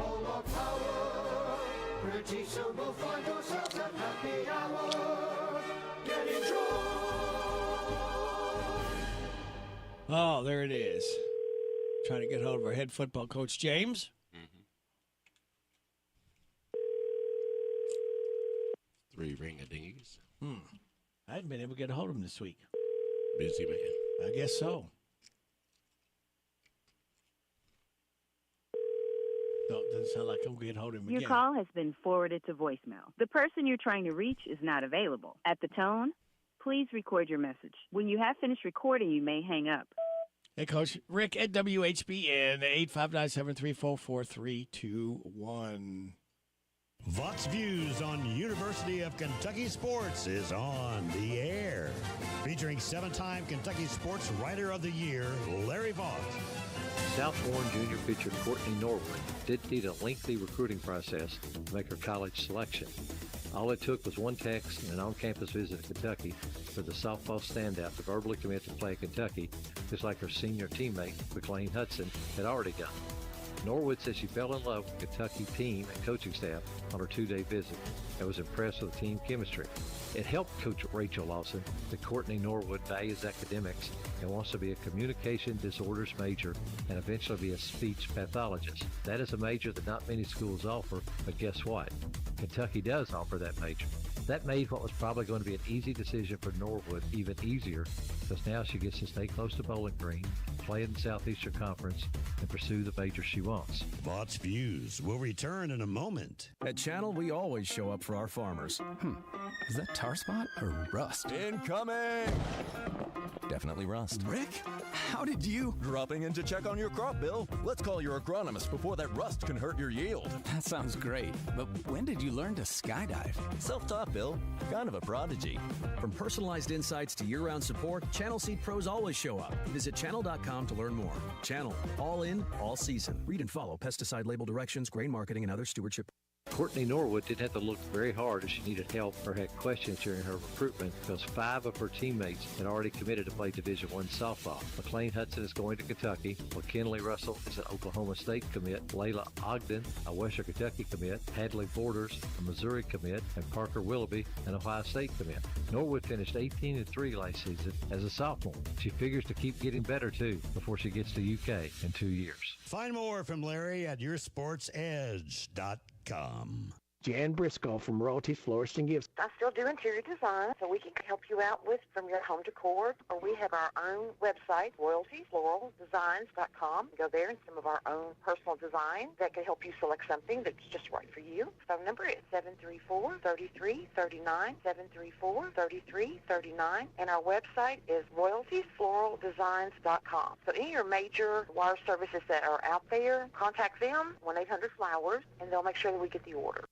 all our power, pretty soon we'll find ourselves at happy hour. Getting drunk. Oh, there it is. Trying to get hold of our head football coach, James. Three ring-a-dingies. I hadn't been able to get a hold of him this week. Busy man. I guess so. No, it doesn't sound like I'm going to get hold of him Your again. call has been forwarded to voicemail. The person you're trying to reach is not available. At the tone, please record your message. When you have finished recording, you may hang up. Hey, Coach. Rick at WHBN, 859-734-4321. Vox Views on University of Kentucky Sports is on the air. Featuring 7-time Kentucky Sports Writer of the Year, Larry Vaught. South Warren Jr. featured Courtney Norwood. Didn't need a lengthy recruiting process to make her college selection. All it took was one text and an on-campus visit to Kentucky for the softball standout to verbally commit to play Kentucky, just like her senior teammate, McLean Hudson, had already done. Norwood says she fell in love with the Kentucky team and coaching staff on her 2-day visit and was impressed with the team chemistry. It helped Coach Rachel Lawson that Courtney Norwood values academics and wants to be a communication disorders major and eventually be a speech pathologist. That is a major that not many schools offer, but guess what? Kentucky does offer that major. That made what was probably going to be an easy decision for Norwood even easier, because now she gets to stay close to Bowling Green, play in the Southeastern Conference, and pursue the major she wants. Vox Views will return in a moment. At Channel, we always show up for our farmers. Is that tar spot or rust? Incoming! Definitely rust. Rick, how did you? Dropping in to check on your crop, Bill. Let's call your agronomist before that rust can hurt your yield. That sounds great, but when did you learn to skydive? Self-taught, Bill. Kind of a prodigy. From personalized insights to year-round support, Channel Seed Pros always show up. Visit channel.com to learn more. Channel, all in, all season. Read and follow pesticide label directions, grain marketing, and other stewardship. Courtney Norwood didn't have to look very hard if she needed help or had questions during her recruitment, because 5 of her teammates had already committed to play Division I softball. McLean Hudson is going to Kentucky. McKinley Russell is an Oklahoma State commit. Layla Ogden, a Western Kentucky commit. Hadley Borders, a Missouri commit. And Parker Willoughby, an Ohio State commit. Norwood finished 18-3 last season as a sophomore. She figures to keep getting better, too, before she gets to UK in 2 years. Find more from Larry at yoursportsedge.com. Jan Briscoe from Royalties Florist and Gifts. I still do interior design, so we can help you out with from your home decor, or we have our own website, royaltiesfloraldesigns.com. Go there and some of our own personal design that can help you select something that's just right for you. Phone number is 734-3339, 734-3339, and our website is royaltiesfloraldesigns.com. So any of your major wire services that are out there, contact them, 1-800-FLOWERS, and they'll make sure that we get the order.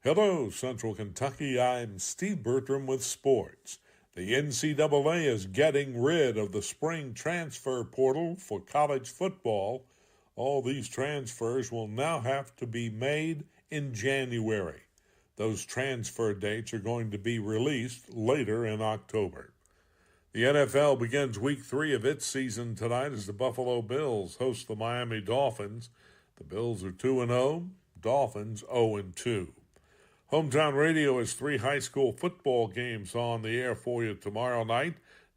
Hello, Central Kentucky. I'm Steve Bertram with sports. The NCAA is getting rid of the spring transfer portal for college football. All these transfers will now have to be made in January. Those transfer dates are going to be released later in October. The NFL begins week 3 of its season tonight as the Buffalo Bills host the Miami Dolphins. The Bills are 2-0, Dolphins 0-2. Hometown Radio has 3 high school football games on the air for you tomorrow night.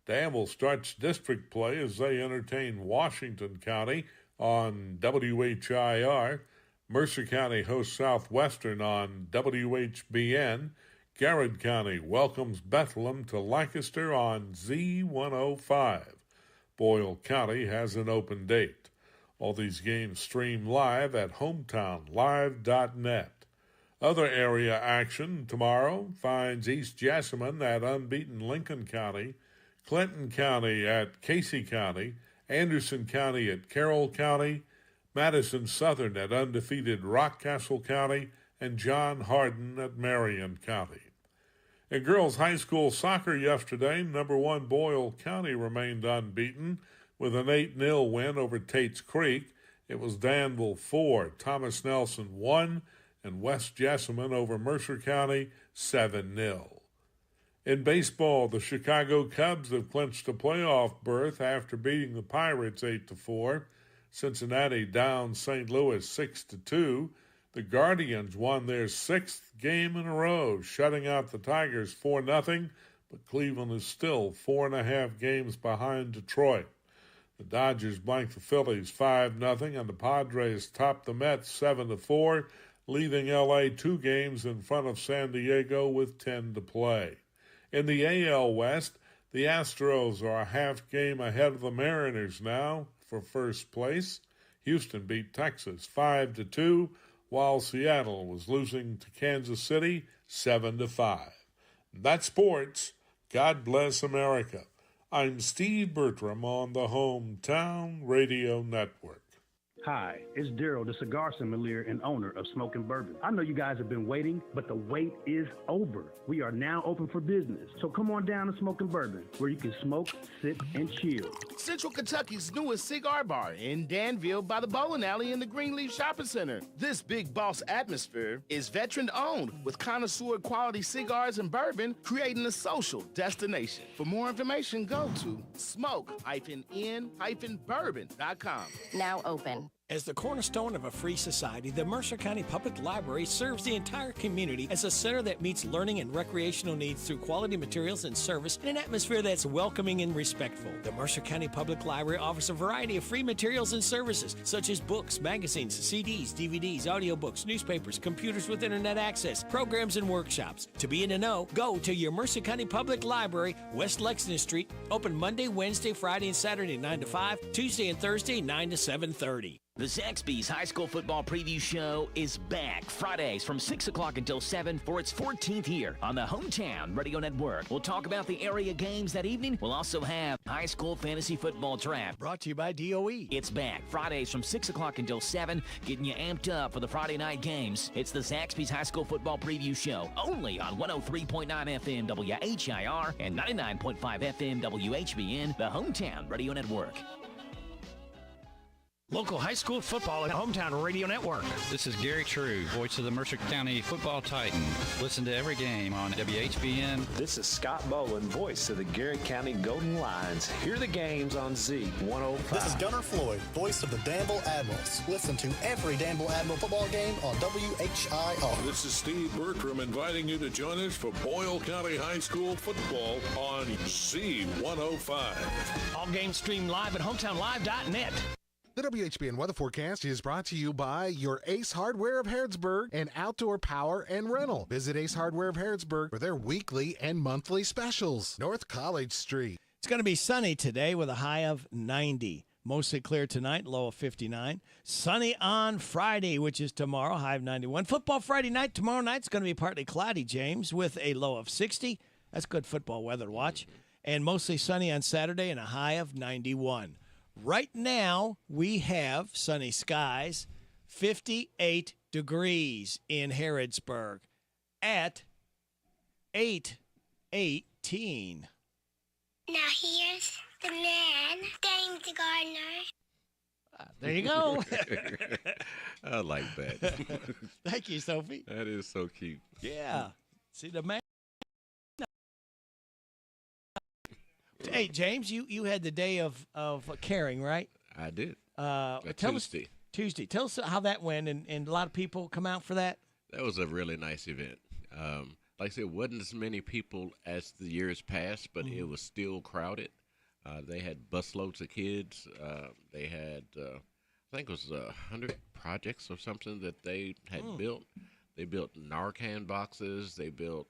Danville starts district play as they entertain Washington County on WHIR. Mercer County hosts Southwestern on WHBN. Garrett County welcomes Bethlehem to Lancaster on Z105. Boyle County has an open date. All these games stream live at hometownlive.net. Other area action tomorrow finds East Jessamine at unbeaten Lincoln County, Clinton County at Casey County, Anderson County at Carroll County, Madison Southern at undefeated Rockcastle County, and John Hardin at Marion County. In girls high school soccer yesterday, number 1 Boyle County remained unbeaten with an 8-0 win over Tates Creek. It was Danville 4, Thomas Nelson 1, and West Jessamine over Mercer County 7-0. In baseball, the Chicago Cubs have clinched a playoff berth after beating the Pirates 8-4. Cincinnati down St. Louis 6-2. The Guardians won their 6th game in a row, shutting out the Tigers 4-0, but Cleveland is still 4.5 games behind Detroit. The Dodgers blanked the Phillies 5-0, and the Padres topped the Mets 7-4, leaving L.A. 2 games in front of San Diego with 10 to play. In the AL West, the Astros are a half game ahead of the Mariners now for first place. Houston beat Texas 5-2, while Seattle was losing to Kansas City 7-5. That's sports. God bless America. I'm Steve Bertram on the Hometown Radio Network. Hi, it's Daryl, the cigar sommelier and owner of Smoke and Bourbon. I know you guys have been waiting, but the wait is over. We are now open for business. So come on down to Smoke and Bourbon, where you can smoke, sip, and chill. Central Kentucky's newest cigar bar in Danville by the bowling alley in the Greenleaf Shopping Center. This big boss atmosphere is veteran-owned with connoisseur quality cigars and bourbon, creating a social destination. For more information, go to smoke-in-bourbon.com. Now open. As the cornerstone of a free society, the Mercer County Public Library serves the entire community as a center that meets learning and recreational needs through quality materials and service in an atmosphere that's welcoming and respectful. The Mercer County Public Library offers a variety of free materials and services, such as books, magazines, CDs, DVDs, audiobooks, newspapers, computers with internet access, programs, and workshops. To be in the know, go to your Mercer County Public Library, West Lexington Street, open Monday, Wednesday, Friday, and Saturday 9 to 5, Tuesday and Thursday 9 to 7:30. The Zaxby's High School Football Preview Show is back Fridays from 6 o'clock until 7 for its 14th year on the Hometown Radio Network. We'll talk about the area games that evening. We'll also have High School Fantasy Football Draft. Brought to you by DOE. It's back Fridays from 6 o'clock until 7, getting you amped up for the Friday night games. It's the Zaxby's High School Football Preview Show, only on 103.9 FM WHIR and 99.5 FM WHBN, the Hometown Radio Network. Local high school football at Hometown Radio Network. This is Gary True, voice of the Mercer County Football Titan. Listen to every game on WHBN. This is Scott Boland, voice of the Garrett County Golden Lions. Hear the games on Z105. This is Gunnar Floyd, voice of the Danville Admirals. Listen to every Danville Admiral football game on WHIR. This is Steve Bertram inviting you to join us for Boyle County High School football on Z105. All games streamed live at hometownlive.net. The WHBN weather forecast is brought to you by your Ace Hardware of Harrodsburg and Outdoor Power and Rental. Visit Ace Hardware of Harrodsburg for their weekly and monthly specials. North College Street. It's going to be sunny today with a high of 90. Mostly clear tonight, low of 59. Sunny on Friday, which is tomorrow, high of 91. Football Friday night. Tomorrow night's going to be partly cloudy, James, with a low of 60. That's good football weather to watch. And mostly sunny on Saturday and a high of 91. Right now, we have sunny skies, 58 degrees in Harrodsburg at 8:18. Now here's the man, James Gardner. There you go. I like that. Thank you, Sophie. That is so cute. Yeah. See, the man. Hey, James, you had the day of caring, right? I did. Tuesday. Tuesday. Tell us how that went, and a lot of people come out for that. That was a really nice event. Like I said, it wasn't as many people as the years past, but it was still crowded. They had busloads of kids. They had, I think it was 100 projects or something that they had built. They built Narcan boxes. They built.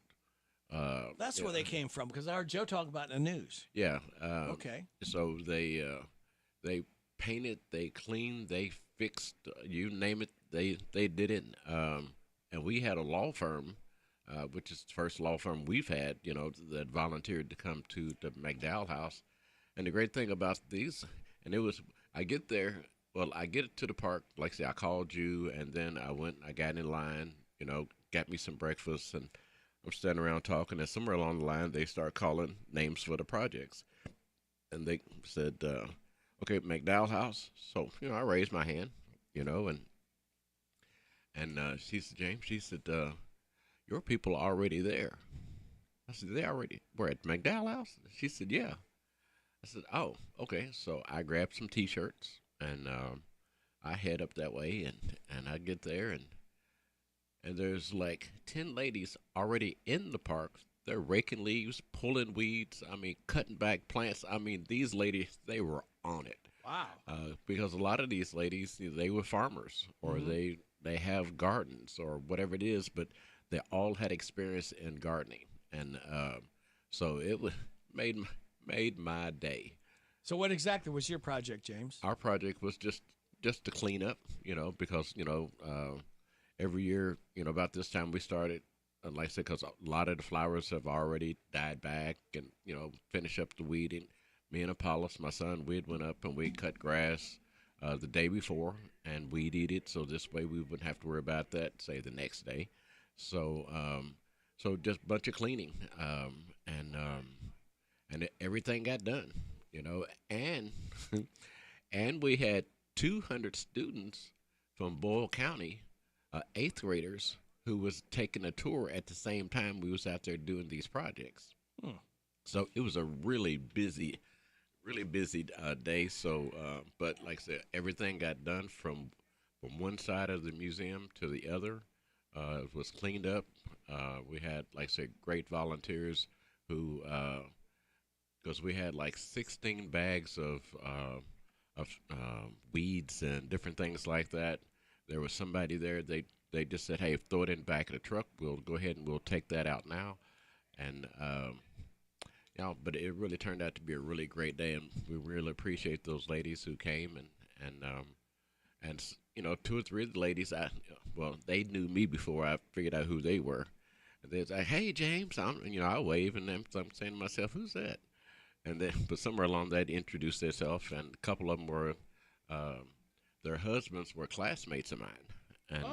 That's where they came from because I heard Joe talk about it in the news. Yeah. Okay. So they painted, they cleaned, they fixed. You name it, they did it. And we had a law firm, which is the first law firm we've had. That volunteered to come to the McDowell House. And the great thing about these, and it was, I get there. Well, I get to the park. Like I say, I called you, and then I went. I got in line. Got me some breakfast, and I'm standing around talking, and somewhere along the line, they start calling names for the projects. And they said, okay, McDowell House. So, I raised my hand, and she said, James, she said, your people are already there. I said, we're at McDowell House? She said, yeah. I said, oh, okay. So I grabbed some T-shirts, and I head up that way, and I get there, and there's like 10 ladies already in the park. They're raking leaves, pulling weeds, cutting back plants. These ladies, they were on it. Wow. Because a lot of these ladies, they were farmers, or they have gardens or whatever it is, but they all had experience in gardening. And so it made my day. So what exactly was your project, James? Our project was just to clean up, because, every year, about this time we started, like I said, because a lot of the flowers have already died back and, finish up the weeding. Me and Apollos, my son, we went up and we cut grass the day before and weed eat it. So this way we wouldn't have to worry about that, say, the next day. So so just a bunch of cleaning. And everything got done, and and we had 200 students from Boyle County, 8th graders, who was taking a tour at the same time we was out there doing these projects. So it was a really busy day. So, but like I said, everything got done from one side of the museum to the other. It was cleaned up. We had, like I said, great volunteers who, because we had like 16 bags of weeds and different things like that. There was somebody there. They just said, "Hey, throw it in the back of the truck. We'll go ahead and we'll take that out now." And but it really turned out to be a really great day, and we really appreciate those ladies who came and 2 or 3 of the ladies, they knew me before I figured out who they were. And they're like, "Hey, James," I wave, and then I'm saying to myself, "Who's that?" And then, but somewhere along that, introduced themselves, and a couple of them were, their husbands were classmates of mine, and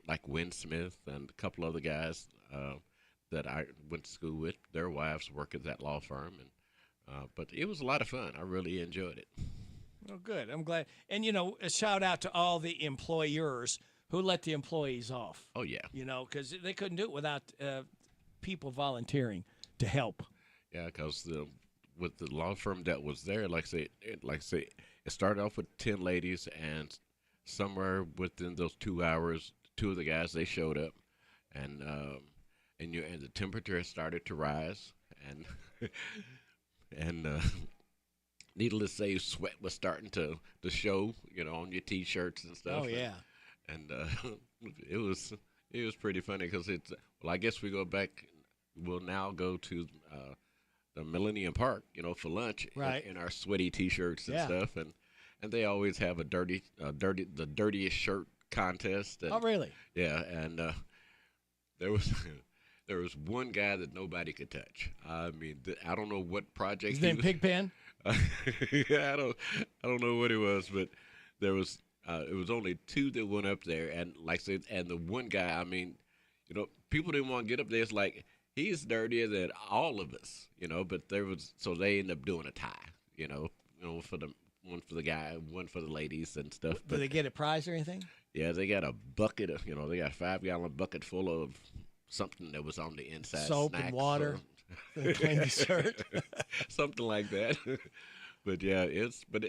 like Win Smith and a couple other guys that I went to school with. Their wives work at that law firm, and but it was a lot of fun. I really enjoyed it. Oh, good. I'm glad. And a shout out to all the employers who let the employees off. Oh yeah. Because they couldn't do it without people volunteering to help. Yeah, because with the law firm that was there, like I say, it started off with 10 ladies, and somewhere within those 2 hours, 2 of the guys, they showed up, and the temperature started to rise, and needless to say, sweat was starting to show, on your T-shirts and stuff. Oh yeah. And it was pretty funny because I guess we go back. We'll now go to the Millennium Park, for lunch, right, in our sweaty T-shirts and stuff, and they always have the dirtiest shirt contest. And, oh, really? Yeah, and there was one guy that nobody could touch. I don't know what project. His name Pigpen? Yeah, I don't know what it was, but there was. It was only 2 that went up there, and like I said, and the one guy, people didn't want to get up there. It's like, he's dirtier than all of us, but so they ended up doing a tie, for the one for the guy, one for the ladies and stuff. Did they get a prize or anything? Yeah, they got a bucket of, they got a 5-gallon bucket full of something that was on the inside. Soap and water. To clean the shirt. Something like that. But yeah,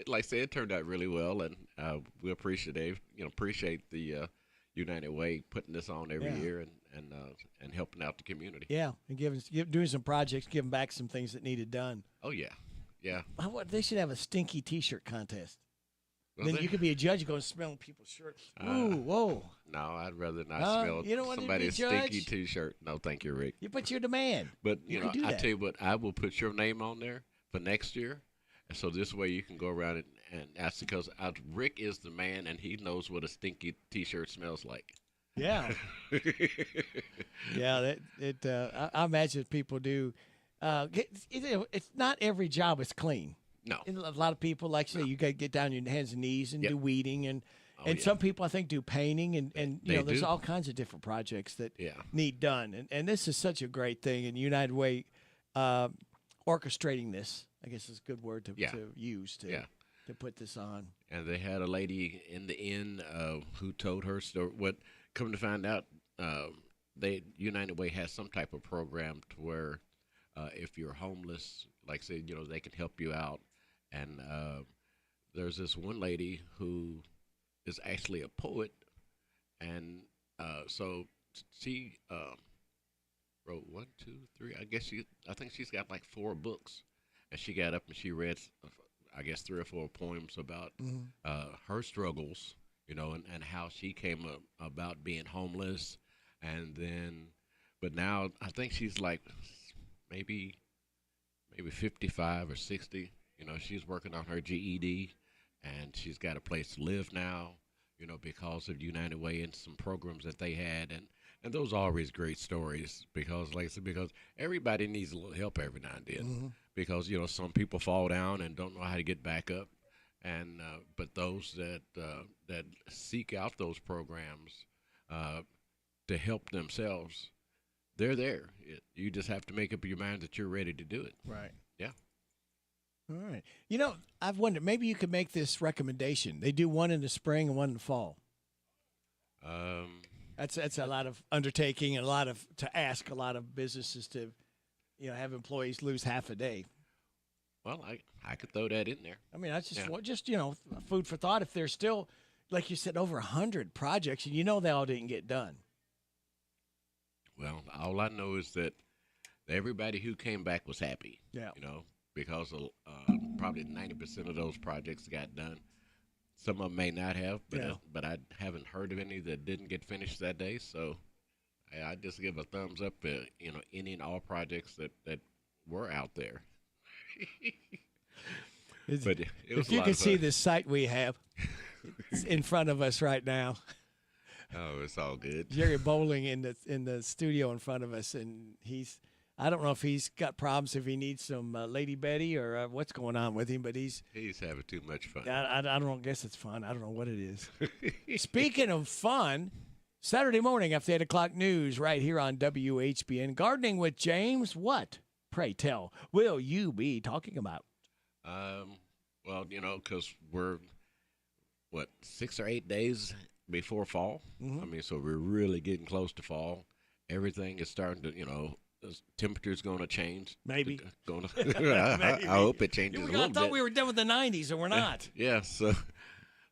like I said, it turned out really well, and we appreciate the United Way putting this on every year and helping out the community. Yeah, and doing some projects, giving back some things that needed done. Oh yeah, yeah. They should have a stinky T-shirt contest. Then you could be a judge going smelling people's shirts. Ooh, whoa. No, I'd rather not smell you don't want to be somebody's stinky judge? T-shirt. No, thank you, Rick. But you're the man. But You you know, can do I that. tell you what, I will put your name on there for next year, and so this way you can go around and ask, because Rick is the man, and he knows what a stinky T-shirt smells like. Yeah. Yeah, I imagine people do. It's not every job is clean. No. And a lot of people, like say, you got to get down on your hands and knees and do weeding, and some people I think do painting, and you know, there's all kinds of different projects that need done, and this is such a great thing. And United Way orchestrating this, I guess is a good word to use to put this on. And they had a lady in the inn who told her story. What come to find out, United Way has some type of program to where if you're homeless, like say, you know, they can help you out. And there's this one lady who is actually a poet, and so she wrote 1, 2, 3. I think she's got like 4 books, and she got up and she read, I guess, 3 or 4 poems about her struggles, you know, and how she came about being homeless, and then, but now I think she's like maybe 55 or 60. You know, she's working on her GED, and she's got a place to live now, you know, because of United Way and some programs that they had. And those are always great stories because, like I said, because everybody needs a little help every now and then. Because, you know, some people fall down and don't know how to get back up. And but those that seek out those programs to help themselves, they're there. You just have to make up your mind that you're ready to do it. Right. Yeah. All right. You know, I've wondered, maybe you could make this recommendation. They do one in the spring and one in the fall. That's a lot of undertaking and to ask a lot of businesses to, you know, have employees lose half a day. Well, I could throw that in there. I mean, that's just you know, food for thought. If there's still, like you said, over 100 projects, and you know they all didn't get done. Well, all I know is that everybody who came back was happy. Yeah. You know, because probably 90% of those projects got done. Some of them may not have, but I haven't heard of any that didn't get finished that day. So I just give a thumbs up for, you know, any and all projects that were out there. But it was if you could see the site we have in front of us right now. Oh, it's all good. Jerry Bowling in the studio in front of us, and I don't know if he's got problems, if he needs some Lady Betty or what's going on with him, but he's having too much fun. I don't know, guess it's fun. I don't know what it is. Speaking of fun, Saturday morning after 8 o'clock news right here on WHBN, Gardening with James. What, pray tell, will you be talking about? Well, you know, because we're, 6 or 8 days before fall. I mean, so we're really getting close to fall. Everything is starting to, you know, the temperature's going to change. Maybe. I hope it changes a little bit. I thought we were done with the 90s, and we're not. Yeah, so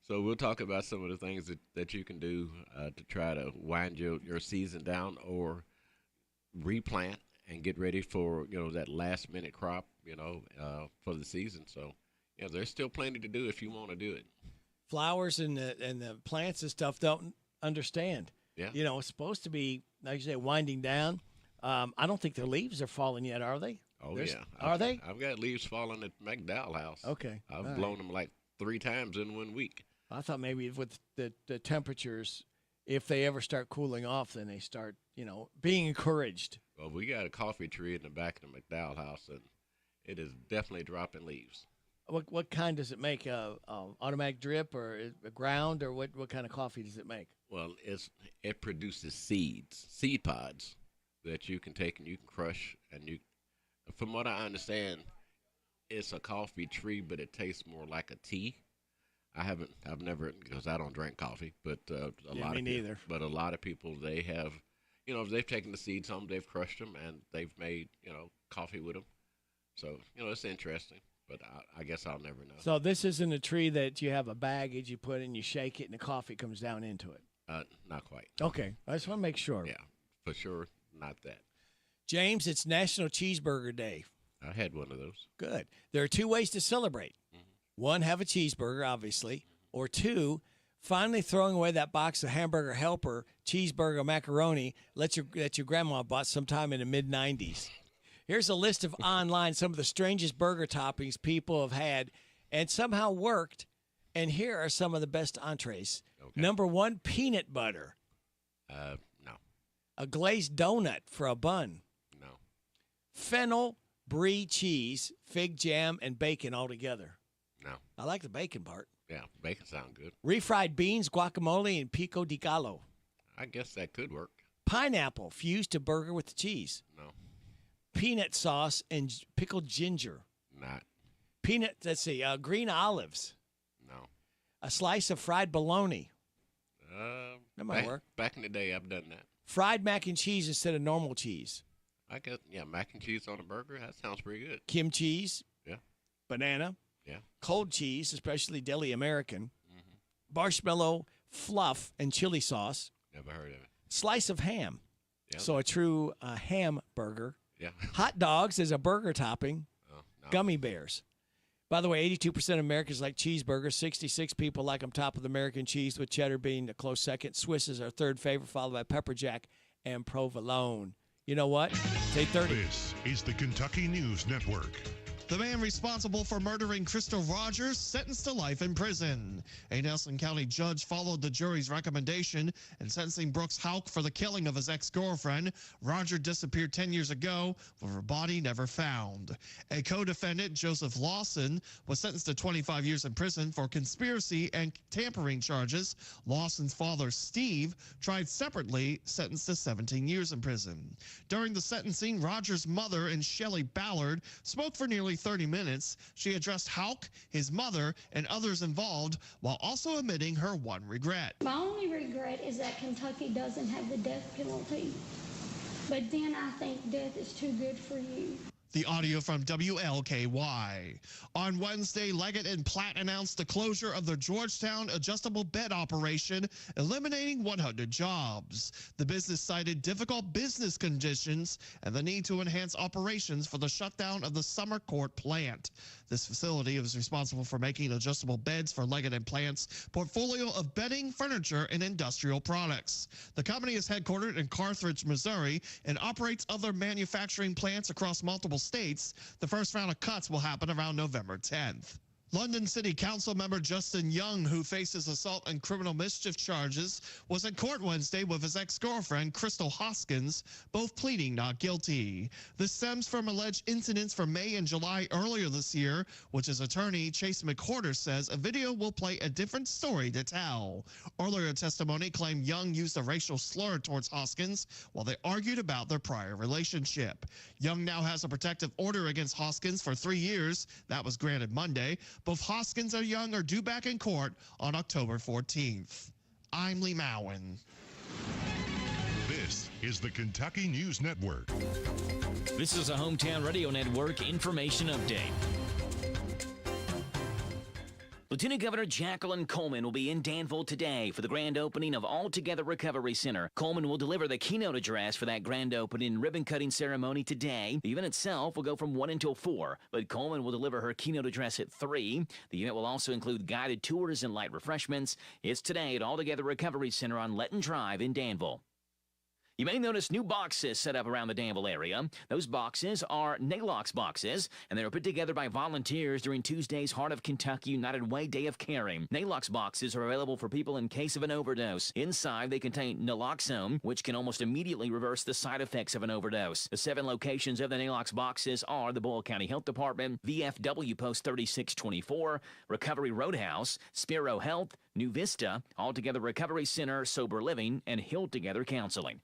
we'll talk about some of the things that you can do to try to wind your season down or replant and get ready for, you know, that last-minute crop, you know, for the season. So, yeah, there's still plenty to do if you want to do it. Flowers and the plants and stuff don't understand. Yeah. You know, it's supposed to be, like you say, winding down. I don't think the leaves are falling yet, are they? Oh, yeah. Are they? I've got leaves falling at McDowell House. Okay. I've blown them like 3 times in 1 week. I thought maybe with the temperatures, if they ever start cooling off, then they start, you know, being encouraged. Well, we got a coffee tree in the back of the McDowell House, and it is definitely dropping leaves. What kind does it make? Automatic drip or a ground, or what kind of coffee does it make? Well, it produces seed pods that you can take and you can crush, and from what I understand, it's a coffee tree, but it tastes more like a tea. I've never, because I don't drink coffee, but neither. But a lot of people, they have, you know, they've taken the seeds home, they've crushed them, and they've made, you know, coffee with them. So, you know, it's interesting. But I guess I'll never know. So this isn't a tree that you have a baggage you put in, you shake it, and the coffee comes down into it? Not quite. Okay. I just want to make sure. Yeah, for sure, not that. James, it's National Cheeseburger Day. I had one of those. Good. There are 2 ways to celebrate. One, have a cheeseburger, obviously, Or 2, finally throwing away that box of hamburger helper, cheeseburger, macaroni that your grandma bought sometime in the mid-'90s. Here's a list of online some of the strangest burger toppings people have had and somehow worked. And here are some of the best entrees. Okay. Number 1, peanut butter. No. A glazed donut for a bun. No. Fennel, brie cheese, fig jam, and bacon all together. No. I like the bacon part. Yeah, bacon sounds good. Refried beans, guacamole, and pico de gallo. I guess that could work. Pineapple fused to burger with the cheese. No. Peanut sauce and pickled ginger. Not. Green olives. No. A slice of fried bologna. That might work. Back in the day, I've done that. Fried mac and cheese instead of normal cheese. I guess, mac and cheese on a burger, that sounds pretty good. Kim cheese. Yeah. Banana. Yeah. Cold cheese, especially deli American. Marshmallow, fluff, and chili sauce. Never heard of it. Slice of ham. Yep. So a true ham burger. Yeah. Hot dogs as a burger topping. Oh, no. Gummy bears. By the way, 82% of Americans like cheeseburgers. 66 people like them top of the American cheese, with cheddar being a close second. Swiss is our third favorite, followed by pepper jack and provolone. You know what? It's 8:30. This is the Kentucky News Network. The man responsible for murdering Crystal Rogers sentenced to life in prison. A Nelson County judge followed the jury's recommendation in sentencing Brooks Houck for the killing of his ex-girlfriend. Roger disappeared 10 years ago, with her body never found. A co-defendant, Joseph Lawson, was sentenced to 25 years in prison for conspiracy and tampering charges. Lawson's father, Steve, tried separately, sentenced to 17 years in prison. During the sentencing, Roger's mother and Shelley Ballard spoke for nearly 30 minutes. She addressed Houck, his mother, and others involved, while also admitting her one regret. My only regret is that Kentucky doesn't have the death penalty. But then I think death is too good for you. The audio from WLKY. On Wednesday, Leggett and Platt announced the closure of their Georgetown adjustable bed operation, eliminating 100 jobs. The business cited difficult business conditions and the need to enhance operations for the shutdown of the Summer Court plant. This facility is responsible for making adjustable beds for Leggett and Platt's portfolio of bedding, furniture, and industrial products. The company is headquartered in Carthage, Missouri, and operates other manufacturing plants across multiple states. The first round of cuts will happen around November 10th. London City Council member Justin Young, who faces assault and criminal mischief charges, was in court Wednesday with his ex-girlfriend, Crystal Hoskins, both pleading not guilty. This stems from alleged incidents from May and July earlier this year, which his attorney, Chase McWhorter, says a video will play a different story to tell. Earlier testimony claimed Young used a racial slur towards Hoskins while they argued about their prior relationship. Young now has a protective order against Hoskins for 3 years. That was granted Monday. Both Hoskins and Young are due back in court on October 14th. I'm Lee Mowen. This is the Kentucky News Network. This is a Hometown Radio Network information update. Lieutenant Governor Jacqueline Coleman will be in Danville today for the grand opening of All Together Recovery Center. Coleman will deliver the keynote address for that grand opening and ribbon-cutting ceremony today. The event itself will go from 1 until 4, but Coleman will deliver her keynote address at 3. The event will also include guided tours and light refreshments. It's today at All Together Recovery Center on Letton Drive in Danville. You may notice new boxes set up around the Danville area. Those boxes are NALOX boxes, and they were put together by volunteers during Tuesday's Heart of Kentucky United Way Day of Caring. NALOX boxes are available for people in case of an overdose. Inside, they contain naloxone, which can almost immediately reverse the side effects of an overdose. The 7 locations of the NALOX boxes are the Boyle County Health Department, VFW Post 3624, Recovery Roadhouse, Spiro Health, New Vista, All Together Recovery Center, Sober Living, and Hill Together Counseling.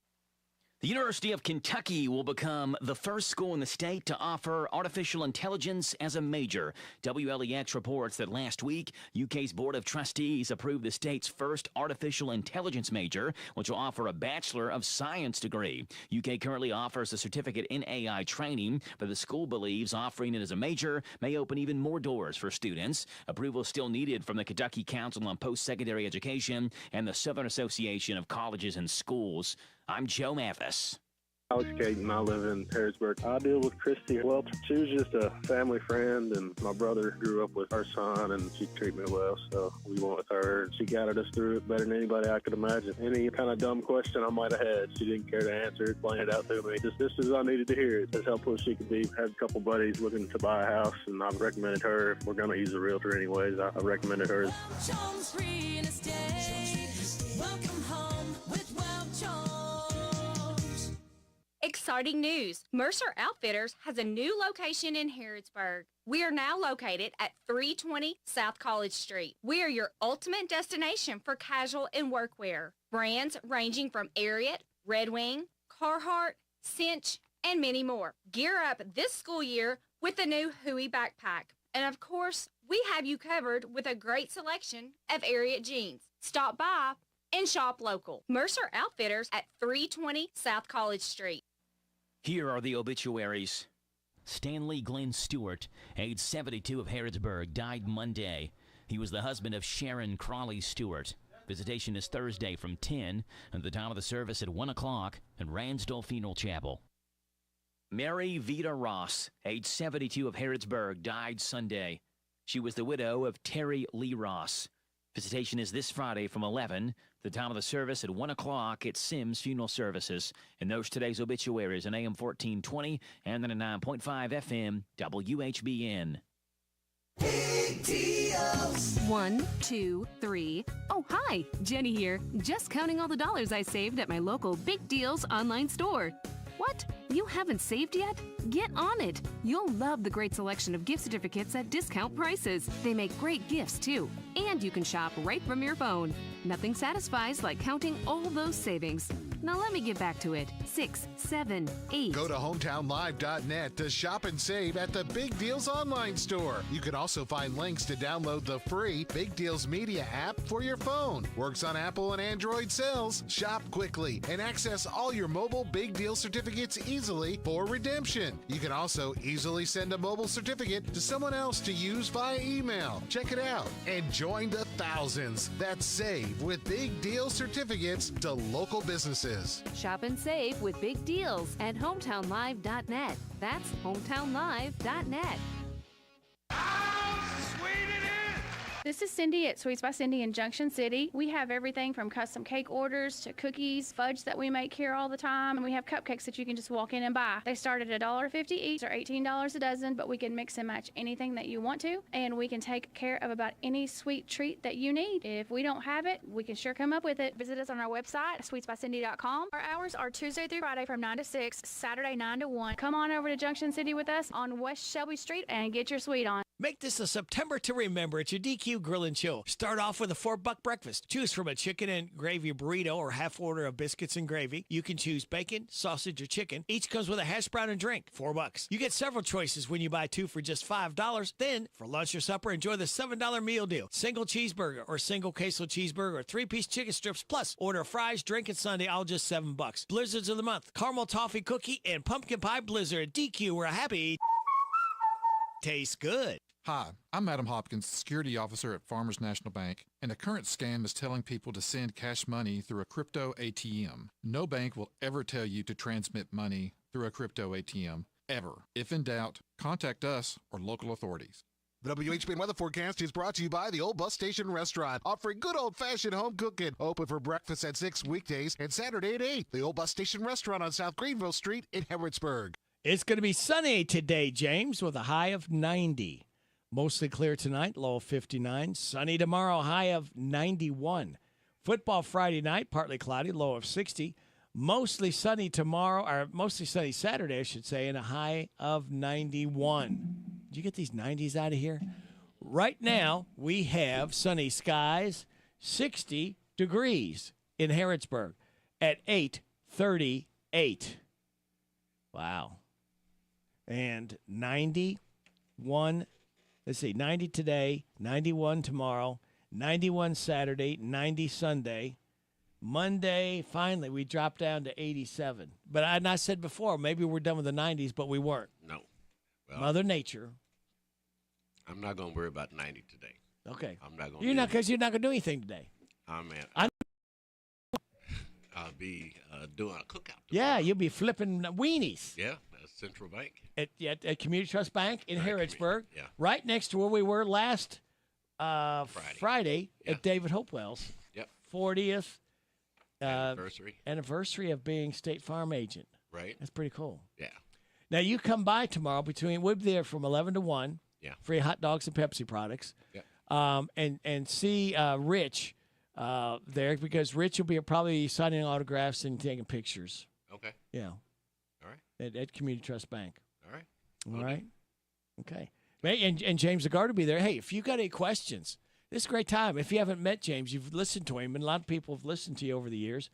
The University of Kentucky will become the first school in the state to offer artificial intelligence as a major. WLEX reports that last week, UK's Board of Trustees approved the state's first artificial intelligence major, which will offer a Bachelor of Science degree. UK currently offers a certificate in AI training, but the school believes offering it as a major may open even more doors for students. Approval is still needed from the Kentucky Council on Post-Secondary Education and the Southern Association of Colleges and Schools. I'm Joe Mathis. Alex Caton, I live in Harrodsburg. I deal with Christy. Well, she was just a family friend, and my brother grew up with her son, and she treated me well, so we went with her. She guided us through it better than anybody I could imagine. Any kind of dumb question I might have had, she didn't care to answer it, explain it out to me. Just as I needed to hear it, as helpful as she could be. Had a couple buddies looking to buy a house, and I recommended her. If we're going to use a realtor anyways, I recommended her. Welcome home with Exciting news! Mercer Outfitters has a new location in Harrodsburg. We are now located at 320 South College Street. We are your ultimate destination for casual and workwear. Brands ranging from Ariat, Red Wing, Carhartt, Cinch, and many more. Gear up this school year with the new Huey backpack. And of course, we have you covered with a great selection of Ariat jeans. Stop by and shop local. Mercer Outfitters at 320 South College Street. Here are the obituaries. Stanley Glenn Stewart, age 72 of Harrodsburg, died Monday. He was the husband of Sharon Crawley Stewart. Visitation is Thursday from 10 and the time of the service at 1 o'clock at Ransdell Funeral Chapel. Mary Vita Ross, age 72 of Harrodsburg, died Sunday. She was the widow of Terry Lee Ross. Visitation is this Friday from 11, the time of the service at 1 o'clock at Sims Funeral Services. And those today's obituaries on AM 1420 and 99.5 FM WHBN. Big deals. 1, 2, 3. Oh, hi, Jenny here. Just counting all the dollars I saved at my local Big Deals online store. What? You haven't saved yet? Get on it. You'll love the great selection of gift certificates at discount prices. They make great gifts, too. And you can shop right from your phone. Nothing satisfies like counting all those savings. Now let me get back to it. 6, 7, 8. Go to hometownlive.net to shop and save at the Big Deals online store. You can also find links to download the free Big Deals Media app for your phone. Works on Apple and Android cells. Shop quickly and access all your mobile Big Deal certificates easily for redemption. You can also easily send a mobile certificate to someone else to use via email. Check it out and join the thousands that save with Big Deal certificates to local businesses. Shop and save with Big Deals at hometownlive.net. That's hometownlive.net. This is Cindy at Sweets by Cindy in Junction City. We have everything from custom cake orders to cookies, fudge that we make here all the time, and we have cupcakes that you can just walk in and buy. They start at $1.50 each or $18 a dozen, but we can mix and match anything that you want to, and we can take care of about any sweet treat that you need. If we don't have it, we can sure come up with it. Visit us on our website, sweetsbycindy.com. Our hours are Tuesday through Friday from 9 to 6, Saturday 9 to 1. Come on over to Junction City with us on West Shelby Street and get your sweet on. Make this a September to remember at your DQ Grill and Chill. Start off with a $4 breakfast. Choose from a chicken and gravy burrito or half order of biscuits and gravy. You can choose bacon, sausage, or chicken. Each comes with a hash brown and drink, $4. You get several choices when you buy two for just $5. Then, for lunch or supper, enjoy the $7 meal deal. Single cheeseburger or single queso cheeseburger or 3-piece chicken strips, plus order fries, drink, and sundae, all just $7. Blizzards of the month, caramel toffee cookie and pumpkin pie blizzard. DQ, we're happy. Tastes good. Hi, I'm Adam Hopkins, security officer at Farmers National Bank, and a current scam is telling people to send cash money through a crypto ATM. No bank will ever tell you to transmit money through a crypto ATM, ever. If in doubt, contact us or local authorities. The WHBN weather forecast is brought to you by the Old Bus Station Restaurant, offering good old-fashioned home cooking. Open for breakfast at 6 weekdays and Saturday at 8. The Old Bus Station Restaurant on South Greenville Street in Harrodsburg. It's going to be sunny today, James, with a high of 90. Mostly clear tonight, low of 59. Sunny tomorrow, high of 91. Football Friday night, partly cloudy, low of 60. Mostly sunny tomorrow, or mostly sunny Saturday, I should say, and a high of 91. Did you get these 90s out of here? Right now, we have sunny skies, 60 degrees in Harrodsburg at 8:38. Wow. And 91. Let's see, 90 today, 91 tomorrow, 91 Saturday, 90 Sunday. Monday, finally, we dropped down to 87. But I said before, maybe we're done with the 90s, but we weren't. No. Well, Mother Nature. I'm not going to worry about 90 today. Okay. I'm not going to. You're not, because you're not going to do anything today. Oh, man. I'll be doing a cookout. Yeah, you'll be flipping weenies. Yeah, at Central Bank. At Community Trust Bank in Harrodsburg. Yeah. Right next to where we were last Friday at David Hopewell's. Yep. 40th anniversary of being State Farm agent. Right. That's pretty cool. Yeah. Now, you come by tomorrow we'll be there from 11 to 1. Yeah. Free hot dogs and Pepsi products. Yeah. And see Rich there, because Rich will be probably signing autographs and taking pictures. Okay. Yeah. All right. At Community Trust Bank. All right. All right. Okay. And James Lagarde will be there. Hey, if you got any questions, this is a great time. If you haven't met James, you've listened to him, and a lot of people have listened to you over the years.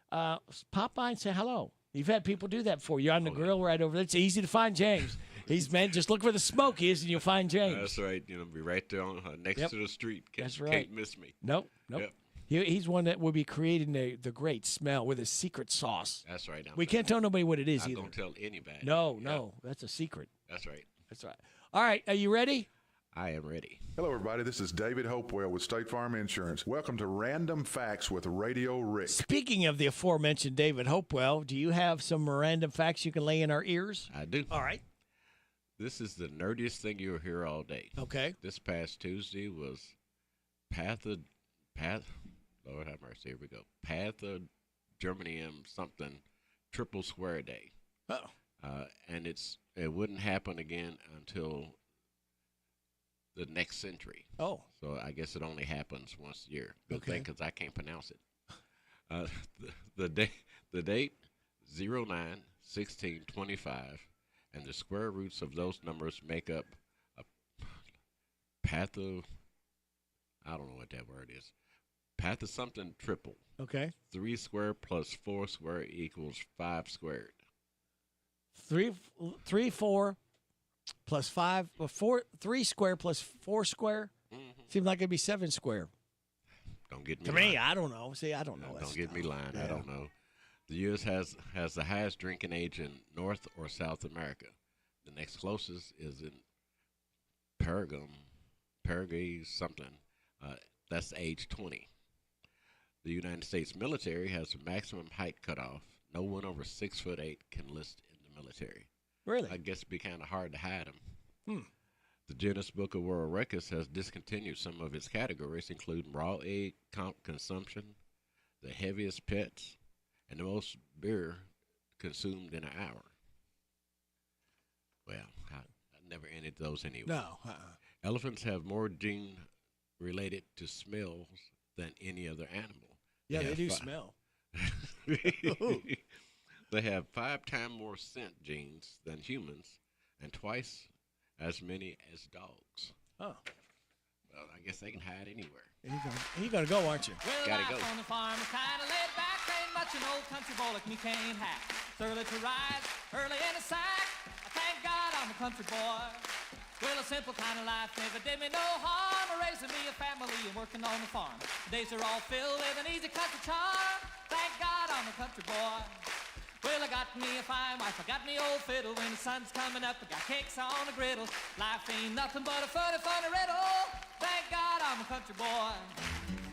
Pop by and say hello. You've had people do that before. You're on the grill right over there. It's easy to find James. He's just look where the smoke is, and you'll find James. That's right. Be right there on next to the street. That's right. Can't miss me. Nope. Yep. He's one that will be creating the great smell with his secret sauce. That's right. We can't tell nobody what it is I either. don't tell anybody. No. That's a secret. That's right. That's right. All right. Are you ready? I am ready. Hello, everybody. This is David Hopewell with State Farm Insurance. Welcome to Random Facts with Radio Rick. Speaking of the aforementioned David Hopewell, do you have some random facts you can lay in our ears? I do. All right. This is the nerdiest thing you'll hear all day. Okay. This past Tuesday was Lord have mercy, here we go. Germanium something triple square day. Oh. And it wouldn't happen again until the next century. Oh. So I guess it only happens once a year. Good thing, because I can't pronounce it. The date 09/16/25, and the square roots of those numbers make up a I don't know what that word is. Path of something triple. Okay. 3 squared plus 4 squared equals 5 squared. 3, 4 plus 5, 3 square plus 4 square. Seems like it'd be 7 square. Don't get me. To me, I don't know. See, I don't know. Don't get me lying. Yeah. I don't know. The U.S. has the highest drinking age in North or South America. The next closest is in Paraguay something. That's age 20. The United States military has a maximum height cutoff. No one over 6'8" can enlist in the military. Really? I guess it'd be kind of hard to hide them. The Guinness Book of World Records has discontinued some of its categories, including raw egg consumption, the heaviest pets, and the most beer consumed in an hour. Well, I never entered those anyway. No. Elephants have more gene related to smells than any other animal. Yeah, they do smell. They have 5 times more scent genes than humans and twice as many as dogs. Oh. Well, I guess they can hide anywhere. You're going to go, aren't you? Well, Gotta life go. on the farm is kind of laid back. Ain't much an old country boy like me can't hack. It's early to rise, early in the sack. I thank God I'm a country boy. Well, a simple kind of life never did me no harm. Raising me a family and working on the farm. Days are all filled with an easy country charm. Thank God I'm a country boy. Well, I got me a fine wife, I got me old fiddle. When the sun's coming up, I got cakes on the griddle. Life ain't nothing but a funny, funny riddle. Thank God I'm a country boy.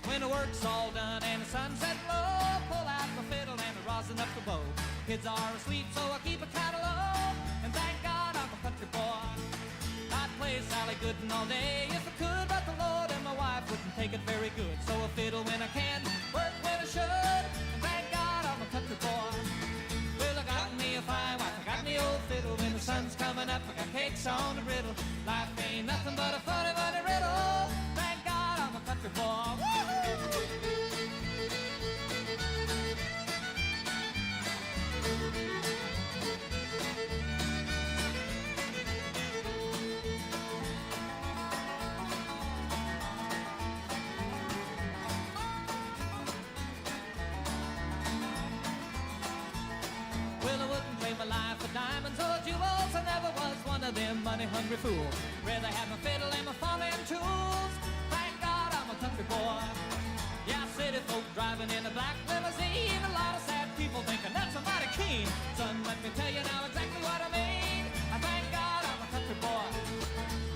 When the work's all done and the sunset low, pull out my fiddle and I rosin up the bow. Kids are asleep, so I keep a kind of low. And thank God I'm a country boy. I'd play Sally Gooden all day if I could, but the Lord and my wife wouldn't take it very good. So I fiddle when I can, work when I should. And thank God I'm a country boy. Well, I got me a fine wife, I got me old fiddle. When the sun's coming up, I got cakes on the griddle. Life ain't nothing but a funny, funny riddle. Thank God I'm a country boy. Well, I wouldn't trade my life for diamonds or jewels. I never was one of them money-hungry fools. Rather have my fiddle and my farming tools. Thank God I'm a country boy. Yeah, city folk driving in a black limousine. A lot of sad people thinking that's a mighty keen. Son, let me tell you now exactly what I mean. I thank God I'm a country boy.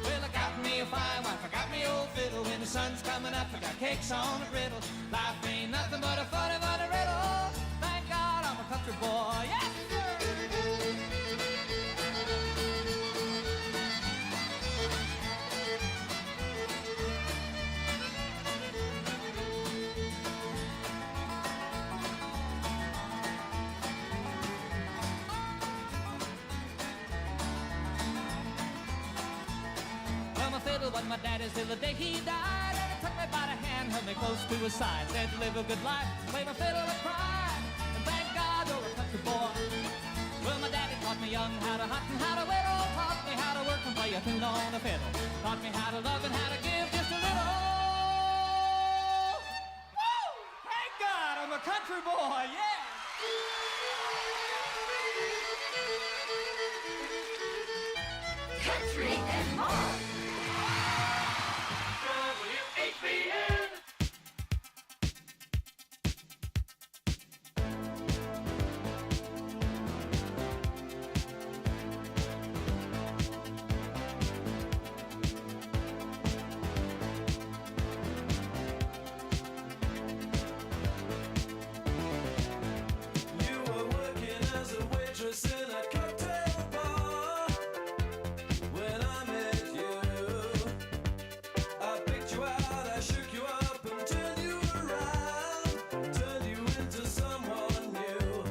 Well, I got me a fine wife, I got me old fiddle. When the sun's coming up, I got cakes on the griddle. Life ain't nothing but a funny, funny riddle. Thank country boy. Yes, sir. Well, my fiddle was my daddy's till the day he died. And he took me by the hand, held me close to his side. Said, live a good life, play my fiddle and cry. And thank God you're a country boy. Well, my daddy taught me young how to hunt and how to whittle. Taught me how to work and play a tune on a fiddle. Taught me how to love and how to give just a little. Woo! Thank God I'm a country boy, yeah! Country and more. WHBN. You were working as a waitress in a cocktail bar. When I met you, I picked you out, I shook you up and turned you around, turned you into someone new.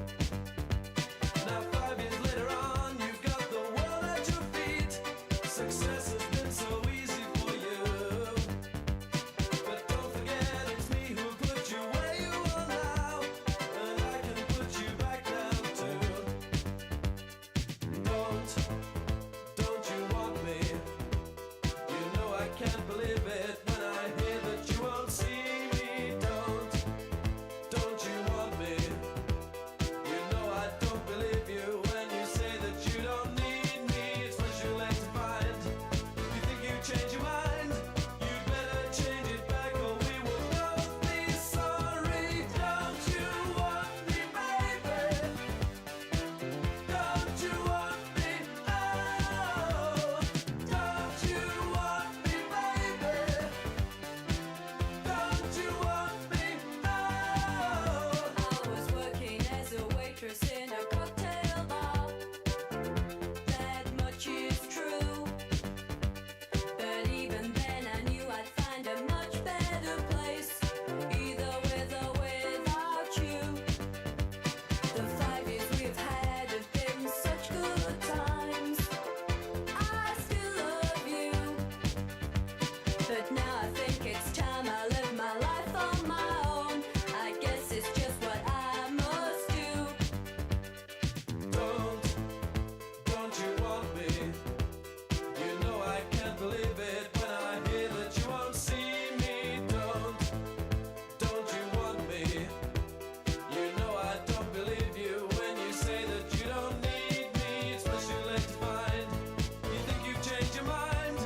Now 5 years later on, you've got the world at your feet. Success has been so easy for you. But don't forget it's me who put you where you are now, and I can put you back down too. Don't you want me? You know I can't believe it when I hear that you won't see me. Don't you want me? You know I don't believe you when you say that you don't need me. It's what you like to find. You think you change your mind? You'd better change it back or we will both be sorry. Don't you want me, baby? Don't you want me? Oh, don't you want me, baby? Don't you want me? Oh. I was working as a waitress in a cocktail bar. That much is true. But even then I knew I'd find a much better place, either with or without you. The 5 years we've had have been such good times. I still love you. But now I think it's time I live my life on my own. I guess it's just what I must do. Don't you want me? You know I can't believe it when I hear that you won't see me. Don't you want me? You know I don't believe you when you say that you don't need me. It's what you like to find. You think you've changed your mind?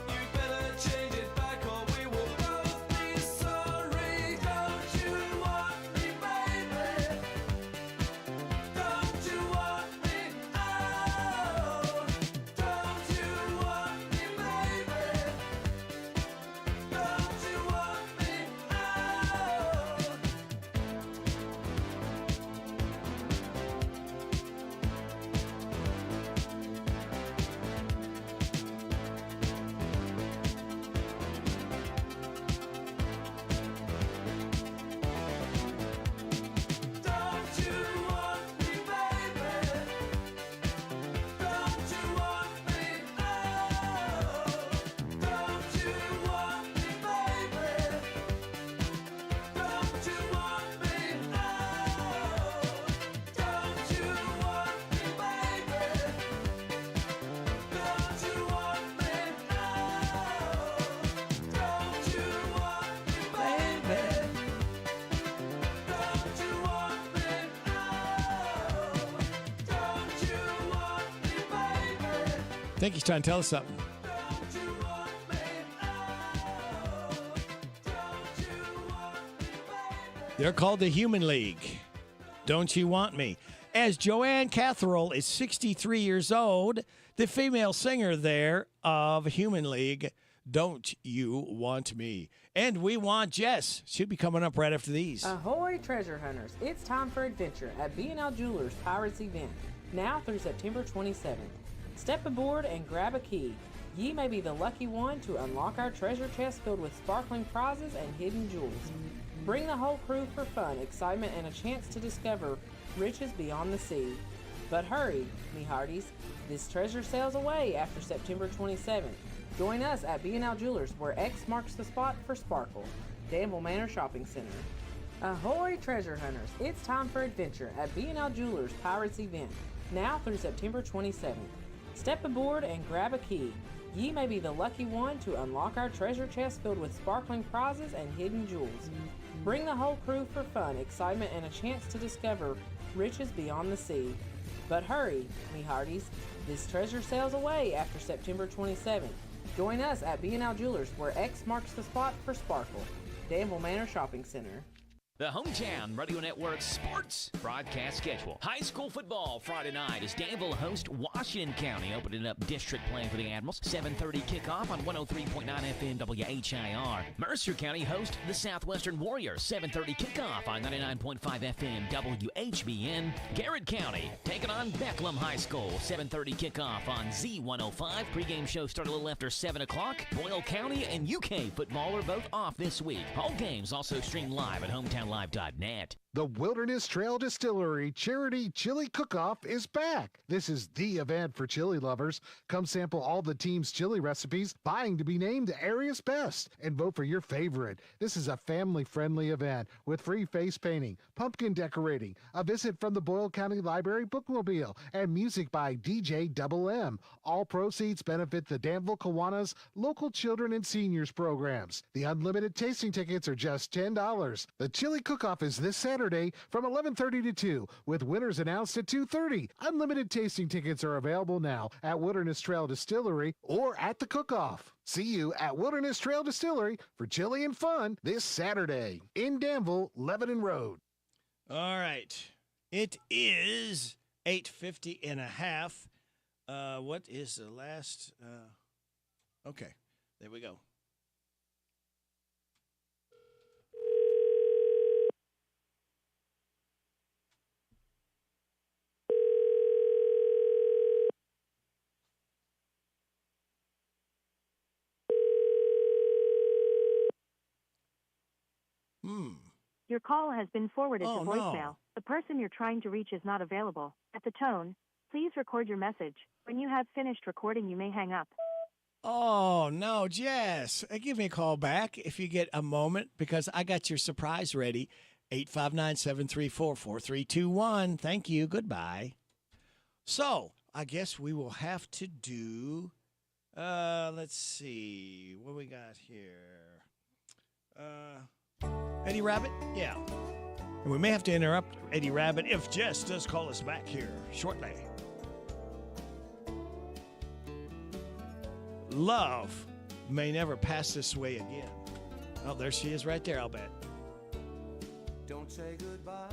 You'd better change it back or we will both be sorry. Don't you want me, baby? Don't you want me? Oh, don't you want me, baby? Don't you want me? Oh. Don't you want me, baby? Don't you want me? Oh, don't you want me, baby? Don't you want me? Oh, don't you want me, baby? Don't you want me? Oh, don't you want me, baby? Don't you want me? Oh, don't you want me, baby? Think he's trying to tell us something. Don't you want me? Oh, don't you want me, baby? They're called the Human League. Don't you want me? As Joanne Catherall is 63 years old, the female singer there of Human League Don't You Want Me? And we want Jess. She'll be coming up right after these. Ahoy, treasure hunters! It's time for adventure at B&L Jewelers Pirates event, now through September 27th. Step aboard and grab a key. Ye may be the lucky one to unlock our treasure chest filled with sparkling prizes and hidden jewels. Bring the whole crew for fun, excitement, and a chance to discover riches beyond the sea. But hurry, me hearties, this treasure sails away after September 27th. Join us at B&L Jewelers, where X marks the spot for sparkle. Danville Manor Shopping Center. Ahoy, treasure hunters! It's time for adventure at B&L Jewelers Pirates event, now through September 27th. Step aboard and grab a key. Ye may be the lucky one to unlock our treasure chest filled with sparkling prizes and hidden jewels. Bring the whole crew for fun, excitement, and a chance to discover riches beyond the sea. But hurry, me hearties, this treasure sails away after September 27th. Join us at B&L Jewelers, where X marks the spot for sparkle. Danville Manor Shopping Center. The Hometown Radio Network Sports broadcast schedule. High school football Friday night as Danville host Washington County, opening up district play for the Admirals. 7:30 kickoff on 103.9 FM WHIR. Mercer County host the Southwestern Warriors. 7:30 kickoff on 99.5 FM WHBN. Garrett County taking on Becklem High School. 7:30 kickoff on Z105. Pregame show start a little after 7 o'clock. Boyle County and UK football are both off this week. All games also streamed live at hometownlive.net. The Wilderness Trail Distillery Charity Chili Cook-Off is back. This is the event for chili lovers. Come sample all the team's chili recipes, vying to be named the area's best, and vote for your favorite. This is a family-friendly event with free face painting, pumpkin decorating, a visit from the Boyle County Library Bookmobile, and music by DJ Double M. All proceeds benefit the Danville Kiwanis local children and seniors programs. The unlimited tasting tickets are just $10. The Chili Cook-Off is this Saturday from 11:30 to 2, with winners announced at 2:30. Unlimited tasting tickets are available now at Wilderness Trail Distillery or at the Cook-Off. See you at Wilderness Trail Distillery for chili and fun this Saturday in Danville, Lebanon Road. All right. It is 8:50 and a half. What is the last? Okay. There we go. Your call has been forwarded Oh, to no. voicemail. The person you're trying to reach is not available. At the tone, please record your message. When you have finished recording, you may hang up. Oh, no, Jess. Give me a call back if you get a moment, because I got your surprise ready. 859-734-4321. Thank you. Goodbye. So, I guess we will have to do, let's see, what we got here? Eddie Rabbit? Yeah. And we may have to interrupt Eddie Rabbit if Jess does call us back here shortly. Love may never pass this way again. Oh, there she is right there, I'll bet. Don't say goodbye.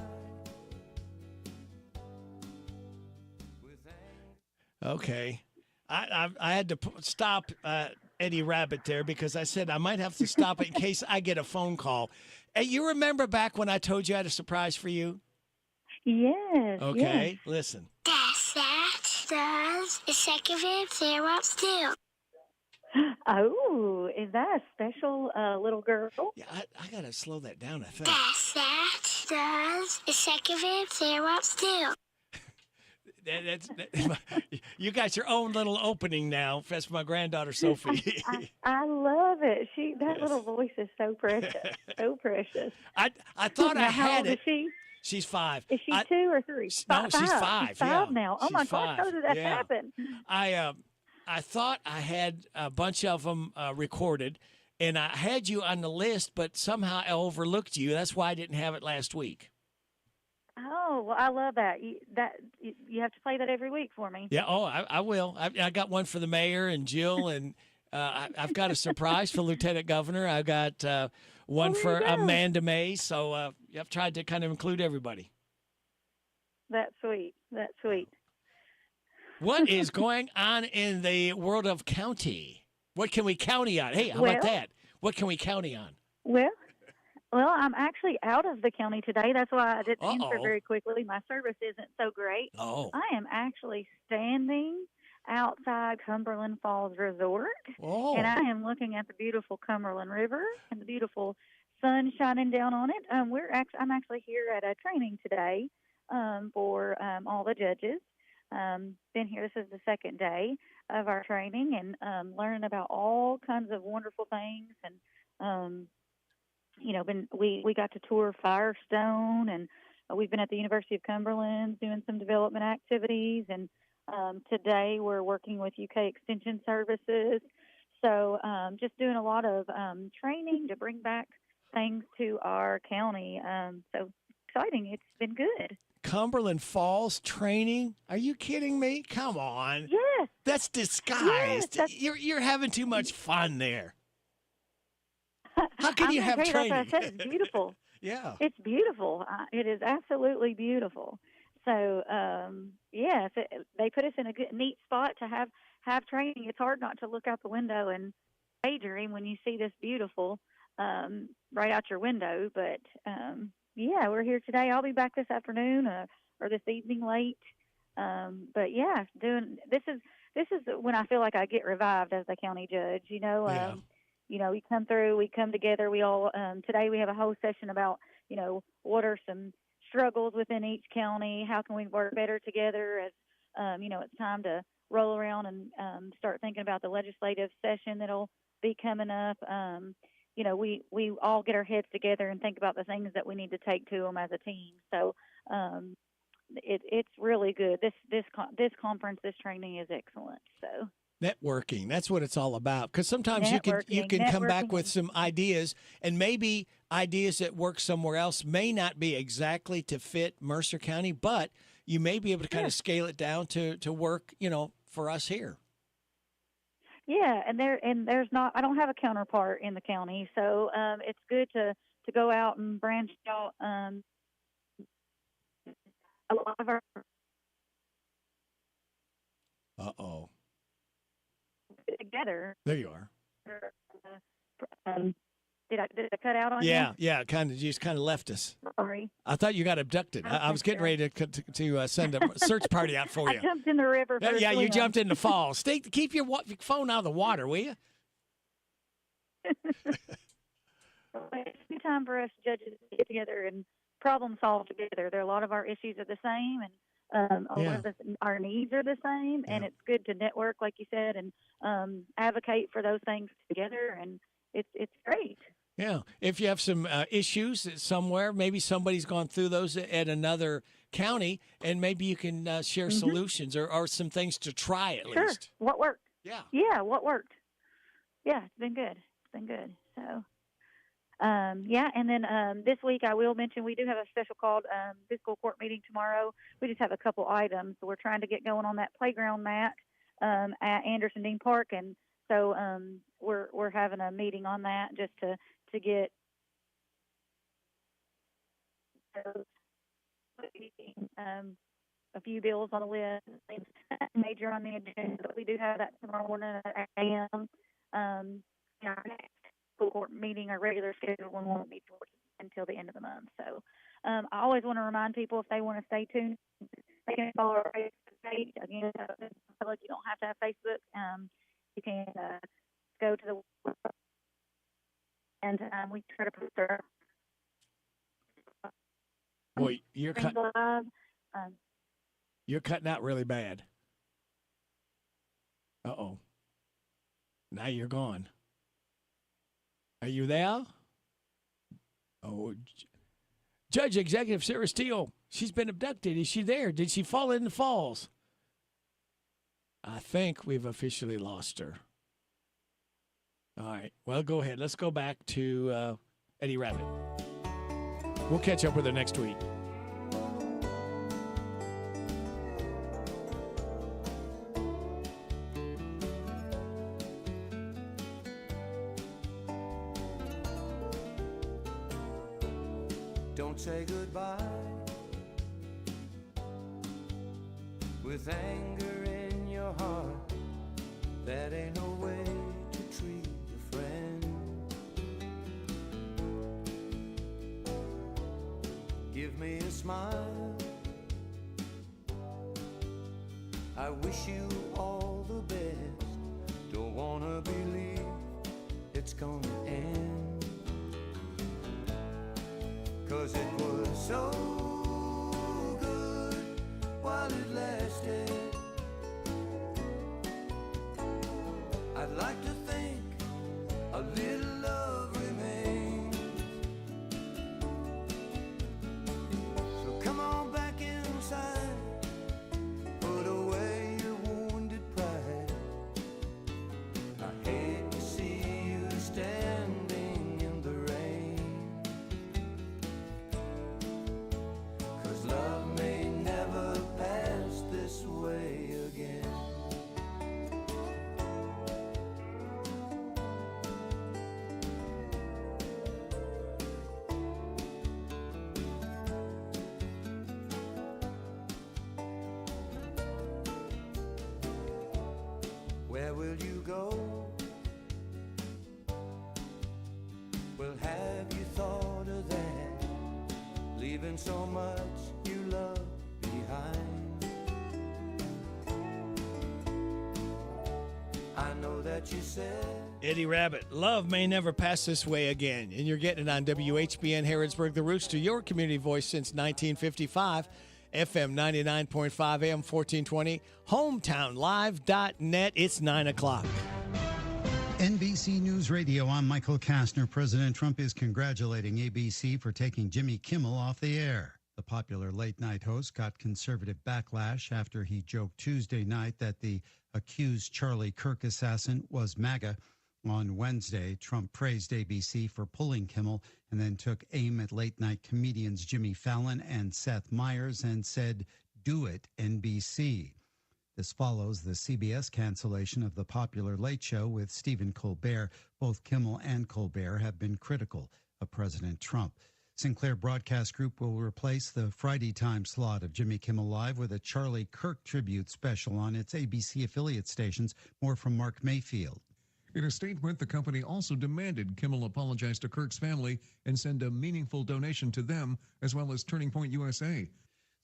Okay. I had to stop Eddie Rabbit there because I said I might have to stop it in case I get a phone call. Hey, you remember back when I told you I had a surprise for you? Yes. Okay, listen. That's the second verb, zero up still. Oh, is that a special little girl? Yeah, I got to slow that down, I think. That's the second verb, zero up still. You got your own little opening now. That's my granddaughter, Sophie. I love it. That little voice is so precious. So precious. I thought I how had old it. Is she? She's 5. Is she 2 or 3? No, she's 5. She's 5 now. Oh, She's my gosh, 5. how did that Yeah. happen? I thought I had a bunch of them recorded, and I had you on the list, but somehow I overlooked you. That's why I didn't have it last week. Oh, well, I love that. You have to play that every week for me. Yeah, I will. I got one for the mayor and Jill, and I've got a surprise for Lieutenant Governor. I've got one for Amanda May, so I've tried to kind of include everybody. That's sweet. That's sweet. What is going on in the world of county? What can we county on? Hey, how Well- about that? What can we county on? Well, I'm actually out of the county today. That's why I didn't answer Uh-oh. very quickly. My service isn't so great. Oh. I am actually standing outside Cumberland Falls Resort, Oh. and I am looking at the beautiful Cumberland River and the beautiful sun shining down on it. I'm actually here at a training today for all the judges. Been here. This is the second day of our training, and learning about all kinds of wonderful things. And we got to tour Firestone, and we've been at the University of Cumberland doing some development activities. And today we're working with UK Extension Services. So just doing a lot of training to bring back things to our county. So exciting. It's been good. Cumberland Falls training? Are you kidding me? Come on. Yes. That's disguised. Yes, You're having too much fun there. How can you I'm have gonna tell you, training? that's what I said. It's beautiful. Yeah. It's beautiful. It is absolutely beautiful. So, yes, they put us in a good, neat spot to have training. It's hard not to look out the window and daydream when you see this beautiful right out your window. But yeah, we're here today. I'll be back this afternoon or this evening late. But yeah, this is when I feel like I get revived as the county judge. We come through, we come together. We all today we have a whole session about what are some struggles within each county. How can we work better together? As it's time to roll around and start thinking about the legislative session that'll be coming up. We all get our heads together and think about the things that we need to take to them as a team. So it's really good. This conference, this training is excellent. So. Networking. That's what it's all about. Because sometimes you can come back with some ideas, and maybe ideas that work somewhere else may not be exactly to fit Mercer County, but you may be able to kind of scale it down to work, for us here. Yeah, and there's not. I don't have a counterpart in the county, so it's good to go out and branch out. A lot of our. Uh-oh. Together. There you are. Did I cut out on you? Yeah. You just kind of left us. Sorry. I thought you got abducted. I was getting ready to send a search party out for you. I jumped in the river. For Yeah, a you swim. jumped in the falls. Keep your phone out of the water, will you? It's a good time for us judges to get together and problem solve together. A lot of our issues are the same, and a lot of our needs are the same, and it's good to network, like you said, and advocate for those things together, and it's great. Yeah. If you have some issues somewhere, maybe somebody's gone through those at another county, and maybe you can share solutions or some things to try at least. What worked? Yeah. Yeah, what worked? Yeah, it's been good. So, and then this week I will mention we do have a special called fiscal court meeting tomorrow. We just have a couple items. We're trying to get going on that playground mat at Anderson Dean Park, and so we're having a meeting on that just to get a few bills on the list, major on the agenda. But we do have that tomorrow morning at AM. Our next full court meeting, our regular schedule one won't be until the end of the month. So I always want to remind people, if they want to stay tuned, they can follow our Facebook page. Again, public, you don't have to have Facebook. You can go to the website, and we try to post our Boy, you're live. You're cutting out really bad. Uh-oh. Now you're gone. Are you there? Oh, Judge Executive Sarah Steele, she's been abducted. Is she there? Did she fall in the falls? I think we've officially lost her. All right. Well, go ahead. Let's go back to Eddie Rabbit. We'll catch up with her next week. Don't say goodbye with anger in your heart. That ain't no way to treat a friend. Give me a smile. I wish you all the best. Don't wanna believe it's gonna end. 'Cause it was so good while it lasted. I'd like to think a little love remains. So come on back inside, put away your wounded pride. I hate to see you standing in the rain. 'Cause love may never pass this way again. Where will you go? Well, have you thought of that? Leaving so much you love behind. I know that you said Eddie Rabbit, love may never pass this way again. And you're getting it on WHBN Harrodsburg, the Rooster, your community voice since 1955. FM 99.5, AM 1420, hometownlive.net. It's 9 o'clock. NBC News Radio, I'm Michael Kastner. President Trump is congratulating ABC for taking Jimmy Kimmel off the air. The popular late-night host got conservative backlash after he joked Tuesday night that the accused Charlie Kirk assassin was MAGA. On Wednesday, Trump praised ABC for pulling Kimmel and then took aim at late-night comedians Jimmy Fallon and Seth Meyers and said, "Do it, NBC." This follows the CBS cancellation of the popular Late Show with Stephen Colbert. Both Kimmel and Colbert have been critical of President Trump. Sinclair Broadcast Group will replace the Friday time slot of Jimmy Kimmel Live with a Charlie Kirk tribute special on its ABC affiliate stations. More from Mark Mayfield. In a statement, the company also demanded Kimmel apologize to Kirk's family and send a meaningful donation to them, as well as Turning Point USA.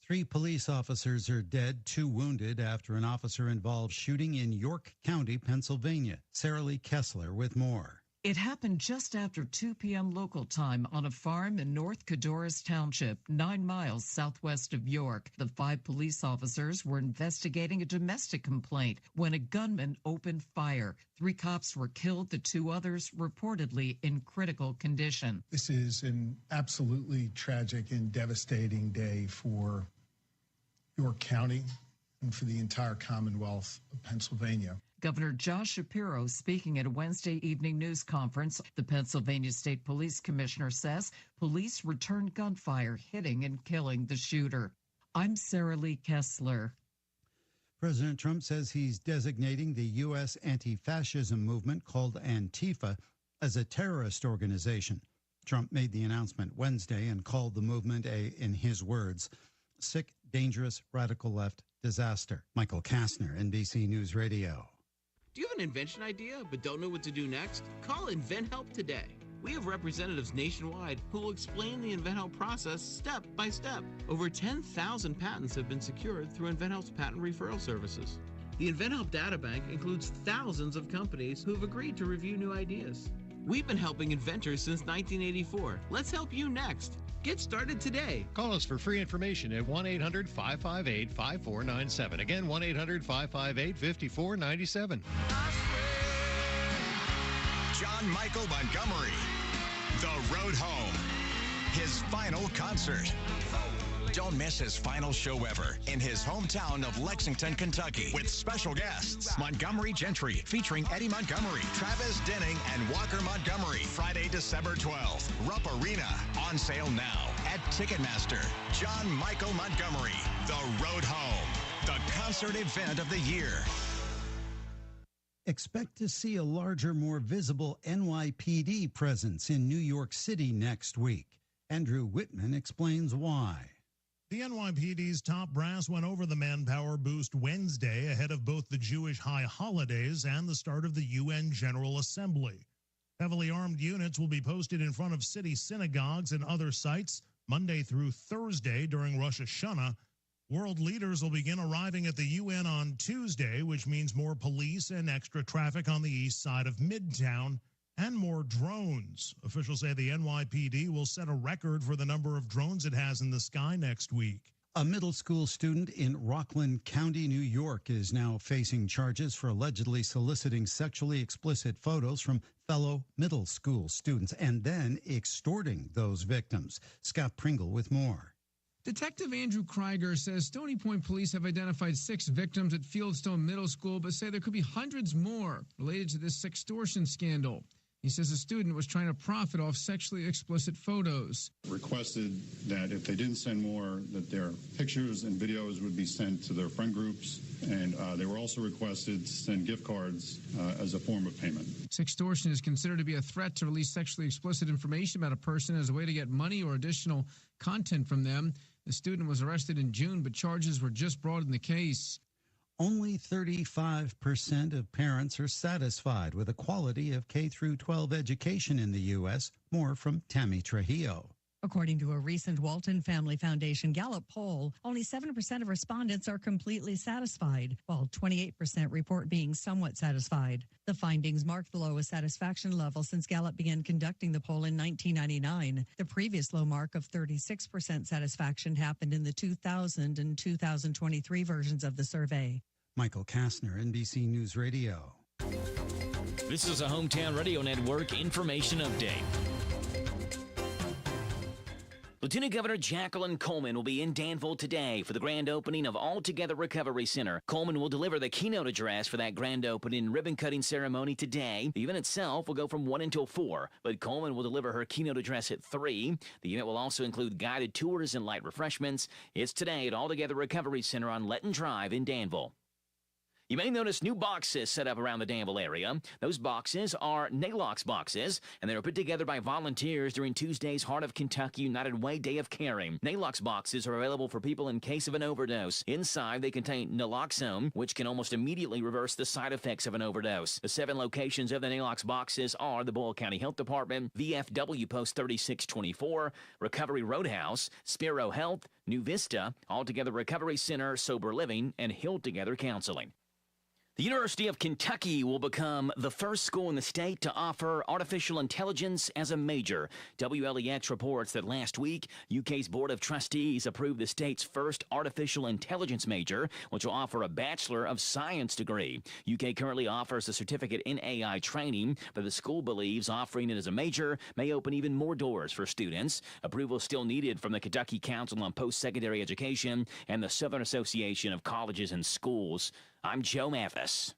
3 police officers are dead, 2 wounded after an officer-involved shooting in York County, Pennsylvania. Sarah Lee Kessler with more. It happened just after 2 p.m. local time on a farm in North Cadorus Township, 9 miles southwest of York. The 5 police officers were investigating a domestic complaint when a gunman opened fire. 3 cops were killed, the 2 others reportedly in critical condition. This is an absolutely tragic and devastating day for York County and for the entire Commonwealth of Pennsylvania. Governor Josh Shapiro speaking at a Wednesday evening news conference. The Pennsylvania State Police Commissioner says police returned gunfire, hitting and killing the shooter. I'm Sarah Lee Kessler. President Trump says he's designating the U.S. anti-fascism movement called Antifa as a terrorist organization. Trump made the announcement Wednesday and called the movement a, in his words, sick, dangerous, radical left disaster. Michael Kastner, NBC News Radio. Do you have an invention idea but don't know what to do next? Call InventHelp today. We have representatives nationwide who will explain the InventHelp process step by step. Over 10,000 patents have been secured through InventHelp's patent referral services. The InventHelp databank includes thousands of companies who have agreed to review new ideas. We've been helping inventors since 1984. Let's help you next. Get started today. Call us for free information at 1-800-558-5497. Again, 1-800-558-5497. John Michael Montgomery, The Road Home, his final concert. Don't miss his final show ever in his hometown of Lexington, Kentucky, with special guests Montgomery Gentry featuring Eddie Montgomery, Travis Denning, and Walker Montgomery. Friday, December 12th, Rupp Arena. On sale now at Ticketmaster. John Michael Montgomery, The Road Home, the concert event of the year. Expect to see a larger, more visible NYPD presence in New York City next week. Andrew Whitman explains why. The NYPD's top brass went over the manpower boost Wednesday ahead of both the Jewish high holidays and the start of the UN General Assembly. Heavily armed units will be posted in front of city synagogues and other sites Monday through Thursday during Rosh Hashanah. World leaders will begin arriving at the UN on Tuesday, which means more police and extra traffic on the east side of Midtown and more drones. Officials say the NYPD will set a record for the number of drones it has in the sky next week. A middle school student in Rockland County, New York, is now facing charges for allegedly soliciting sexually explicit photos from fellow middle school students and then extorting those victims. Scott Pringle with more. Detective Andrew Krieger says Stony Point police have identified 6 victims at Fieldstone Middle School, but say there could be hundreds more related to this sextortion scandal. He says the student was trying to profit off sexually explicit photos. Requested that if they didn't send more, that their pictures and videos would be sent to their friend groups, and they were also requested to send gift cards as a form of payment. Sextortion is considered to be a threat to release sexually explicit information about a person as a way to get money or additional content from them. The student was arrested in June, but charges were just brought in the case. Only 35% of parents are satisfied with the quality of K-12 education in the U.S. More from Tammy Trujillo. According to a recent Walton Family Foundation Gallup poll, only 7% of respondents are completely satisfied, while 28% report being somewhat satisfied. The findings mark the lowest satisfaction level since Gallup began conducting the poll in 1999. The previous low mark of 36% satisfaction happened in the 2000 and 2023 versions of the survey. Michael Kastner, NBC News Radio. This is a Hometown Radio Network information update. Lieutenant Governor Jacqueline Coleman will be in Danville today for the grand opening of All Together Recovery Center. Coleman will deliver the keynote address for that grand opening ribbon-cutting ceremony today. The event itself will go from 1 until 4, but Coleman will deliver her keynote address at 3. The event will also include guided tours and light refreshments. It's today at All Together Recovery Center on Letton Drive in Danville. You may notice new boxes set up around the Danville area. Those boxes are NALOX boxes, and they were put together by volunteers during Tuesday's Heart of Kentucky United Way Day of Caring. NALOX boxes are available for people in case of an overdose. Inside, they contain naloxone, which can almost immediately reverse the side effects of an overdose. The 7 locations of the NALOX boxes are the Boyle County Health Department, VFW Post 3624, Recovery Roadhouse, Spiro Health, New Vista, All Together Recovery Center, Sober Living, and Heal Together Counseling. The University of Kentucky will become the first school in the state to offer artificial intelligence as a major. WLEX reports that last week, UK's Board of Trustees approved the state's first artificial intelligence major, which will offer a Bachelor of Science degree. UK currently offers a certificate in AI training, but the school believes offering it as a major may open even more doors for students. Approval is still needed from the Kentucky Council on Post-Secondary Education and the Southern Association of Colleges and Schools. I'm Joe Mathis.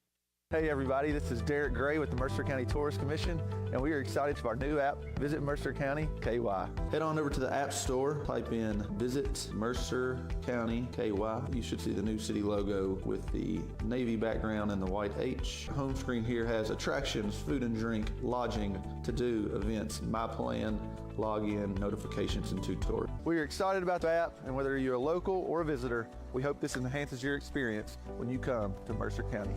Hey everybody, this is Derek Gray with the Mercer County Tourist Commission, and we are excited for our new app, Visit Mercer County KY. Head on over to the App Store, type in Visit Mercer County KY. You should see the new city logo with the navy background and the white H. Home screen here has attractions, food and drink, lodging, to-do, events, My Plan, login, notifications, and tutorials. We are excited about the app, and whether you're a local or a visitor, we hope this enhances your experience when you come to Mercer County.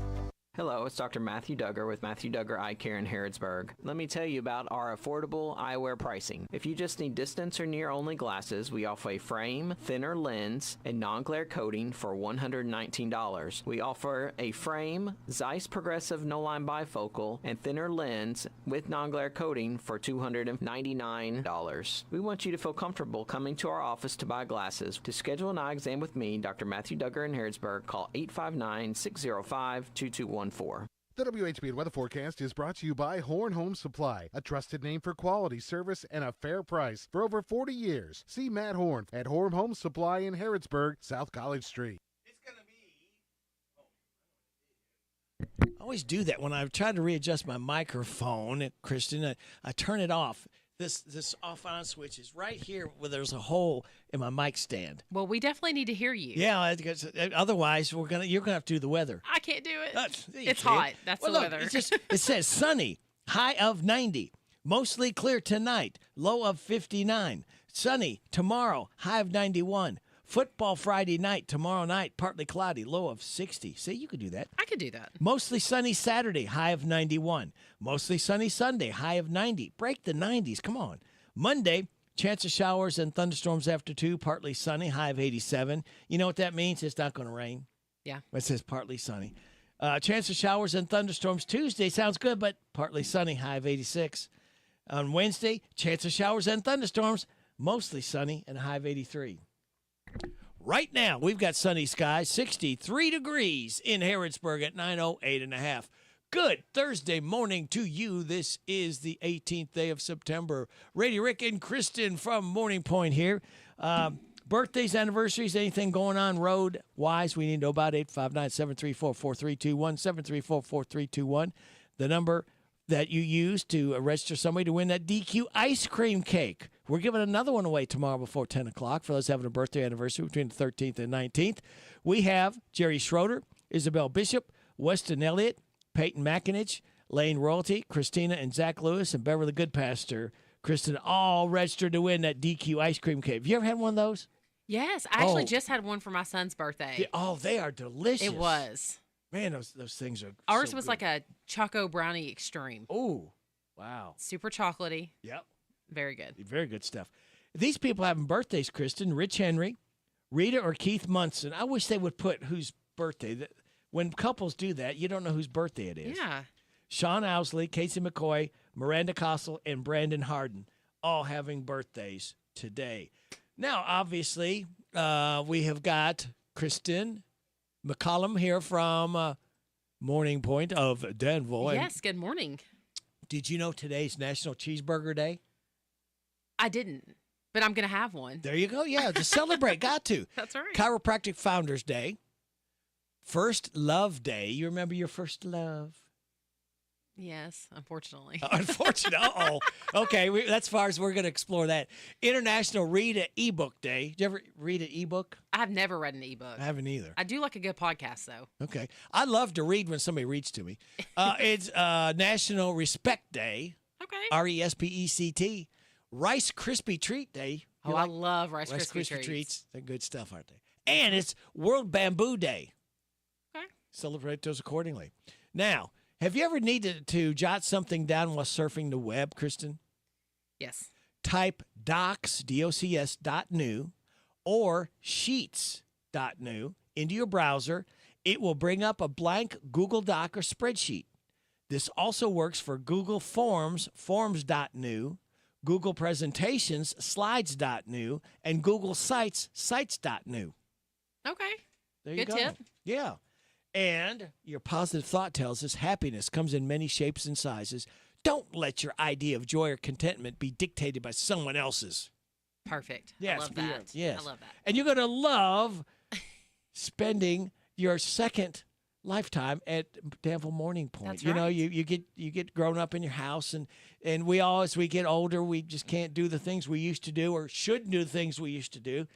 Hello, it's Dr. Matthew Duggar with Matthew Duggar Eye Care in Harrodsburg. Let me tell you about our affordable eyewear pricing. If you just need distance or near only glasses, we offer a frame, thinner lens, and non-glare coating for $119. We offer a frame, Zeiss Progressive No-Line Bifocal, and thinner lens with non-glare coating for $299. We want you to feel comfortable coming to our office to buy glasses. To schedule an eye exam with me, Dr. Matthew Duggar in Harrodsburg, call 859-605-2214. The WHBN weather forecast is brought to you by Horn Home Supply, a trusted name for quality service and a fair price for over 40 years. See Matt Horn at Horn Home Supply in Harrodsburg, South College Street. I always do that when I try to readjust my microphone, Kristen. I turn it off. This off-on switch is right here where there's a hole in my mic stand. Well, we definitely need to hear you. Yeah, otherwise you're gonna have to do the weather. I can't do it. It's hot. That's the weather. It says sunny, high of 90, mostly clear tonight, low of 59. Sunny tomorrow, high of 91. Football Friday night, tomorrow night, partly cloudy, low of 60. See, you could do that. I could do that. Mostly sunny Saturday, high of 91. Mostly sunny Sunday, high of 90. Break the 90s, come on. Monday, chance of showers and thunderstorms after 2, partly sunny, high of 87. You know what that means? It's not going to rain. Yeah. It says partly sunny. Chance of showers and thunderstorms Tuesday, sounds good, but partly sunny, high of 86. On Wednesday, chance of showers and thunderstorms, mostly sunny and a high of 83. Right now, we've got sunny skies, 63 degrees in Harrodsburg at 9:08.5. Good Thursday morning to you. This is the 18th day of September. Radio Rick and Kristen from Morning Point here. Birthdays, anniversaries, anything going on road-wise, we need to know about 859-734-4321, 734-4321. The number that you use to register somebody to win that DQ ice cream cake. We're giving another one away tomorrow before 10 o'clock for those having a birthday anniversary between the 13th and 19th. We have Jerry Schroeder, Isabel Bishop, Weston Elliott, Peyton McInich, Lane Royalty, Christina and Zach Lewis, and Beverly Goodpasture, Kristen, all registered to win that DQ ice cream cake. Have you ever had one of those? Yes, I actually just had one for my son's birthday. Yeah, oh, they are delicious. It was. Man, those things are Ours so was good. like a Choco Brownie Extreme. Oh, wow. Super chocolatey. Yep. Very good. Very good stuff. These people having birthdays, Kristen, Rich Henry, Rita or Keith Munson. I wish they would put whose birthday. When couples do that, you don't know whose birthday it is. Yeah. Sean Owsley, Casey McCoy, Miranda Costle, and Brandon Harden all having birthdays today. Now, obviously, we have got Kristen McCollum here from Morning Point of Danville. Yes, good morning. Did you know today's National Cheeseburger Day? I didn't, but I'm going to have one. There you go. Yeah, to celebrate. Got to. That's right. Chiropractic Founders Day. First Love Day. You remember your first love? Yes, unfortunately. Unfortunately. Uh-oh. Okay, that's far as we're going to explore that. International Read an Ebook Day. Did you ever read an ebook? I've never read an ebook. I haven't either. I do like a good podcast, though. Okay. I love to read when somebody reads to me. It's National Respect Day. Okay. RESPECT. Rice Krispie Treat Day. Oh, I love Rice Krispie Krispie Treats. They're good stuff, aren't they? And it's World Bamboo Day. Okay. Celebrate those accordingly. Now, have you ever needed to jot something down while surfing the web, Kristen? Yes. Type docs, docs.new, or sheets.new into your browser. It will bring up a blank Google Doc or spreadsheet. This also works for Google Forms, forms.new, Google Presentations, slides.new, and Google Sites, sites.new. Okay. There you Good go. tip. Yeah. And your positive thought tells us happiness comes in many shapes and sizes. Don't let your idea of joy or contentment be dictated by someone else's. Perfect. Yes, I love be that. yours. Yes. I love that. And you're going to love spending your second lifetime at Danville Morning Point. That's You know, right. you get grown up in your house, and we all, as we get older, we just can't do the things we used to do or shouldn't do the things we used to do.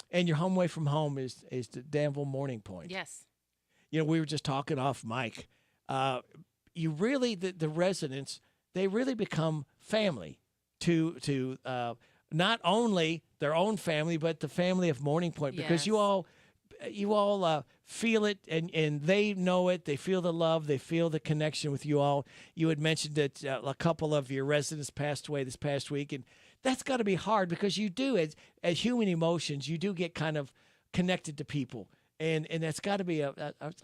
And your home away from home is the Danville Morning Point. Yes. You know, we were just talking off mic. You really, the residents, they really become family to not only their own family, but the family of Morning Point, because Yes. you all feel it, and they know it. They feel the love. They feel the connection with you all. You had mentioned that a couple of your residents passed away this past week, and that's got to be hard because you do, as human emotions, you do get kind of connected to people. And that's got to be a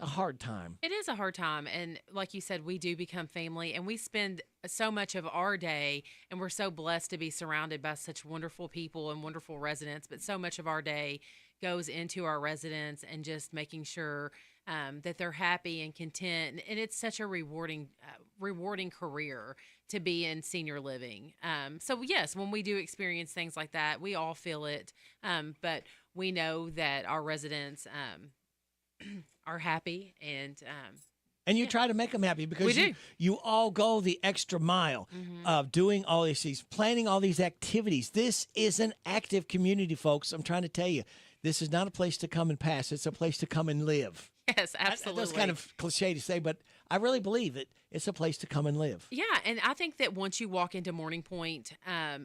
hard time. It is a hard time. And like you said, we do become family, and we spend so much of our day, and we're so blessed to be surrounded by such wonderful people and wonderful residents. But so much of our day goes into our residents and just making sure that they're happy and content. And it's such a rewarding career to be in senior living. So yes, when we do experience things like that, we all feel it. But we know that our residents are happy, and you try to make them happy because We do. you all go the extra mile of doing all these things, planning all these activities. This is an active community, folks. I'm trying to tell you, this is not a place to come and pass. It's a place to come and live. Yes, absolutely. That's kind of cliche to say, but I really believe that it's a place to come and live. Yeah, and I think that once you walk into Morning Point,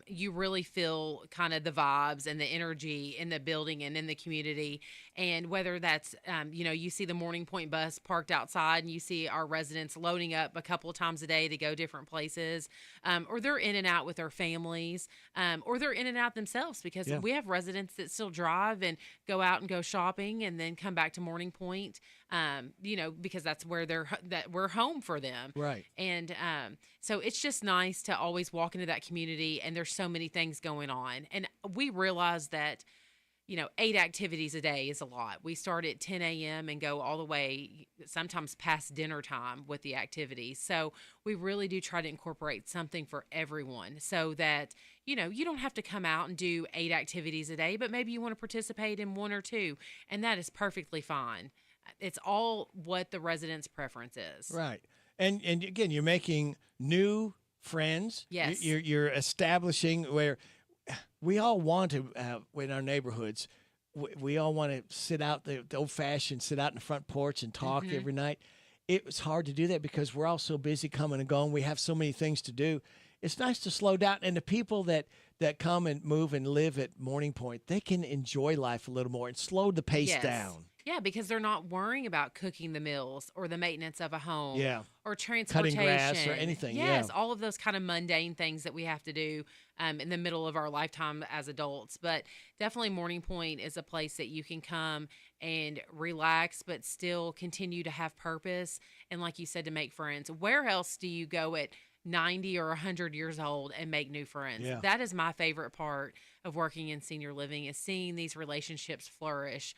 you really feel kind of the vibes and the energy in the building and in the community. And whether that's, you see the Morning Point bus parked outside and you see our residents loading up a couple of times a day to go different places, or they're in and out with their families, or they're in and out themselves because we have residents that still drive and go out and go shopping and then come back to Morning Point, because that's where we're home for them. Right. And so it's just nice to always walk into that community and there's so many things going on. And we realize that, 8 activities a day is a lot. We start at 10 a.m. and go all the way, sometimes past dinner time with the activities. So we really do try to incorporate something for everyone so that, you don't have to come out and do 8 activities a day, but maybe you want to participate in 1 or 2, and that is perfectly fine. It's all what the residents' preference is. Right. And again, you're making new friends. Yes. You're establishing where we all want to, in our neighborhoods, we all want to sit out the old-fashioned, sit out in the front porch and talk every night. It was hard to do that because we're all so busy coming and going. We have so many things to do. It's nice to slow down. And the people that come and move and live at Morning Point, they can enjoy life a little more and slow the pace down. Yeah, because they're not worrying about cooking the meals or the maintenance of a home or transportation. Cutting grass or anything. Yes, all of those kind of mundane things that we have to do in the middle of our lifetime as adults. But definitely Morning Point is a place that you can come and relax but still continue to have purpose. And like you said, to make friends. Where else do you go at 90 or 100 years old and make new friends? Yeah. That is my favorite part of working in senior living, is seeing these relationships flourish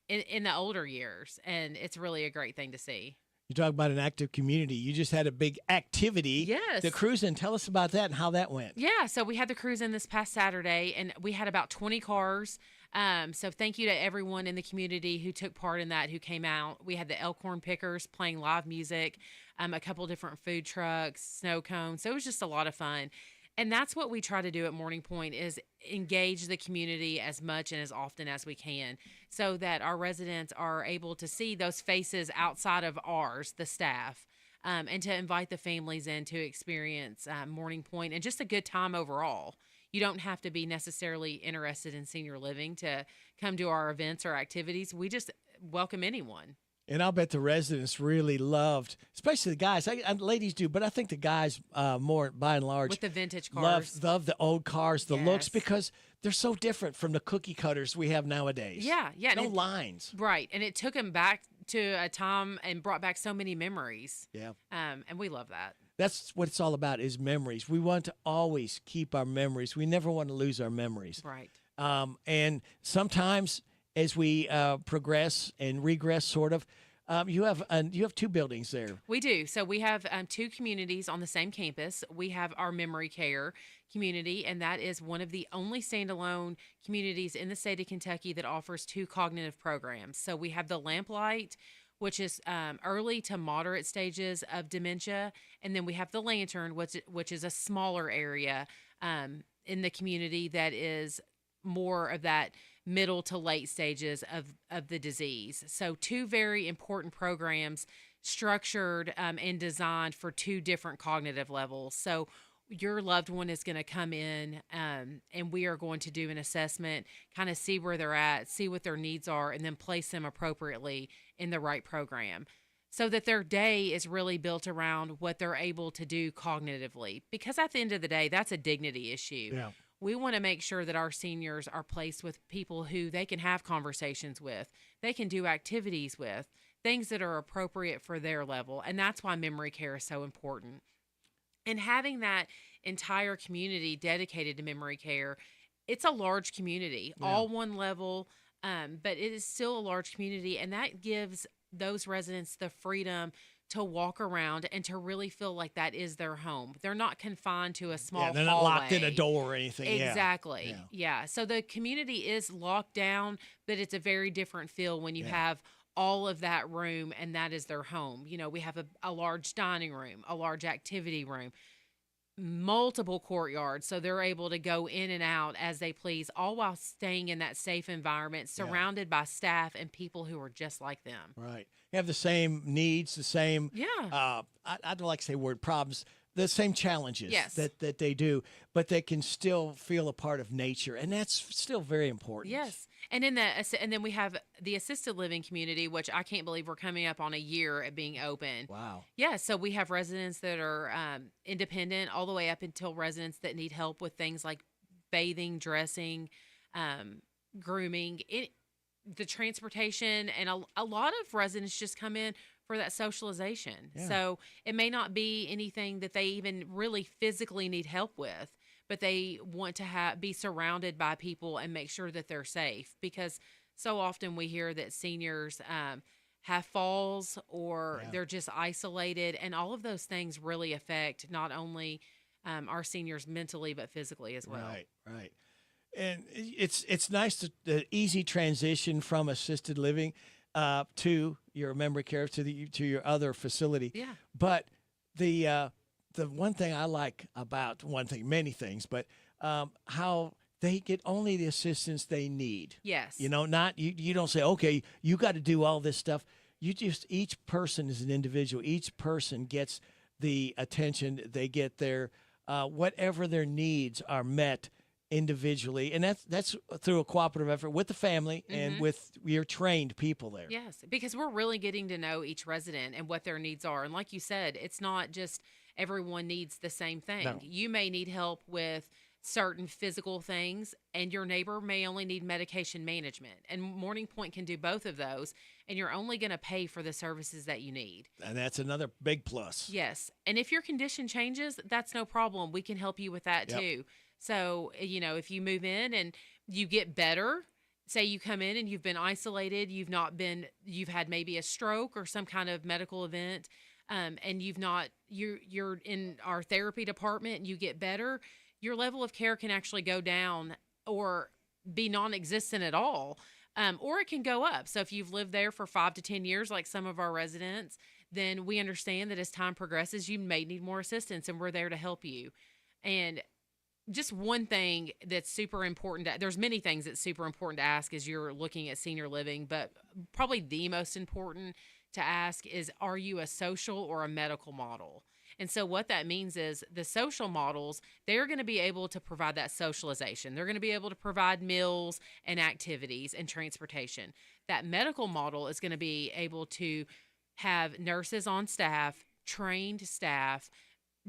in the older years. And it's really a great thing to see. You talk about an active community. You just had a big activity. Yes. The cruise-in. Tell us about that and how that went. Yeah, so we had the cruise-in this past Saturday, and we had about 20 cars. So thank you to everyone in the community who took part in that, who came out. We had the Elkhorn Pickers playing live music, a couple different food trucks, snow cones. So it was just a lot of fun. And that's what we try to do at Morning Point, is engage the community as much and as often as we can so that our residents are able to see those faces outside of ours, the staff, and to invite the families in to experience Morning Point and just a good time overall. You don't have to be necessarily interested in senior living to come to our events or activities. We just welcome anyone. And I'll bet the residents really loved, especially the guys. Ladies do, but I think the guys more, by and large, with the vintage cars, love the old cars, the looks, because they're so different from the cookie cutters we have nowadays. Yeah. No lines. Right, and it took them back to a time and brought back so many memories. Yeah. And we love that. That's what it's all about, is memories. We want to always keep our memories. We never want to lose our memories. Right. And sometimes as we progress and regress, sort of, you have 2 buildings there. We do. So we have 2 communities on the same campus. We have our memory care community, and that is one of the only standalone communities in the state of Kentucky that offers 2 cognitive programs. So we have the Lamplight, which is early to moderate stages of dementia, and then we have the Lantern, which is a smaller area in the community that is more of that middle to late stages of the disease. So 2 very important programs structured and designed for 2 different cognitive levels. So your loved one is going to come in and we are going to do an assessment, kind of see where they're at, see what their needs are, and then place them appropriately in the right program so that their day is really built around what they're able to do cognitively. Because at the end of the day, that's a dignity issue. Yeah. We want to make sure that our seniors are placed with people who they can have conversations with, they can do activities with, things that are appropriate for their level. And that's why memory care is so important. And having that entire community dedicated to memory care, it's a large community, all one level, but it is still a large community. And that gives those residents the freedom to walk around and to really feel like that is their home. They're not confined to a small they're not hallway. locked in a door or anything. Exactly. Yeah. So the community is locked down, but it's a very different feel when you have all of that room and that is their home. You know, we have a large dining room, a large activity room. multiple courtyards, so they're able to go in and out as they please, all while staying in that safe environment, surrounded by staff and people who are just like them. Right. You have the same needs, the same, I don't like to say word problems, the same challenges that they do, but they can still feel a part of nature, and that's still very important. Yes. And then we have the assisted living community, which I can't believe we're coming up on a year at being open. Wow. Yeah, so we have residents that are independent all the way up until residents that need help with things like bathing, dressing, grooming, the transportation, and a lot of residents just come in for that socialization. Yeah. So it may not be anything that they even really physically need help with, but they want to be surrounded by people and make sure that they're safe, because so often we hear that seniors have falls or they're just isolated, and all of those things really affect not only our seniors mentally but physically as well. Right. And it's nice the easy transition from assisted living to your memory care to your other facility. Yeah. But the one thing I like about many things, but how they get only the assistance they need. Yes. Not you don't say, okay, you got to do all this stuff. Each person is an individual. Each person gets the attention. They get their whatever their needs are met individually, and that's through a cooperative effort with the family and with your trained people there. Yes, because we're really getting to know each resident and what their needs are. And like you said, it's not just everyone needs the same thing. No. You may need help with certain physical things, and your neighbor may only need medication management. And Morning Point can do both of those, and you're only going to pay for the services that you need. And that's another big plus. Yes. And if your condition changes, that's no problem. We can help you with that too. So, if you move in and you get better, say you come in and you've been isolated, you've had maybe a stroke or some kind of medical event, and you're in our therapy department and you get better, your level of care can actually go down or be non-existent at all, or it can go up. So if you've lived there for 5 to 10 years, like some of our residents, then we understand that as time progresses, you may need more assistance, and we're there to help you. And just one thing that's super important, there's many things that's super important to ask as you're looking at senior living, but probably the most important to ask is, are you a social or a medical model? And so what that means is the social models, they're going to be able to provide that socialization. They're going to be able to provide meals and activities and transportation. That medical model is going to be able to have nurses on staff, trained staff,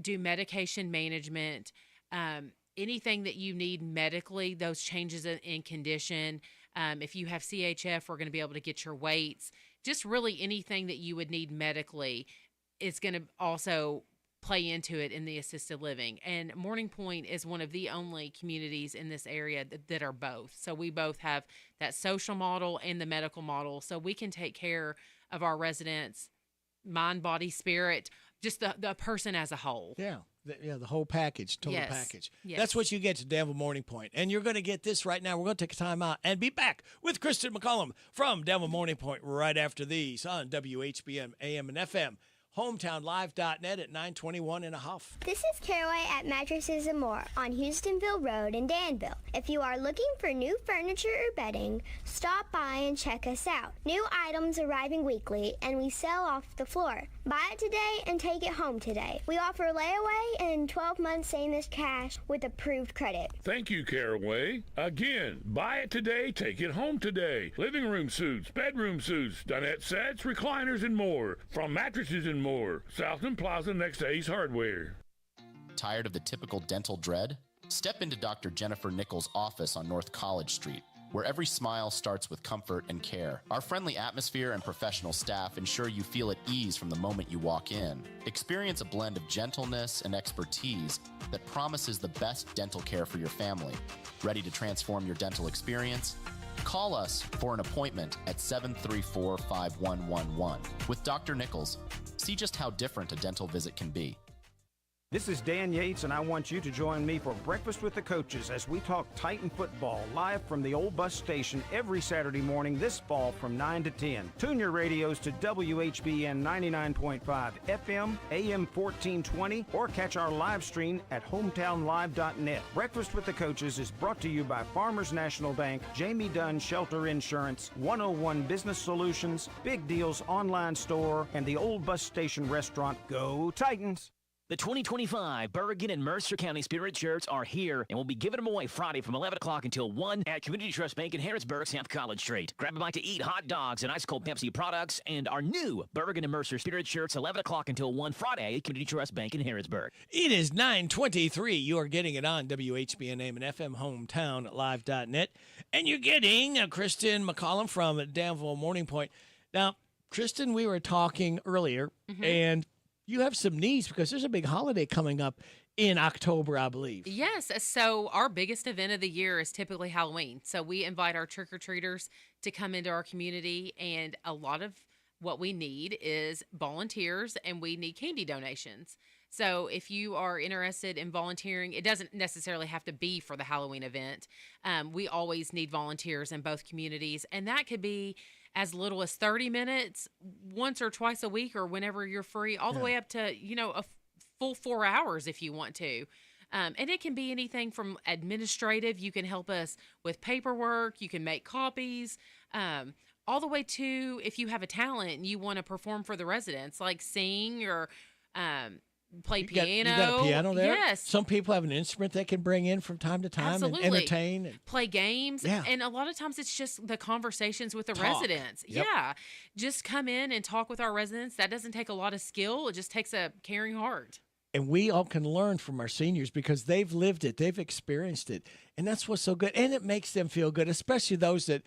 do medication management, anything that you need medically, those changes in condition. If you have CHF, we're going to be able to get your weights. Just really anything that you would need medically is going to also play into it in the assisted living. And Morning Point is one of the only communities in this area that are both. So we both have that social model and the medical model. So we can take care of our residents, mind, body, spirit, just the person as a whole. Yeah. The whole package, total package. Yes. That's what you get to Danville Morning Point. And you're going to get this right now. We're going to take a time out and be back with Kristen McCollum from Danville Morning Point right after these on WHBN AM and FM. HometownLive.net at 9:21 and a half. This is Caraway at Mattresses and More on Houstonville Road in Danville. If you are looking for new furniture or bedding, stop by and check us out. New items arriving weekly, and we sell off the floor. Buy it today and take it home today. We offer layaway and 12 months same as cash with approved credit. Thank you, Caraway. Again, buy it today, take it home today. Living room suits, bedroom suits, dinette sets, recliners, and more. From Mattresses and More, Southland Plaza next to Ace Hardware. Tired of the typical dental dread? Step into Dr. Jennifer Nichols' office on North College Street, where every smile starts with comfort and care. Our friendly atmosphere and professional staff ensure you feel at ease from the moment you walk in. Experience a blend of gentleness and expertise that promises the best dental care for your family. Ready to transform your dental experience? Call us for an appointment at 734-5111. With Dr. Nichols, see just how different a dental visit can be. This is Dan Yates, and I want you to join me for Breakfast with the Coaches as we talk Titan football live from the old bus station every Saturday morning this fall from 9 to 10. Tune your radios to WHBN 99.5 FM, AM 1420, or catch our live stream at hometownlive.net. Breakfast with the Coaches is brought to you by Farmers National Bank, Jamie Dunn Shelter Insurance, 101 Business Solutions, Big Deals Online Store, and the old bus station restaurant. Go Titans! The 2025 Bergen and Mercer County Spirit Shirts are here and we'll be giving them away Friday from 11 o'clock until 1 at Community Trust Bank in Harrodsburg, South College Street. Grab a bite to eat, hot dogs, and ice-cold Pepsi products, and our new Bergen and Mercer Spirit Shirts, 11 o'clock until 1 Friday at Community Trust Bank in Harrodsburg. It is 9:23. You are getting it on WHBN AM and FM Hometown Live.net, and you're getting Kristen McCollum from Danville Morning Point. Now, Kristen, we were talking earlier, and you have some needs because there's a big holiday coming up in October, I believe. Yes. So our biggest event of the year is typically Halloween. So we invite our trick-or-treaters to come into our community, and a lot of what we need is volunteers, and we need candy donations. So if you are interested in volunteering, it doesn't necessarily have to be for the Halloween event. We always need volunteers in both communities, and that could be as little as 30 minutes once or twice a week or whenever you're free, all the way up to, a full 4 hours if you want to. And it can be anything from administrative. You can help us with paperwork. You can make copies, all the way to if you have a talent and you want to perform for the residents, like sing or play piano. You got a piano there? Yes. Some people have an instrument they can bring in from time to time Absolutely. and entertain. And play games. Yeah. And a lot of times it's just the conversations with the Talk. residents. Yep. Yeah. Just come in and talk with our residents. That doesn't take a lot of skill. It just takes a caring heart. And we all can learn from our seniors because they've lived it, they've experienced it, and that's what's so good. And it makes them feel good, especially those that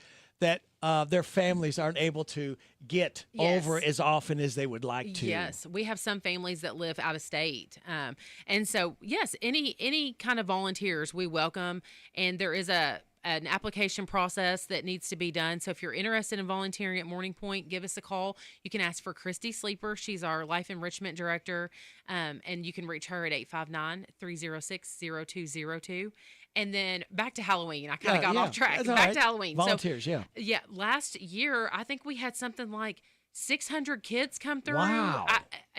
their families aren't able to get over as often as they would like to. Yes, we have some families that live out of state, and so yes, any kind of volunteers we welcome. And there is an application process that needs to be done. So if you're interested in volunteering at Morning Point, give us a call. You can ask for Christy Sleeper. She's our Life Enrichment Director, and you can reach her at 859-306-0202. And then back to Halloween. I kind of got off track. Back to Halloween. Volunteers, Yeah, last year, I think we had something like 600 kids come through. Wow.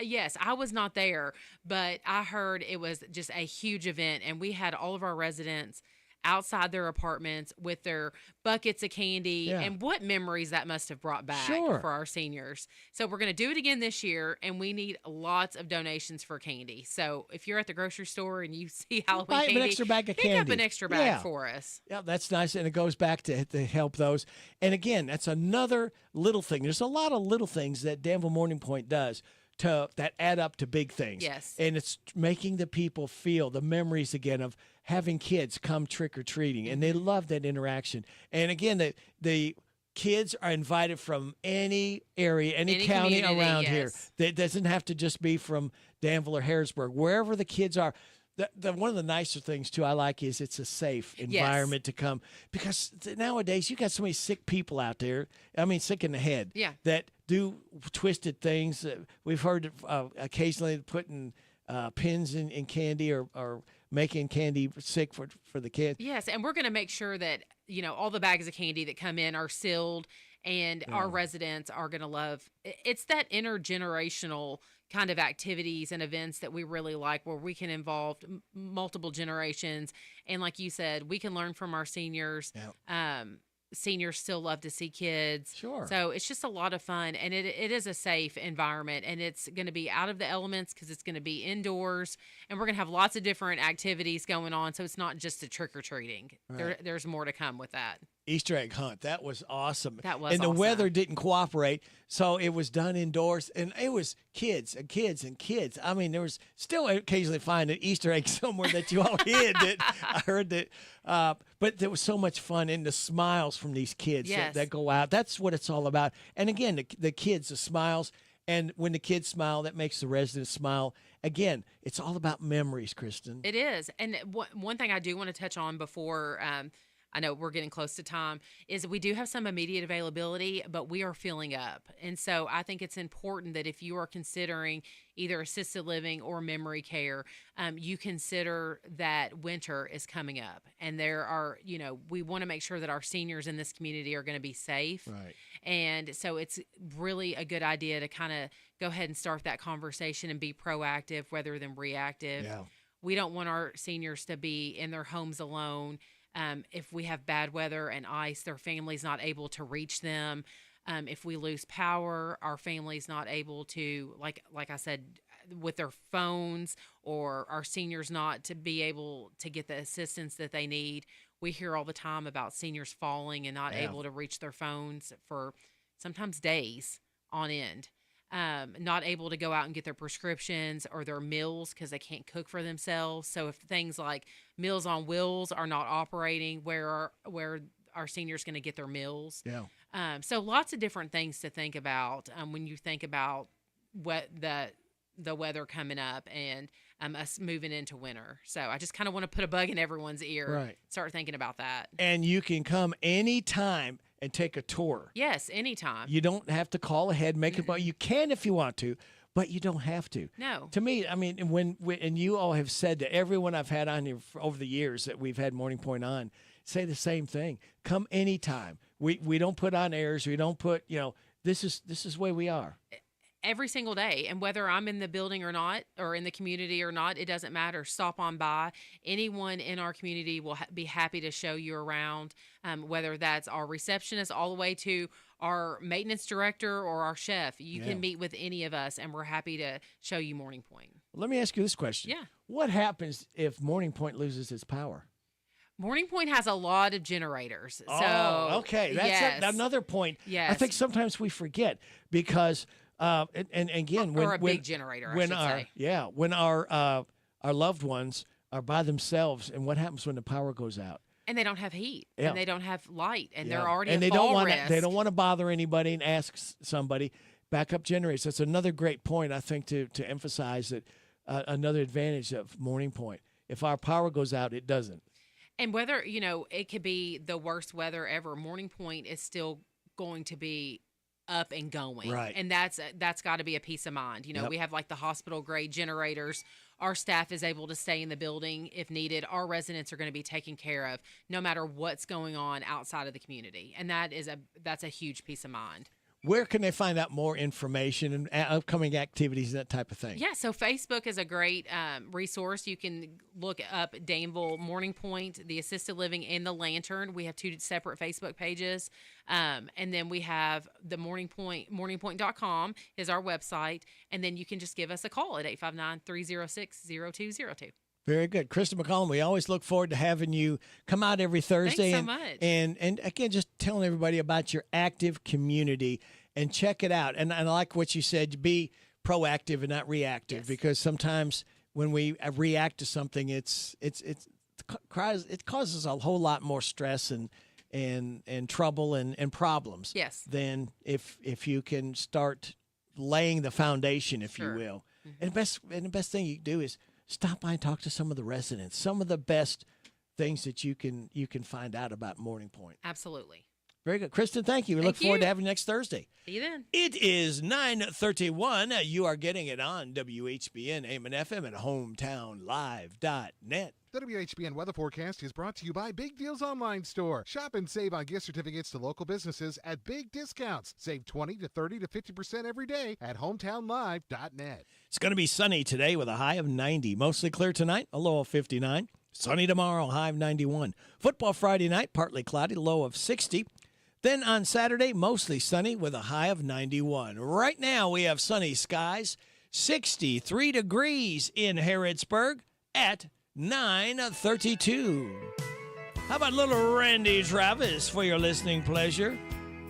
Yes, I was not there, but I heard it was just a huge event, and we had all of our residents outside their apartments with their buckets of candy, and what memories that must have brought back for our seniors. So we're going to do it again this year, and we need lots of donations for candy. So if you're at the grocery store and you see Halloween buy candy, an extra bag of pick candy. up an extra bag for us. Yeah, that's nice, and it goes back to help those. And again, that's another little thing. There's a lot of little things that Danville Morning Point does that add up to big things. Yes. And it's making the people feel the memories again of having kids come trick-or-treating, and they love that interaction. And again, the kids are invited from any area, any county around here. That doesn't have to just be from Danville or Harrodsburg. Wherever the kids are, one of the nicer things, too, I like is it's a safe environment to come. Because nowadays, you got so many sick people out there, sick in the head, that do twisted things. We've heard occasionally putting pins in candy or making candy sick for the kids. Yes, and we're going to make sure that, all the bags of candy that come in are sealed, and our residents are going to love. It's that intergenerational kind of activities and events that we really like, where we can involve multiple generations. And like you said, we can learn from our seniors. Seniors still love to see kids. Sure. So it's just a lot of fun, and it is a safe environment, and it's going to be out of the elements because it's going to be indoors, and we're going to have lots of different activities going on. So it's not just a trick-or-treating. Right. There's more to come with that. Easter egg hunt. That was awesome. That was And the awesome. weather didn't cooperate, so it was done indoors, and it was kids and kids and kids. There was still occasionally find an Easter egg somewhere that you all hid. That I heard that, but there was so much fun, and the smiles from these kids that go out. That's what it's all about. And again, the kids, the smiles, and when the kids smile, that makes the residents smile. Again, it's all about memories, Kristen. It is. And one thing I do want to touch on before I know we're getting close to time, is we do have some immediate availability, but we are filling up. And so I think it's important that if you are considering either assisted living or memory care, you consider that winter is coming up. And there are, we want to make sure that our seniors in this community are going to be safe. Right. And so it's really a good idea to kind of go ahead and start that conversation and be proactive rather than reactive. Yeah. We don't want our seniors to be in their homes alone. If we have bad weather and ice, their family's not able to reach them. If we lose power, our family's not able to, like I said, with their phones, or our seniors not to be able to get the assistance that they need. We hear all the time about seniors falling and not able to reach their phones for sometimes days on end. Not able to go out and get their prescriptions or their meals because they can't cook for themselves. So if things like Meals on Wheels are not operating, where our seniors going to get their meals? Yeah. So lots of different things to think about when you think about what the weather coming up and us moving into winter. So I just kind of want to put a bug in everyone's ear. Right. Start thinking about that. And you can come anytime and take a tour. Yes, anytime. You don't have to call ahead, make it, but you can if you want to, but you don't have to. No. To me, I mean, when and you all have said to everyone I've had on here over the years that we've had Morning Point on, say the same thing. Come anytime. We don't put on airs. We don't put, this is the way we are. Every single day. And whether I'm in the building or not, or in the community or not, it doesn't matter. Stop on by. Anyone in our community will be happy to show you around, whether that's our receptionist all the way to our maintenance director or our chef. You can meet with any of us, and we're happy to show you Morning Point. Let me ask you this question. Yeah. What happens if Morning Point loses its power? Morning Point has a lot of generators. Oh, okay. That's another point. Yes. I think sometimes we forget because and again, when big generator, when I should say. when our loved ones are by themselves, and what happens when the power goes out? And they don't have heat, Yeah. and they don't have light, and Yeah. they're already and at they fall don't want risk. they don't want to bother anybody and ask somebody. Backup generators. That's another great point, I think, to emphasize that another advantage of Morning Point. If our power goes out, it doesn't. And whether, it could be the worst weather ever, Morning Point is still going to be up and going. Right. And that's got to be a peace of mind. Yep. We have like the hospital grade generators. Our staff is able to stay in the building if needed. Our residents are going to be taken care of no matter what's going on outside of the community. And that's a huge peace of mind. Where can they find out more information and upcoming activities and that type of thing? Yeah, so Facebook is a great resource. You can look up Danville Morning Point, the Assisted Living, and the Lantern. We have 2 separate Facebook pages. And then we have the Morning Point, morningpoint.com is our website. And then you can just give us a call at 859-306-0202. Very good. Krista McCollum, we always look forward to having you come out every Thursday. Thanks so much. And again, just telling everybody about your active community and check it out. And I like what you said, be proactive and not reactive, because sometimes when we react to something, it causes a whole lot more stress and trouble and problems. Yes. Than if you can start laying the foundation, if you will. Mm-hmm. And the best thing you can do is stop by and talk to some of the residents. Some of the best things that you can find out about Morning Point. Absolutely. Very good. Kristen, thank you. We look forward to having you next Thursday. See you then. It is 9:31. You are getting it on WHBN, AM and FM, and hometownlive.net. WHBN weather forecast is brought to you by Big Deals Online Store. Shop and save on gift certificates to local businesses at big discounts. Save 20 to 30 to 50% every day at hometownlive.net. It's going to be sunny today with a high of 90. Mostly clear tonight, a low of 59. Sunny tomorrow, high of 91. Football Friday night, partly cloudy, low of 60. Then on Saturday, mostly sunny with a high of 91. Right now, we have sunny skies, 63 degrees in Harrodsburg at 9:32. How about little Randy Travis for your listening pleasure?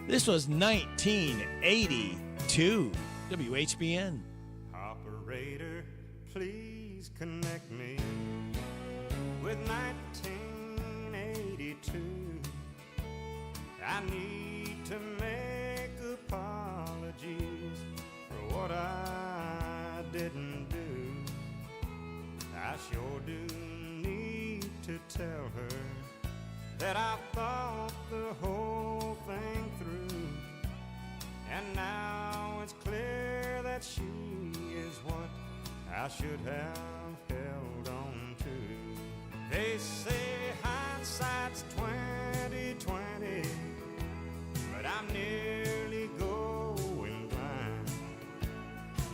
This was 1982. WHBN. Operator, please connect me with 1982. I need to make apologies for what I didn't do. I sure do need to tell her that I've thought the whole thing through, and now it's clear that she is what I should have held on to. They say hindsight's 20/20, but I'm nearly going blind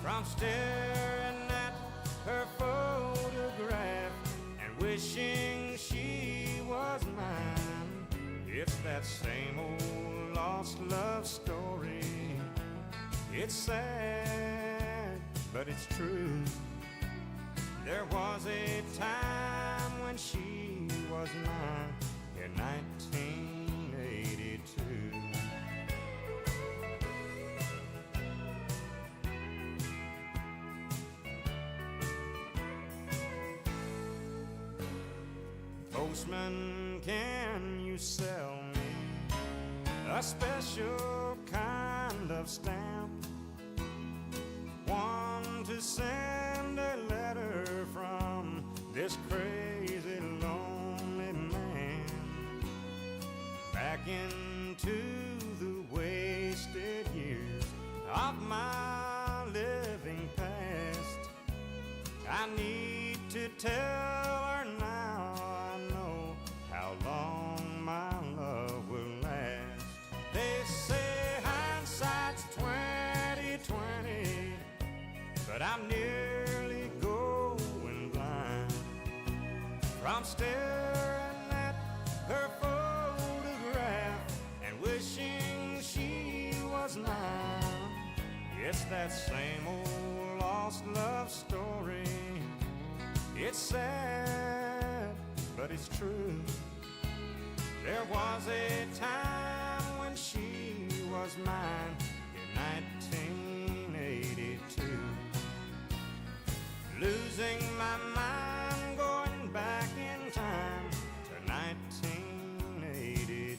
from staring at her photograph and wishing she was mine. It's that same old lost love story. It's sad, but it's true. There was a time when she was mine in 1982. Postman, can you sell me a special kind of stamp? One to send a letter from this crazy lonely man back into the wasted years of my living past. I need to tell her now I know how long my love will last. They say hindsight's 20/20, but I'm nearly going blind from staring at her photograph and wishing she was mine. It's that same old lost love story. It's sad, but it's true. There was a time when she was mine in 1982. Losing my mind, going back in time to 1982.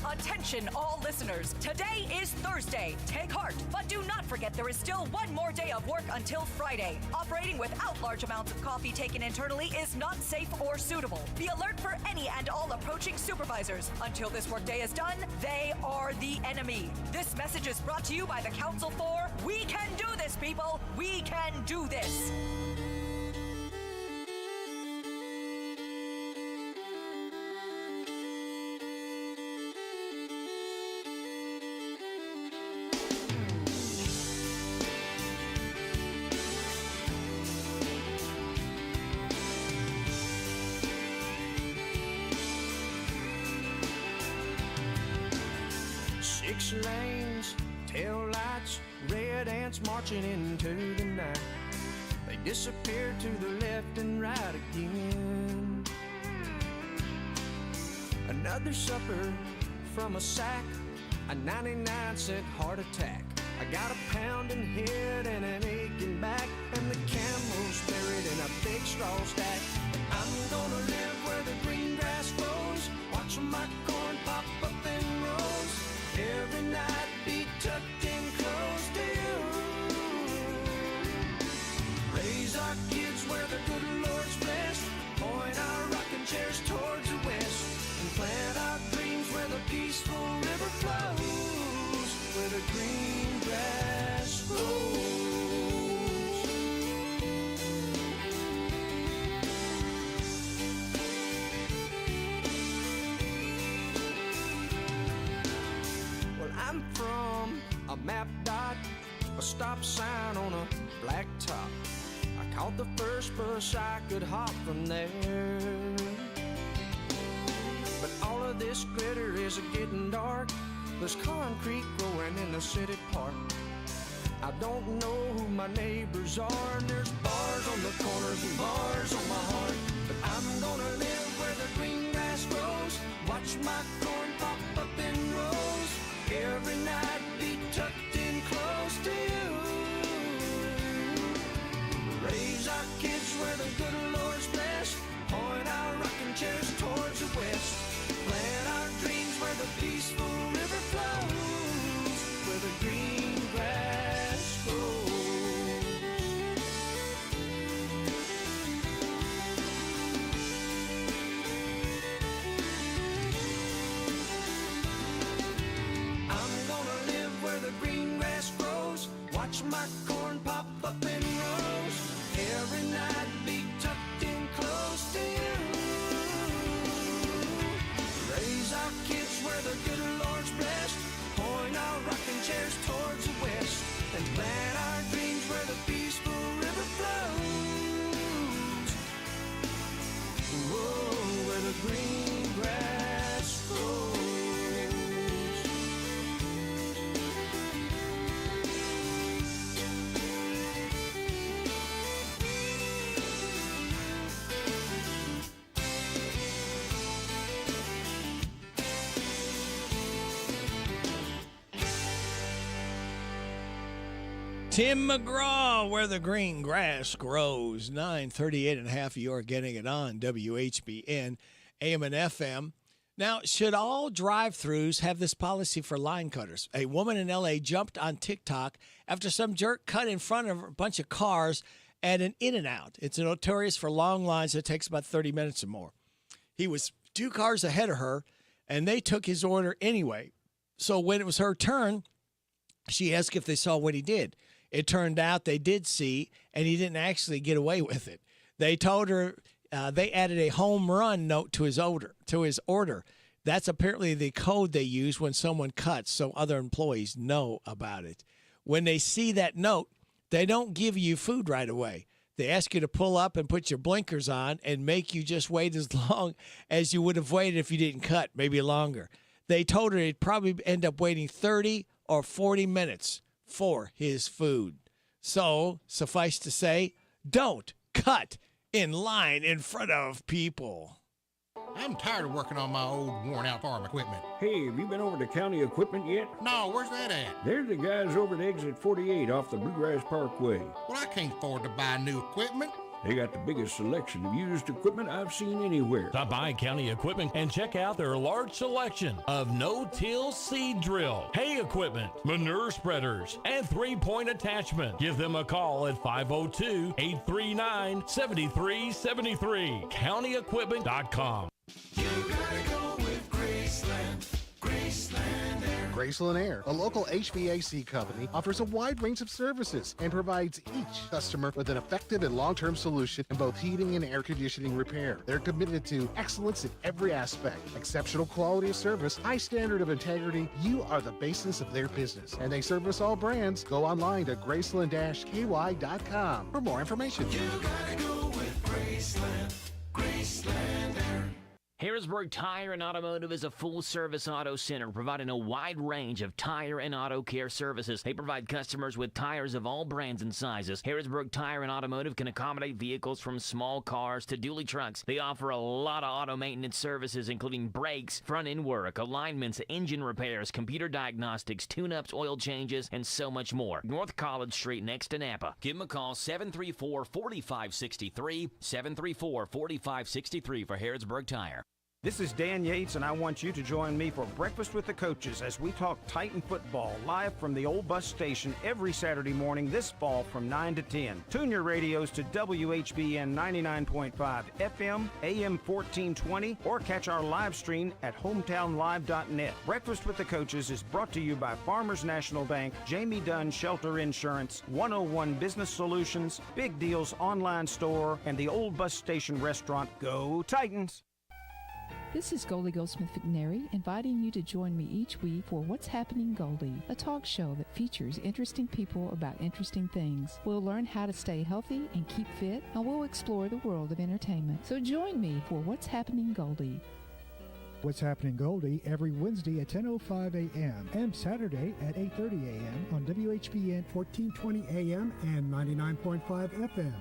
Attention all listeners, today is Thursday. Take heart, but do not forget there is still one more day of work until Friday. Operating without large amounts of coffee taken internally is not safe or suitable. Be alert for any and all approaching supervisors. Until this workday is done, they are the enemy. This message is brought to you by the Council for We Can Do This, people. We can do this. Six lanes, tail lights, red ants marching into the night. They disappear to the left and right again. Another supper from a sack, a 99-cent heart attack. I got a pounding head and an aching back, and the camel's buried in a big straw stack. I'm gonna live where the green grass grows, watch my corn pop up in rows. Every night be tucked in close to you. Raise our kids where the good Lord's blessed. Point our rocking chairs towards the west. And plant our dreams where the peaceful river flows. Where the green grass grows. I'm from a map dot, a stop sign on a black top. I caught the first bus I could hop from there. But all of this glitter is getting dark. There's concrete growing in the city park. I don't know who my neighbors are, and there's bars on the corners and bars on my heart. But I'm gonna live where the green grass grows, watch my corn pop up in rows. Every night be tucked in close to you. Raise our kids where the good Lord's blessed. Point our rocking chairs towards the west. Plant our dreams where the peaceful river flows. Where the green grass grows. kids where the good Lord's blessed. Point our rocking chairs towards the west and plant our dreams where the peaceful river flows. Whoa, where the green grass grows. Tim McGraw, where the green grass grows. 9:38 and a half. You're getting it on WHBN, AM and FM. Now, should all drive-thrus have this policy for line cutters? A woman in L.A. jumped on TikTok after some jerk cut in front of a bunch of cars at an In-N-Out. It's notorious for long lines that takes about 30 minutes or more. He was 2 cars ahead of her, and they took his order anyway. So when it was her turn, she asked if they saw what he did. It turned out they did see, and he didn't actually get away with it. They told her they added a home run note to his order. That's apparently the code they use when someone cuts, so other employees know about it. When they see that note, they don't give you food right away. They ask you to pull up and put your blinkers on and make you just wait as long as you would have waited if you didn't cut, maybe longer. They told her they'd probably end up waiting 30 or 40 minutes for his food. So, suffice to say, don't cut in line in front of people. I'm tired of working on my old worn-out farm equipment. Hey, have you been over to County Equipment yet? No, where's that at? They're the guys over at Exit 48 off the Bluegrass Parkway. Well, I can't afford to buy new equipment. They got the biggest selection of used equipment I've seen anywhere. Stop by County Equipment and check out their large selection of no-till seed drill, hay equipment, manure spreaders, and 3-point attachment. Give them a call at 502-839-7373. CountyEquipment.com. You gotta go with Graceland. Graceland Air. Graceland Air, a local HVAC company, offers a wide range of services and provides each customer with an effective and long-term solution in both heating and air conditioning repair. They're committed to excellence in every aspect, exceptional quality of service, high standard of integrity. You are the basis of their business, and they service all brands. Go online to graceland-ky.com for more information. You gotta go with Graceland. Graceland Air. Harrodsburg Tire and Automotive is a full-service auto center providing a wide range of tire and auto care services. They provide customers with tires of all brands and sizes. Harrodsburg Tire and Automotive can accommodate vehicles from small cars to dually trucks. They offer a lot of auto maintenance services, including brakes, front-end work, alignments, engine repairs, computer diagnostics, tune-ups, oil changes, and so much more. North College Street next to Napa. Give them a call, 734-4563, 734-4563 for Harrodsburg Tire. This is Dan Yates, and I want you to join me for Breakfast with the Coaches as we talk Titan football live from the old bus station every Saturday morning this fall from 9 to 10. Tune your radios to WHBN 99.5 FM, AM 1420, or catch our live stream at hometownlive.net. Breakfast with the Coaches is brought to you by Farmers National Bank, Jamie Dunn Shelter Insurance, 101 Business Solutions, Big Deals Online Store, and the old bus station restaurant. Go Titans! This is Goldie Goldsmith McNary, inviting you to join me each week for What's Happening Goldie, a talk show that features interesting people about interesting things. We'll learn how to stay healthy and keep fit, and we'll explore the world of entertainment. So join me for What's Happening Goldie. What's Happening Goldie every Wednesday at 10:05 a.m. and Saturday at 8:30 a.m. on WHBN 1420 a.m. and 99.5 FM.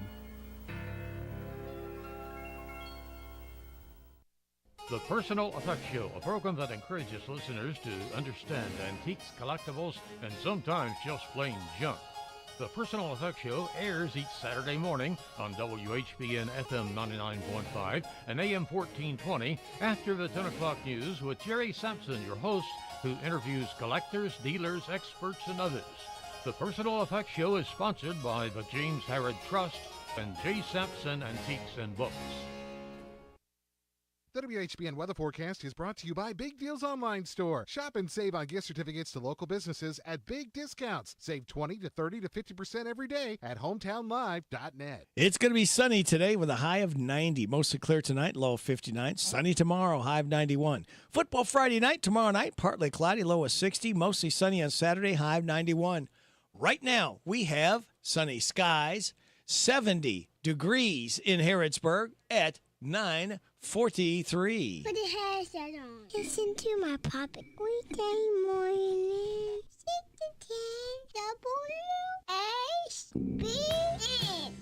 The Personal Effects Show, a program that encourages listeners to understand antiques, collectibles, and sometimes just plain junk. The Personal Effects Show airs each Saturday morning on WHBN FM 99.5 and AM 1420 after the 10 o'clock news with Jerry Sampson, your host, who interviews collectors, dealers, experts, and others. The Personal Effects Show is sponsored by the James Harrod Trust and J. Sampson Antiques and Books. The WHBN weather forecast is brought to you by Big Deals Online Store. Shop and save on gift certificates to local businesses at big discounts. Save 20 to 30 to 50% every day at hometownlive.net. It's going to be sunny today with a high of 90. Mostly clear tonight, low of 59. Sunny tomorrow, high of 91. Football Friday night, tomorrow night, partly cloudy, low of 60. Mostly sunny on Saturday, high of 91. Right now, we have sunny skies, 70 degrees in Harrodsburg at 9:43. Put the headset on. Listen to my puppet weekday morning. 6 to 10 WHBN.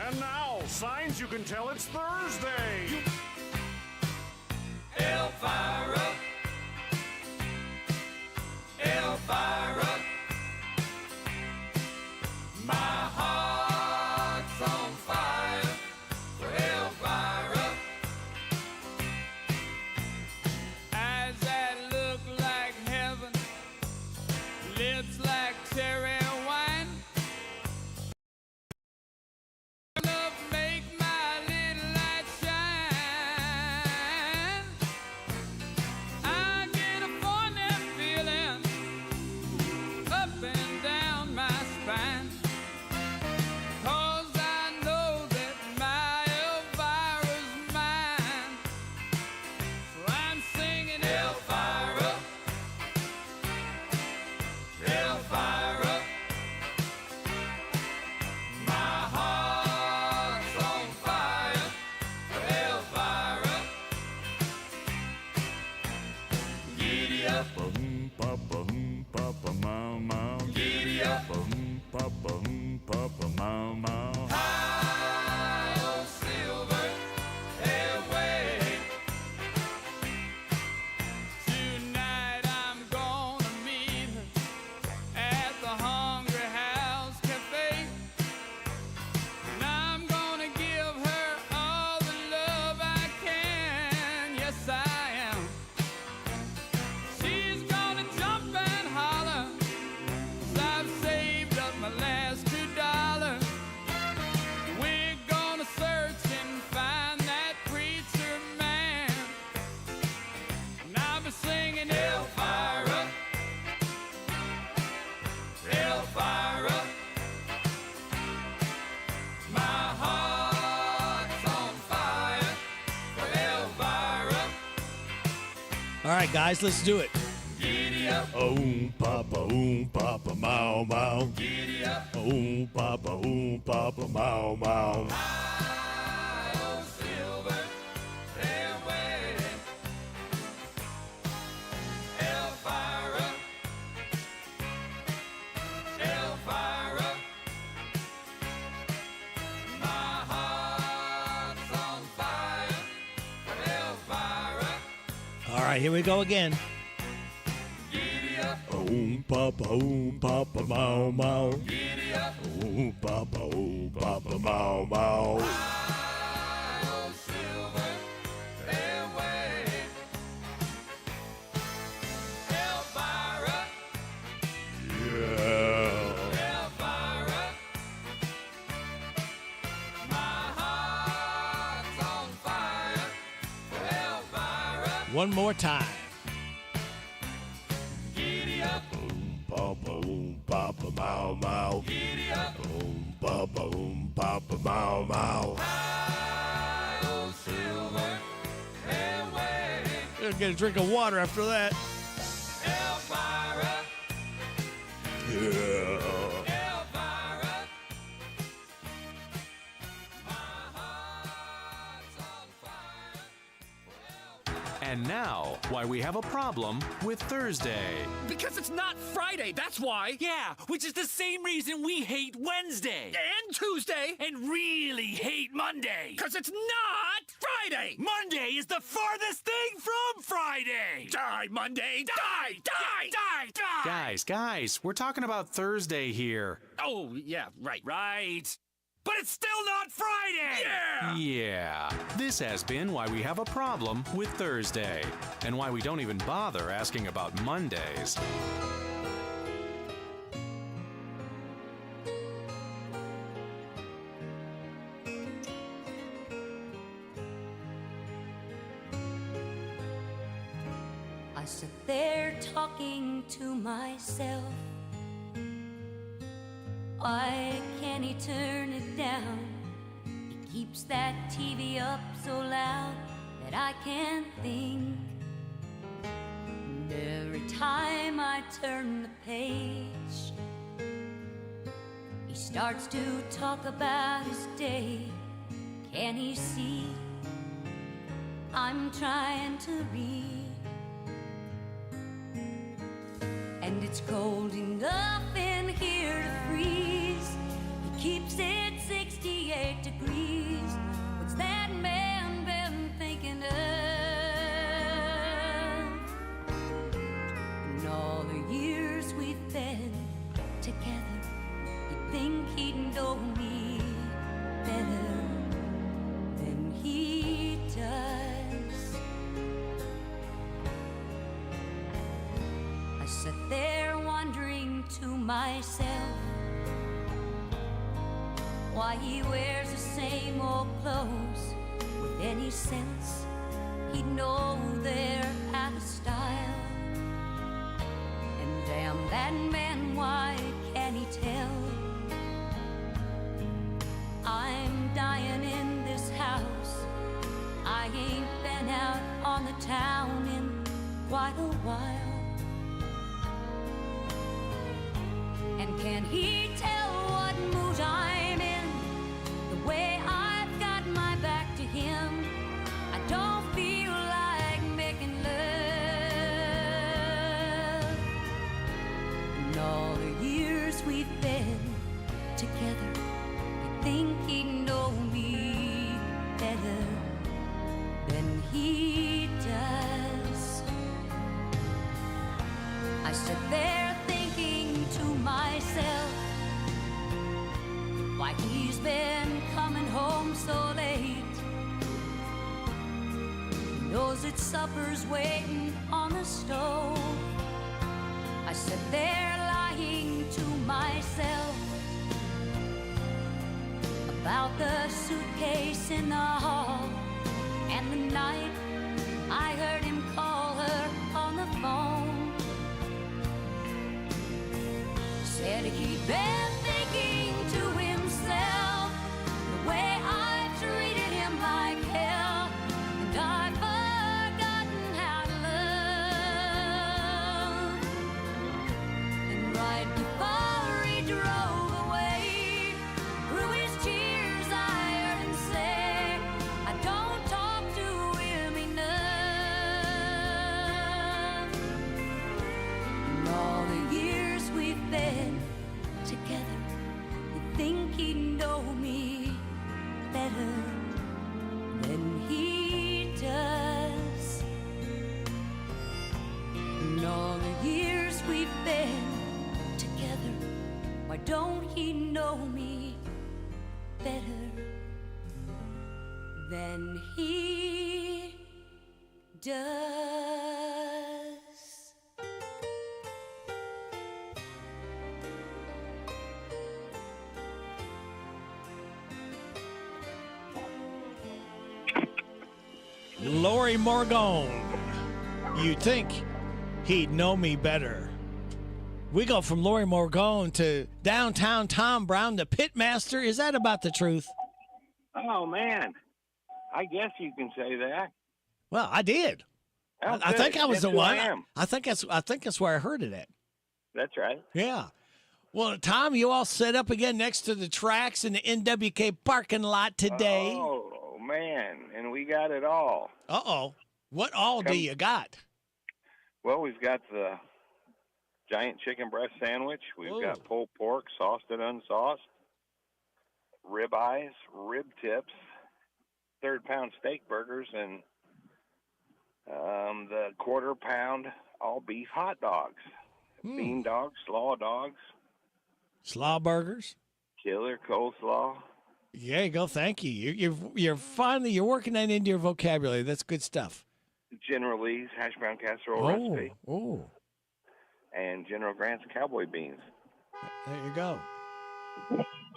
And now, signs you can tell it's Thursday. Elvira. Elvira. My heart's on fire for Elvira. Eyes that look like heaven, lips like cherry wine. Love make my little light shine. I get a funny feeling up and down my spine. 'Cause I know that my Elvira's mine. So I'm singing Elvira, Elvira. My heart's on fire for Elvira. Giddy up, Papa, papa, mau, mau. giddy up. Papa, mau, mau. High on silver airway. Tonight I'm gonna meet her at the Hungry House Cafe. And I'm gonna give her all the love I can. Yes, I am. She's gonna jump and holler. 'Cause I've saved up my last $2. We're gonna search and find that preacher man. And I'll be singing Elvira, Elvira. My heart's on fire for Elvira. All right, guys, let's do it. Giddy up, Papa, mau, mau. giddy up. Papa, mau, mau. High on silver airway. Elvira, Elvira. My heart's on fire for Elvira. All right, here we go again. Giddy up, Papa, mau, mau. giddy up. Papa, mau, mau. High on silver airway. Elvira, Yeah. Elvira. My heart's on fire for Elvira. One more time. Giddy up, Papa, mau, mau. giddy up. Papa, mau, mau. High on silver airway. Gonna get a drink of water after that. Elvira, Yeah. Elvira. My heart's on fire for Elvira. And now, why we have a problem with Thursday. Because it's not Friday, that's why. Yeah, which is the same reason we hate Wednesday. And Tuesday. And really hate Monday. Because it's not Friday. Monday is the farthest thing from Friday. Die, Monday. Die, die, Die, die. Guys, we're talking about Thursday here. Oh, yeah, right. Right. But it's still not Friday. Yeah. Yeah. This has been why we have a problem with Thursday, and why we don't even bother asking about Mondays. sit there talking to myself. Why can't he turn it down? He keeps that TV up so loud that I can't think. And every time I turn the page, he starts to talk about his day. Can he see I'm trying to read? And it's cold enough in here to freeze. He keeps it 68 degrees. What's that man been thinking of? In all the years we've been together, you'd think he'd know me better than he does. I sat there wondering to myself why he wears the same old clothes. With any sense, he'd know they're out of style. And damn that man, why can't he tell? I'm dying in this house. I ain't been out on the town in quite a while. And can he tell what mood I'm in? The way I've got my back to him, I don't feel like making love. In all the years we've been together, I think he'd know me better than he does. I sit there thinking to myself why he's been coming home so late. He knows that supper's waiting on the stove. I sit there lying to myself about the suitcase in the hall and the night I heard him call her on the phone. Said he'd been thinking to himself the way I treated him like hell, and I'd forgotten how to love. And right before he drove away, through his tears I heard him say, I don't talk to him enough. And all the years we've been together, you think he'd know me better than he does. And all the years we've been together, why don't he know me better than he does? Lori Morgan. You think he'd know me better? We go from Lori Morgan to downtown Tom Brown, the pitmaster. Is that about the truth? Oh, man. I guess you can say that. Well, I did. Oh, I think good. I was That's the who one. I am. I think that's where I heard it at. That's right. Yeah. Well, Tom, you all set up again next to the tracks in the NWK parking lot today. Oh, man. And we got it all. Uh-oh. What all do you got? Well, we've got the giant chicken breast sandwich. We've got pulled pork, sauced and unsauced, rib eyes, rib tips, third-pound steak burgers, and the quarter-pound all-beef hot dogs. Bean dogs, slaw dogs. Slaw burgers? Killer coleslaw. There you go. Thank you. You're finally working that into your vocabulary. That's good stuff. General Lee's hash brown casserole recipe. Oh. And General Grant's cowboy beans. There you go.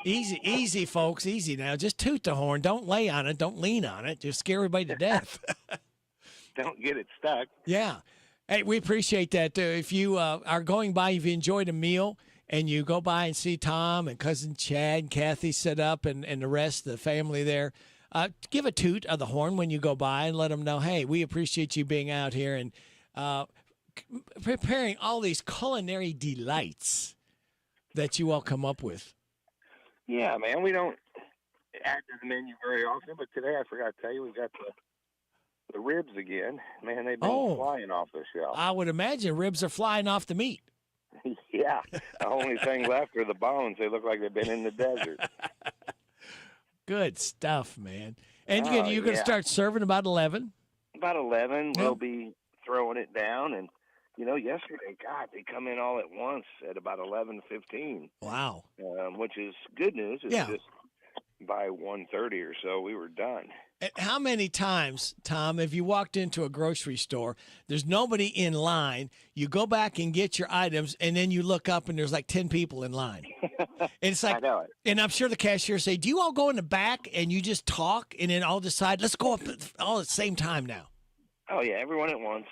Easy, folks. Easy now. Just toot the horn. Don't lay on it. Don't lean on it. Just scare everybody to death. Don't get it stuck. Yeah. Hey, we appreciate that. If you are going by, if you enjoyed a meal and you go by and see Tom and cousin Chad and Kathy set up and the rest of the family there, give a toot of the horn when you go by and let them know, hey, we appreciate you being out here and preparing all these culinary delights that you all come up with. Yeah, man, we don't add to the menu very often, but today I forgot to tell you, we've got the ribs again. Man, they've been flying off the shelf. I would imagine ribs are flying off the meat. Yeah, the only thing left are the bones. They look like they've been in the desert. Good stuff, man. And you're going to start serving about 11? About 11, we'll be throwing it down. And, yesterday, God, they come in all at once at about 11:15. Wow. Which is good news. It's just by 1:30 or so, we were done. And how many times, Tom, have you walked into a grocery store, there's nobody in line, you go back and get your items, and then you look up and there's like 10 people in line. And it's like, I know it. And I'm sure the cashier say, do you all go in the back and you just talk and then all decide, let's go up all at the same time now? Oh, yeah, everyone at once.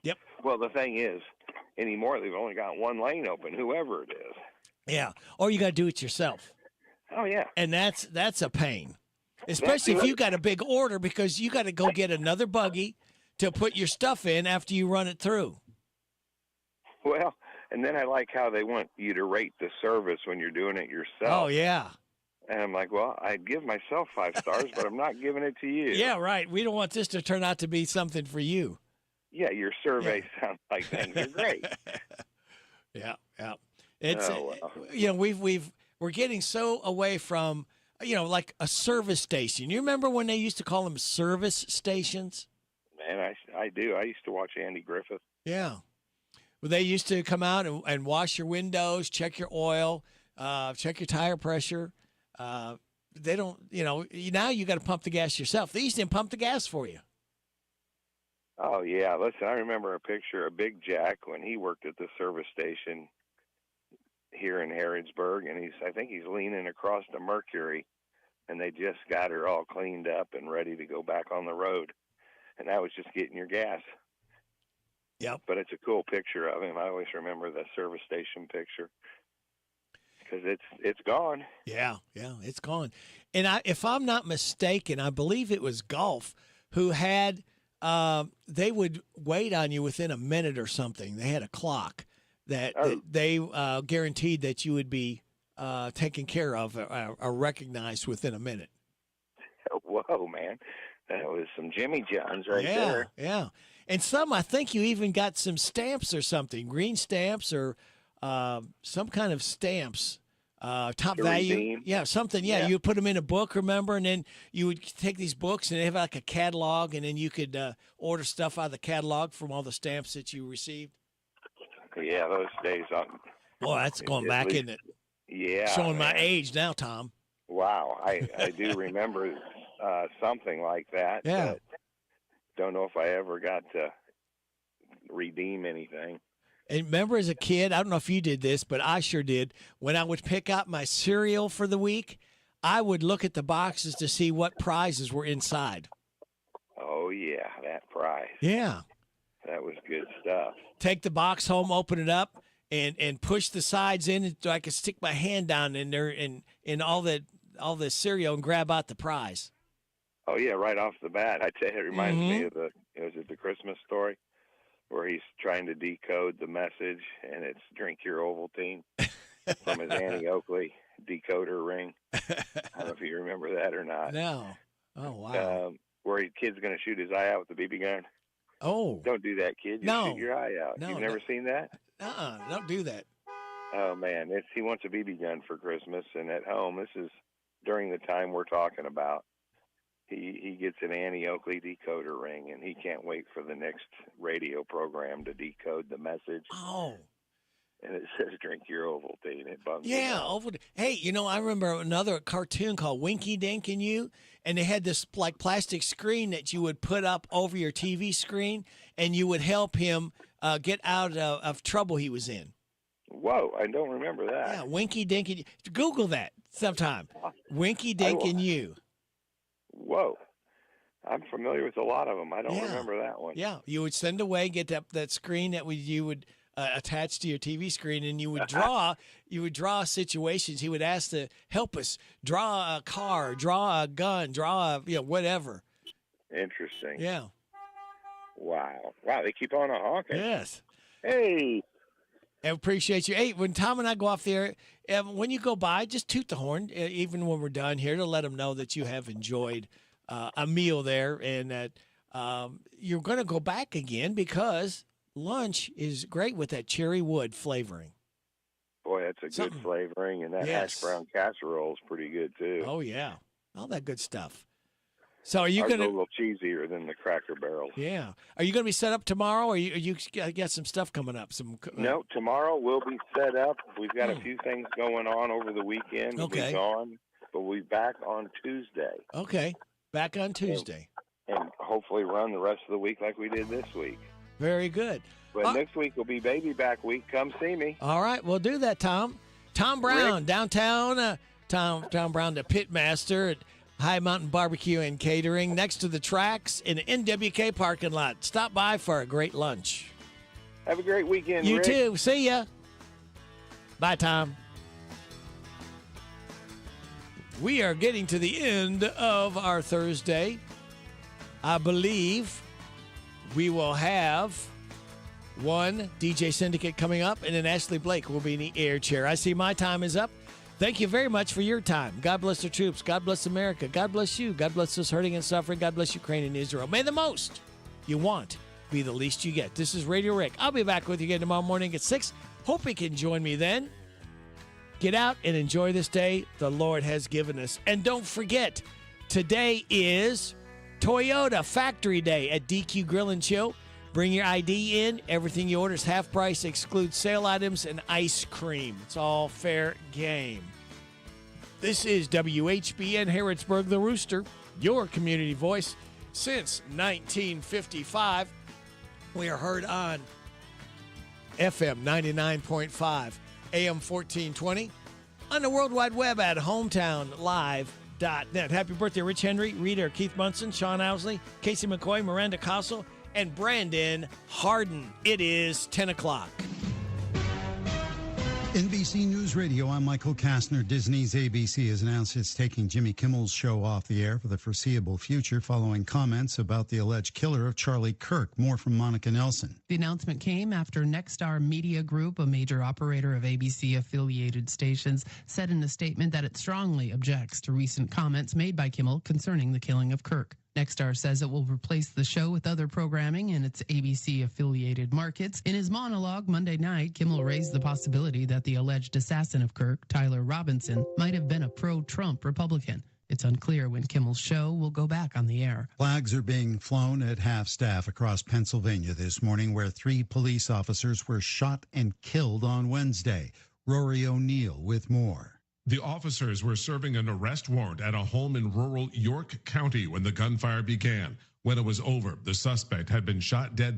Yep. Well, the thing is, anymore, they've only got one lane open, whoever it is. Yeah. Or you got to do it yourself. Oh, yeah. And that's a pain. Especially if you got a big order because you got to go get another buggy to put your stuff in after you run it through. Well, and then I like how they want you to rate the service when you're doing it yourself. Oh, yeah. And I'm like, well, I'd give myself 5 stars, but I'm not giving it to you. Yeah, right. We don't want this to turn out to be something for you. Yeah, your survey sounds like things are great. Yeah. It's we're getting so away from like a service station. You remember when they used to call them service stations? Man, I do. I used to watch Andy Griffith. Yeah. Well, they used to come out and wash your windows, check your oil, check your tire pressure. They don't, now you got to pump the gas yourself. They used to pump the gas for you. Oh, yeah. Listen, I remember a picture of Big Jack when he worked at the service station here in Harrodsburg, and I think he's leaning across the Mercury, and they just got her all cleaned up and ready to go back on the road. And that was just getting your gas. Yep. But it's a cool picture of him. I always remember the service station picture because it's gone. Yeah, it's gone. And if I'm not mistaken, I believe it was Gulf who had they would wait on you within a minute or something. They had a clock that they guaranteed that you would be taken care of or recognized within a minute. Whoa, man. That was some Jimmy Johns right there. Yeah. And I think you even got some stamps or something, green stamps or some kind of stamps, top value. Redeem. Yeah, something. Yeah, you would put them in a book, remember? And then you would take these books and they have like a catalog, and then you could order stuff out of the catalog from all the stamps that you received. Yeah, those days. Boy, that's going back, isn't it? Yeah. Showing my age now, Tom. Wow. I do remember something like that. Yeah. But don't know if I ever got to redeem anything. And remember as a kid, I don't know if you did this, but I sure did. When I would pick out my cereal for the week, I would look at the boxes to see what prizes were inside. Oh, yeah, that prize. Yeah. That was good stuff. Take the box home, open it up, and push the sides in so I could stick my hand down in there and all the cereal and grab out the prize. Oh, yeah, right off the bat. I tell you, it reminds me of the Christmas Story where he's trying to decode the message, and it's drink your Ovaltine from his Annie Oakley decoder ring. I don't know if you remember that or not. No. Oh, wow. Where the kid's going to shoot his eye out with the BB gun. Oh. Don't do that, kid. You shoot your eye out. No, You've never seen that? Don't do that. Oh, man. He wants a BB gun for Christmas, and at home, this is during the time we're talking about. He gets an Annie Oakley decoder ring, and he can't wait for the next radio program to decode the message. Oh. And it says, drink your Ovaltine. It bums me Yeah, out. Ovaltine. Hey, I remember another cartoon called Winky Dink and You, and they had this like plastic screen that you would put up over your TV screen, and you would help him get out of trouble he was in. Whoa, I don't remember that. Yeah, Winky Dink and You. Google that sometime. Winky Dink and You. Whoa. I'm familiar with a lot of them. I don't remember that one. Yeah, you would send away, get that screen that you would attach to your TV screen, and you would draw situations. He would ask to help us draw a car, draw a gun, draw a whatever. Interesting. Yeah. Wow, they keep on honking. Yes. Hey. I appreciate you. Hey, when Tom and I go off there, when you go by, just toot the horn, even when we're done here, to let them know that you have enjoyed a meal there, and that you're going to go back again because lunch is great with that cherry wood flavoring. Boy, that's a good flavoring, and that hash brown casserole is pretty good too. Oh yeah, all that good stuff. So are you Ours going to a little cheesier than the Cracker Barrel? Yeah. Are you going to be set up tomorrow, or you got some stuff coming up? No, tomorrow we'll be set up. We've got a few things going on over the weekend. We'll be gone, but we'll be back on Tuesday. Okay, back on Tuesday. And hopefully run the rest of the week like we did this week. Very good. But next week will be baby back week. Come see me. All right, we'll do that, Tom. Tom Brown, downtown. Tom Brown, the pit master at High Mountain Barbecue and Catering, next to the tracks in the NWK parking lot. Stop by for a great lunch. Have a great weekend, You Rick. too. See ya. Bye, Tom. We are getting to the end of our Thursday. I believe we will have one DJ Syndicate coming up, and then Ashley Blake will be in the air chair. I see my time is up. Thank you very much for your time. God bless the troops. God bless America. God bless you. God bless those hurting and suffering. God bless Ukraine and Israel. May the most you want be the least you get. This is Radio Rick. I'll be back with you again tomorrow morning at 6. Hope you can join me then. Get out and enjoy this day the Lord has given us. And don't forget, today is Toyota Factory Day at DQ Grill and Chill. Bring your ID in. Everything you order is half price, excludes sale items and ice cream. It's all fair game. This is WHBN Harrodsburg, the Rooster, your community voice since 1955. We are heard on FM 99.5, AM 1420, on the World Wide Web at hometownlive.net. Happy birthday, Rich Henry, Rita Keith Munson, Sean Owsley, Casey McCoy, Miranda Castle, and Brandon Harden. It is 10 o'clock. NBC News Radio, I'm Michael Kastner. Disney's ABC has announced it's taking Jimmy Kimmel's show off the air for the foreseeable future following comments about the alleged killer of Charlie Kirk. More from Monica Nelson. The announcement came after Nexstar Media Group, a major operator of ABC-affiliated stations, said in a statement that it strongly objects to recent comments made by Kimmel concerning the killing of Kirk. Nexstar says it will replace the show with other programming in its ABC-affiliated markets. In his monologue Monday night, Kimmel raised the possibility that the alleged assassin of Kirk, Tyler Robinson, might have been a pro-Trump Republican. It's unclear when Kimmel's show will go back on the air. Flags are being flown at half-staff across Pennsylvania this morning, where 3 police officers were shot and killed on Wednesday. Rory O'Neill with more. The officers were serving an arrest warrant at a home in rural York County when the gunfire began. When it was over, the suspect had been shot dead by